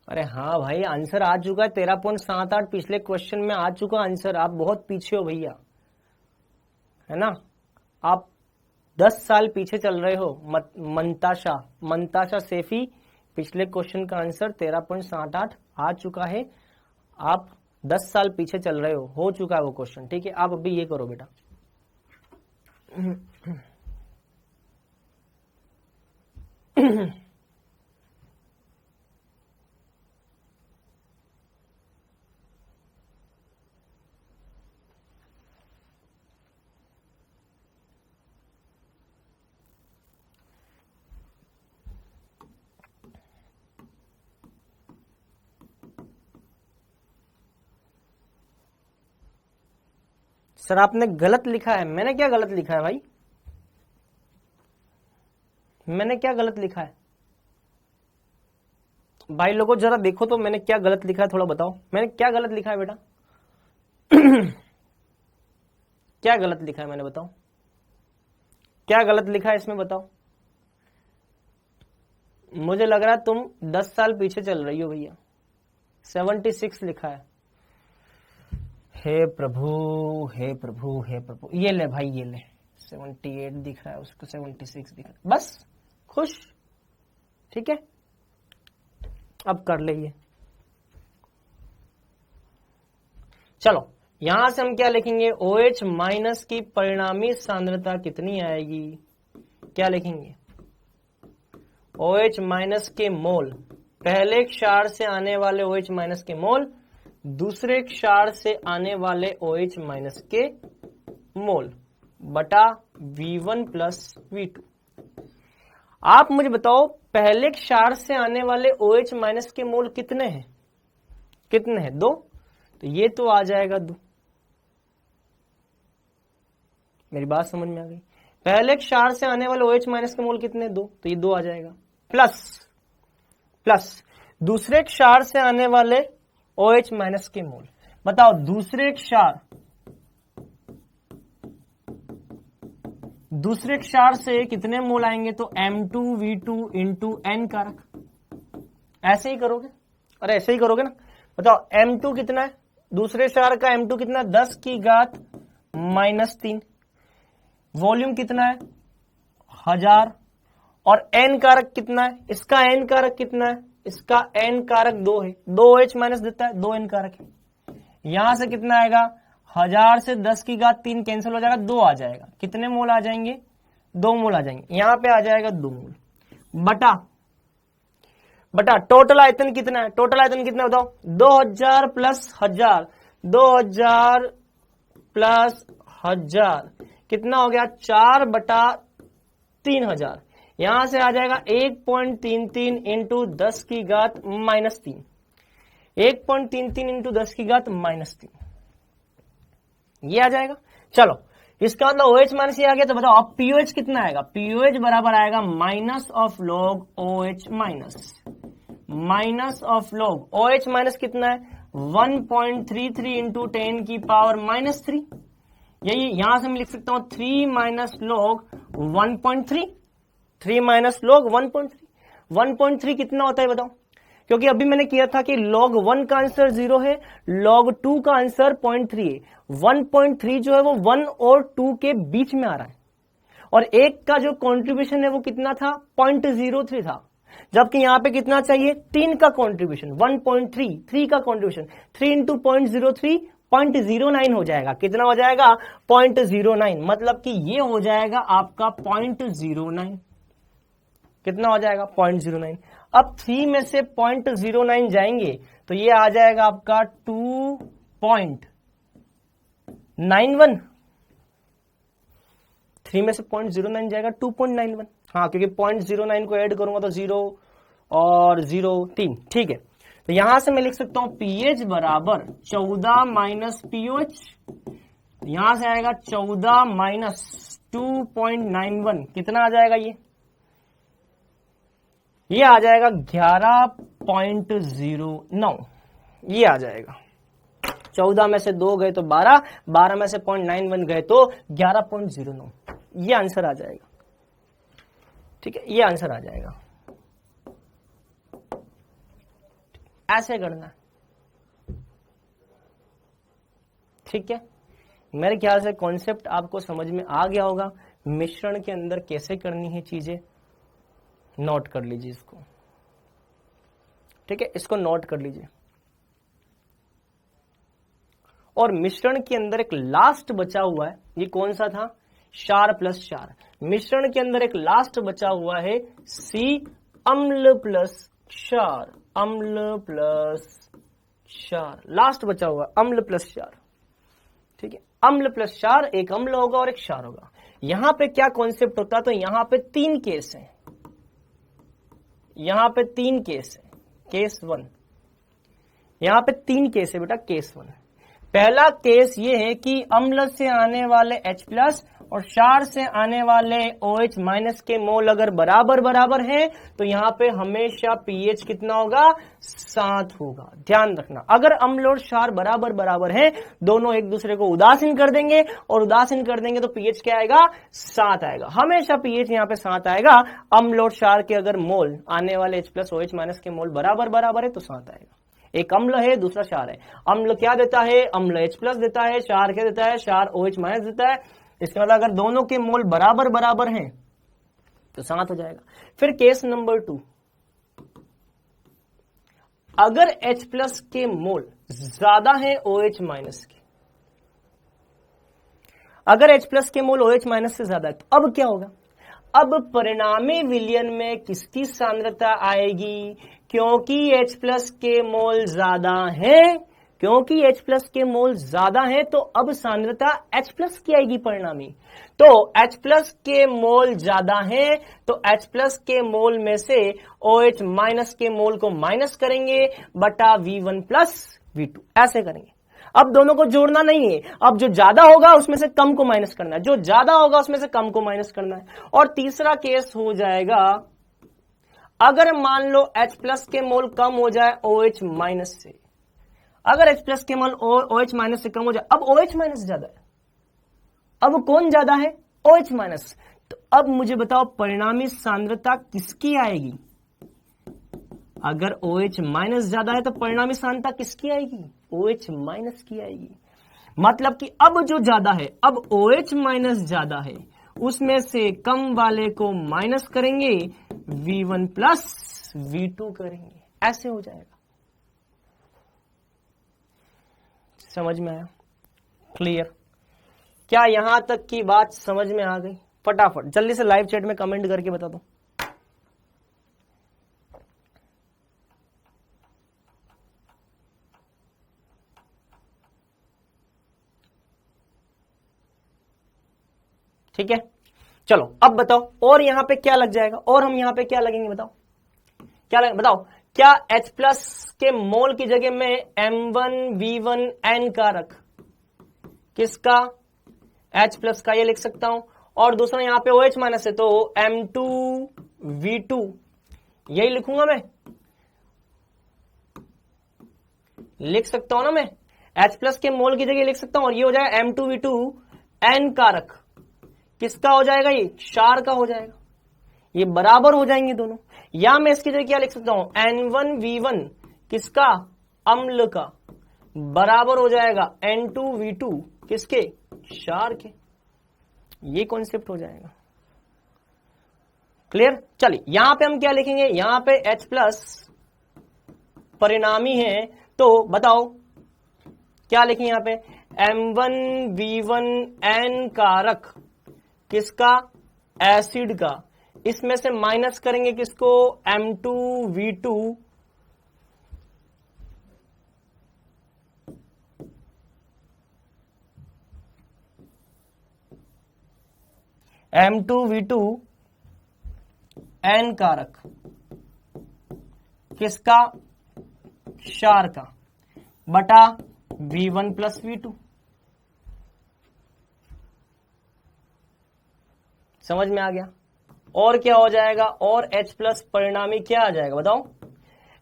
अरे हाँ भाई, आंसर आ चुका है 13.78, पिछले क्वेश्चन में आ चुका आंसर। आप बहुत पीछे हो भैया, है ना, आप 10 साल पीछे चल रहे हो। मंताशा सेफी, पिछले क्वेश्चन का आंसर 13.78 आ चुका है। आप 10 साल पीछे चल रहे हो चुका है वो क्वेश्चन, ठीक है। आप अभी ये करो बेटा, सर आपने गलत लिखा है। मैंने क्या गलत लिखा है भाई, मैंने क्या गलत लिखा है भाई लोगों, जरा देखो तो मैंने क्या गलत लिखा है, थोड़ा बताओ मैंने क्या गलत लिखा है बेटा। क्या गलत लिखा है मैंने, बताओ क्या गलत लिखा है इसमें, बताओ। मुझे लग रहा है तुम 10 साल पीछे चल रही हो भैया। 76 लिखा है। हे प्रभु हे प्रभु हे प्रभु, ये ले भाई, ये ले 78 दिख रहा है, उसको 76 दिख रहा है, बस खुश, ठीक है। अब कर ले ये, चलो यहां से हम क्या लिखेंगे, OH माइनस की परिणामी सांद्रता कितनी आएगी, क्या लिखेंगे, OH माइनस के मोल, पहले क्षार से आने वाले OH माइनस के मोल, दूसरे क्षार से आने वाले OH माइनस के मोल बटा V1 प्लस V2। आप मुझे बताओ पहले क्षार से आने वाले OH माइनस के मोल कितने हैं, कितने हैं, 2, तो ये तो आ जाएगा 2। मेरी बात समझ में आ गई, पहले क्षार से आने वाले OH माइनस के मोल कितने, 2, तो ये 2 आ जाएगा, प्लस दूसरे क्षार से आने वाले OH माइनस के मोल, बताओ दूसरे क्षार से कितने मोल आएंगे, तो M2V2 इंटू N कारक, ऐसे ही करोगे, अरे ऐसे ही करोगे ना, बताओ M2 कितना है, दूसरे क्षार का M2 कितना, 10 की घात -3, वॉल्यूम कितना है 1000, और N कारक कितना है, इसका N कारक कितना है, इसका N कारक 2 है, 2 OH माइनस देता है, 2 N कारक है, यहां से कितना आएगा, 1000 से 10 की घात 3 कैंसिल हो जाएगा, 2 आ जाएगा, कितने मोल आ जाएंगे, 2 मोल आ जाएंगे, यहां पे आ जाएगा 2 मोल बटा टोटल आयतन कितना है, टोटल आयतन कितना बताओ, 2000 प्लस 1000, 2000 प्लस 1000 कितना हो गया, 4/3000, यहां से आ जाएगा 1.33 इंटू 10 की घात -3, 1.33 इंटू 10 की घात -3, ये आ जाएगा। चलो इसका मतलब OH माइनस ये आ गया, तो बताओ अब POH कितना आएगा, POH बराबर आएगा minus of log OH minus of log OH minus कितना है, 1.33 इंटू 10 की पावर -3, यही यहां से मैं लिख सकता हूं 3 माइनस लॉग 1.3, 3 माइनस लॉग 1.3 कितना होता है बताओ, क्योंकि अभी मैंने किया था कि log 1 का आंसर 0 है, log 2 का आंसर 0.3 है, 1.3 जो है वो 1 और 2 के बीच में आ रहा है, और 1 का जो कंट्रीब्यूशन है वो कितना था, 0.03 था, जबकि यहां पे कितना चाहिए, 3 का कंट्रीब्यूशन 1.3, 3 का कंट्रीब्यूशन 3 इंटू 0.03 0.09 हो जाएगा, कितना हो जाएगा 0.09, मतलब कि ये हो जाएगा आपका 0.09, कितना हो जाएगा 0.09। अब 3 में से 0.09 जाएंगे तो ये आ जाएगा आपका 2.91, 3 में से 0.09 जाएगा 2.91, हाँ क्योंकि 0.09 को ऐड करूंगा तो 0 और 0 3, ठीक है, तो यहां से मैं लिख सकता हूं pH बराबर 14 माइनस POH, यहां से आएगा 14 माइनस 2.91, कितना आ जाएगा, ये आ जाएगा 11.09, ये आ जाएगा, 14 में से 2 गए तो 12, 12 में से 0.91 गए तो 11.09, ये आंसर आ जाएगा, ठीक है, ये आंसर आ जाएगा, ऐसे करना, ठीक है। मेरे ख्याल से कॉन्सेप्ट आपको समझ में आ गया होगा, मिश्रण के अंदर कैसे करनी है चीजें, नोट कर लीजिए इसको, ठीक है, इसको नोट कर लीजिए। और मिश्रण के अंदर एक लास्ट बचा हुआ है, ये कौन सा था, क्षार प्लस क्षार, मिश्रण के अंदर एक लास्ट बचा हुआ है C अम्ल प्लस क्षार, अम्ल प्लस क्षार, लास्ट बचा हुआ अम्ल प्लस क्षार, ठीक है, अम्ल प्लस क्षार, एक अम्ल होगा और एक क्षार होगा। यहां पे क्या कॉन्सेप्ट होता है, तो यहां पे 3 केस हैं, यहां पे 3 केस है, केस 1, यहां पे 3 केस है बेटा, केस 1, पहला केस ये है कि अम्ल से आने वाले H+ और क्षार से आने वाले OH माइनस के मोल अगर बराबर बराबर हैं तो यहां पे हमेशा pH कितना होगा, 7 होगा, ध्यान रखना। अगर अम्ल और क्षार बराबर बराबर हैं, दोनों एक दूसरे को उदासीन कर देंगे, और उदासीन कर देंगे तो pH क्या आएगा, 7 आएगा, हमेशा pH यहां पे 7 आएगा। अम्ल और क्षार के अगर मोल आने वाले H+ OH माइनस के मोल बराबर बराबर है तो 7 आएगा। एक अम्ल है, दूसरा क्षार है, अम्ल क्या देता है, अम्ल H+ देता है, क्षार क्या देता है, क्षार OH माइनस देता है, इसका मतलब अगर दोनों के मोल बराबर बराबर हैं तो 7 हो जाएगा। फिर केस नंबर 2, अगर H+ के मोल ज्यादा है OH माइनस के। अगर H प्लस के मोल OH माइनस से ज्यादा है तो अब क्या होगा? अब परिणामी विलयन में किसकी सांद्रता आएगी? क्योंकि H प्लस के मोल ज्यादा हैं, क्योंकि H प्लस के मोल ज्यादा हैं तो अब सांद्रता H प्लस की आएगी परिणामी। तो H प्लस के मोल ज्यादा हैं तो H प्लस के मोल में से OH माइनस के मोल को माइनस करेंगे बटा V1 प्लस V2, ऐसे करेंगे। अब दोनों को जोड़ना नहीं है, अब जो ज्यादा होगा उसमें से कम को माइनस करना है, जो ज्यादा होगा उसमें से कम को माइनस करना है। और तीसरा केस हो जाएगा अगर मान लो H प्लस के मोल कम हो जाए OH माइनस से। अगर H प्लस के मोल OH माइनस से कम हो जाए, अब OH माइनस ज्यादा है, अब कौन ज्यादा है? OH minus. तो अब मुझे बताओ परिणामी सांद्रता किसकी आएगी? अगर OH माइनस ज्यादा है तो परिणामी सांद्रता किसकी आएगी? OH माइनस की आएगी। मतलब कि अब जो ज्यादा है, अब OH माइनस ज्यादा है, उसमें से कम वाले को माइनस करेंगे, V1 प्लस V2 करेंगे, ऐसे हो जाएगा। समझ में आया? क्लियर? क्या यहां तक की बात समझ में आ गई? फटाफट जल्दी से लाइव चैट में कमेंट करके बता दो। ठीक है, चलो अब बताओ और यहां पे क्या लग जाएगा, और हम यहां पे क्या लगेंगे बताओ? क्या लगे बताओ? क्या H प्लस के मोल की जगह में M1V1N का रख, किसका? H प्लस का, ये लिख सकता हूं। और दूसरा यहां पे OH माइनस है तो M2V2, यही लिखूंगा मैं, लिख सकता हूं ना मैं। H प्लस के मोल की जगह लिख सकता हूं और ये हो जाएगा M2V2N का रख, किसका हो जाएगा? ये क्षार का हो जाएगा, ये बराबर हो जाएंगे दोनों। या मैं इसकी जगह क्या लिख सकता हूं? N1V1 किसका? अम्ल का, बराबर हो जाएगा N2V2 किसके? क्षार के। ये कॉन्सेप्ट हो जाएगा। क्लियर? चलिए यहां पे हम क्या लिखेंगे? यहां पे H प्लस परिणामी है तो बताओ क्या लिखें यहां पे? M1V1N कारक, किसका? एसिड का। इसमें से माइनस करेंगे किसको? M2V2 N कारक, किसका? क्षार का, बटा V1 प्लस V2। समझ में आ गया? और क्या हो जाएगा? और H प्लस परिणामी क्या आ जाएगा बताओ?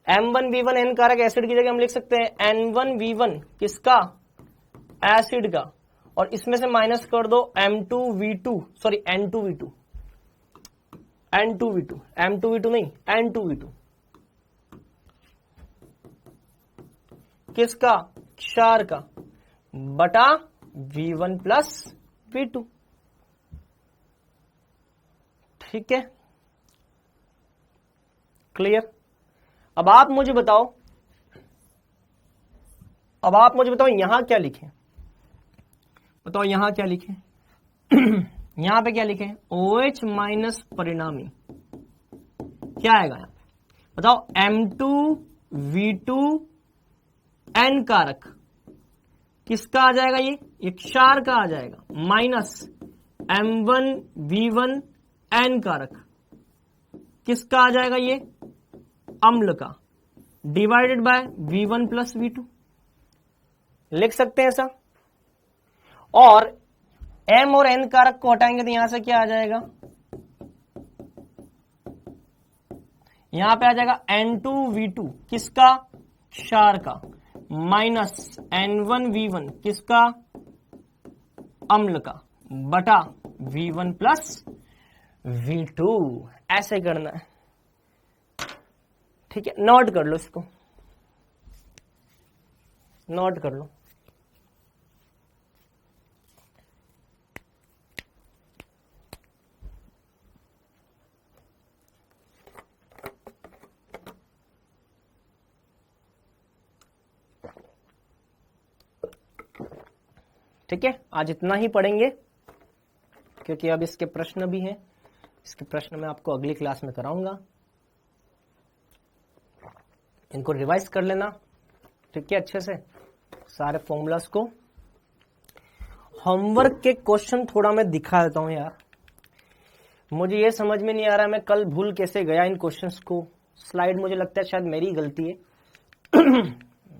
M1V1N कारक एसिड की जगह हम लिख सकते हैं N1V1 किसका? एसिड का। और इसमें से माइनस कर दो M2V2, सॉरी N2V2 M2V2 नहीं N2V2 किसका? क्षार का, बटा V1 प्लस V2। ठीक है, क्लियर? अब आप मुझे बताओ यहां क्या लिखें? बताओ यहां क्या लिखें? यहां पे क्या लिखें? OH माइनस परिणामी क्या आएगा यहां पे? बताओ M2V2N कारक किसका आ जाएगा? ये क्षार का आ जाएगा, माइनस M1V1N कारक किसका आ जाएगा? ये अम्ल का, divided by V1 plus V2। लिख सकते हैं ऐसा। और M और N कारक को हटाएंगे तो यहां से क्या आ जाएगा? यहां पे आ जाएगा N2V2 किसका? क्षार का, माइनस N1V1 किसका? अम्ल का, बटा V1 प्लस V2। ऐसे करना है। ठीक है, नोट कर लो, इसको नोट कर लो। ठीक है, आज इतना ही पढ़ेंगे क्योंकि अब इसके प्रश्न भी हैं। इसके प्रश्न मैं आपको अगली क्लास में कराऊंगा, इनको रिवाइज कर लेना, ठीक है, अच्छे से सारे फॉर्मूलास को। होमवर्क के क्वेश्चन थोड़ा मैं दिखा देता हूं यार, मुझे ये समझ में नहीं आ रहा मैं कल भूल कैसे गया इन क्वेश्चंस को। स्लाइड मुझे लगता है शायद मेरी गलती है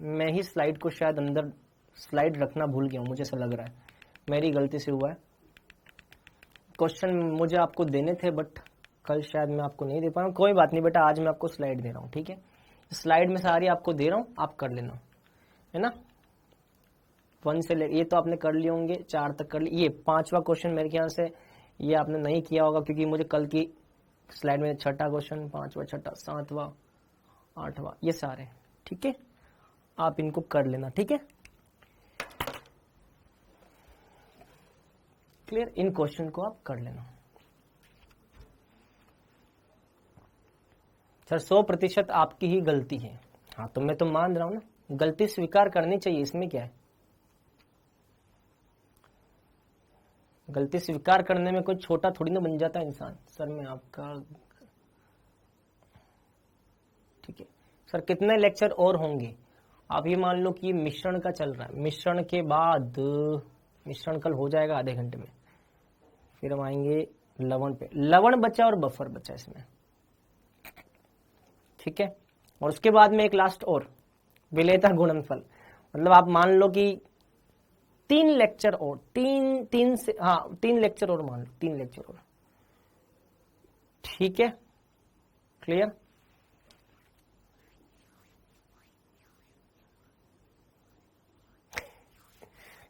मैं ही स्लाइड को शायद अंदर स्लाइड रखना भूल गया हूं, मुझे ऐसा लग रहा है मेरी गलती से हुआ है। क्वेश्चन मुझे आपको देने थे बट कल शायद मैं आपको नहीं दे पाया। कोई बात नहीं बेटा, आज मैं आपको स्लाइड दे रहा हूँ, ठीक है, स्लाइड में सारी आपको दे रहा हूँ, आप कर लेना, है ना। 1 से ये तो आपने कर लिए होंगे, 4 तक कर लिए। ये 5वां क्वेश्चन मेरे ख्याल से ये आपने नहीं किया होगा क्योंकि मुझे कल की स्लाइड में 6ठा क्वेश्चन, 5वां, 6ठा, 7वां, 8वां, ये सारे, ठीक है, आप इनको कर लेना, ठीक है, क्लियर। इन क्वेश्चन को आप कर लेना सर। 100% आपकी ही गलती है, हाँ तो मैं तो मान रहा हूं ना, गलती स्वीकार करनी चाहिए, इसमें क्या है, गलती स्वीकार करने में कोई छोटा थोड़ी ना बन जाता है इंसान। सर मैं आपका, ठीक है सर, कितने लेक्चर और होंगे? आप ये मान लो कि मिश्रण का चल रहा है, मिश्रण के बाद मिश्रण कल हो जाएगा आधे घंटे में, फिर हम आएंगे लवण पे। लवण बचा और बफर बचा इसमें, ठीक है, और उसके बाद में एक लास्ट और विलेयता गुणनफल। मतलब आप मान लो कि 3 लेक्चर और, 3 लेक्चर और मान लो, 3 लेक्चर और, ठीक है, क्लियर।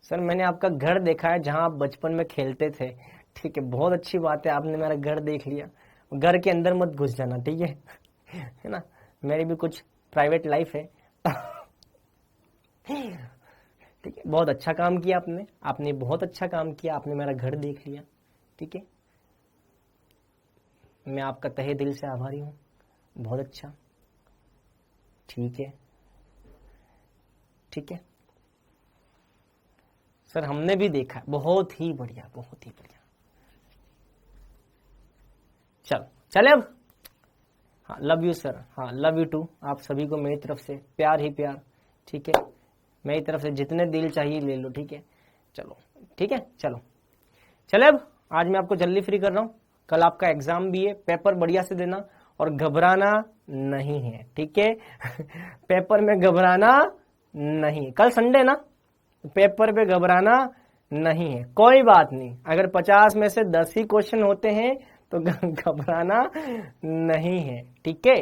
सर मैंने आपका घर देखा है जहां आप बचपन में खेलते थे, ठीक है, बहुत अच्छी बात है, आपने मेरा घर देख लिया। घर के अंदर मत घुस जाना, ठीक है ना, मेरी भी कुछ प्राइवेट लाइफ है ठीक है, बहुत अच्छा काम किया आपने, आपने बहुत अच्छा काम किया, आपने मेरा घर देख लिया, ठीक है, मैं आपका तहे दिल से आभारी हूं, बहुत अच्छा, ठीक है, ठीक है सर, हमने भी देखा, बहुत ही बढ़िया, बहुत ही बढ़िया। चले अब, हाँ लव यू सर, हाँ लव यू टू, आप सभी को मेरी तरफ से प्यार ही प्यार, ठीक है, मेरी तरफ से जितने दिल चाहिए ले लो, ठीक है, चलो ठीक है, चले अब, आज मैं आपको जल्दी फ्री कर रहा हूँ, कल आपका एग्जाम भी है, पेपर बढ़िया से देना और घबराना नहीं है, ठीक है पेपर में घबराना नहीं, कल संडे ना, पेपर पे घबराना नहीं है, कोई बात नहीं, अगर 50 में से 10 ही क्वेश्चन होते हैं तो घबराना नहीं है, ठीक है।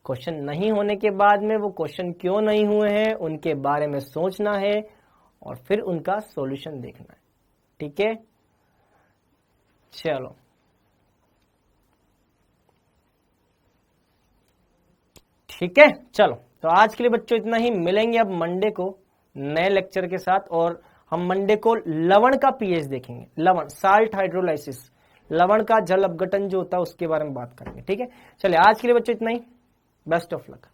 क्वेश्चन नहीं होने के बाद में वो क्वेश्चन क्यों नहीं हुए हैं उनके बारे में सोचना है और फिर उनका सॉल्यूशन देखना है, ठीक है, चलो ठीक है, चलो तो आज के लिए बच्चों इतना ही, मिलेंगे अब मंडे को नए लेक्चर के साथ, और हम मंडे को लवण का पीएच देखेंगे, लवण साल्ट हाइड्रोलाइसिस, लवण का जल अपघटन जो होता है उसके बारे में बात करेंगे, ठीक है। चलिए आज के लिए बच्चों इतना ही, बेस्ट ऑफ लक।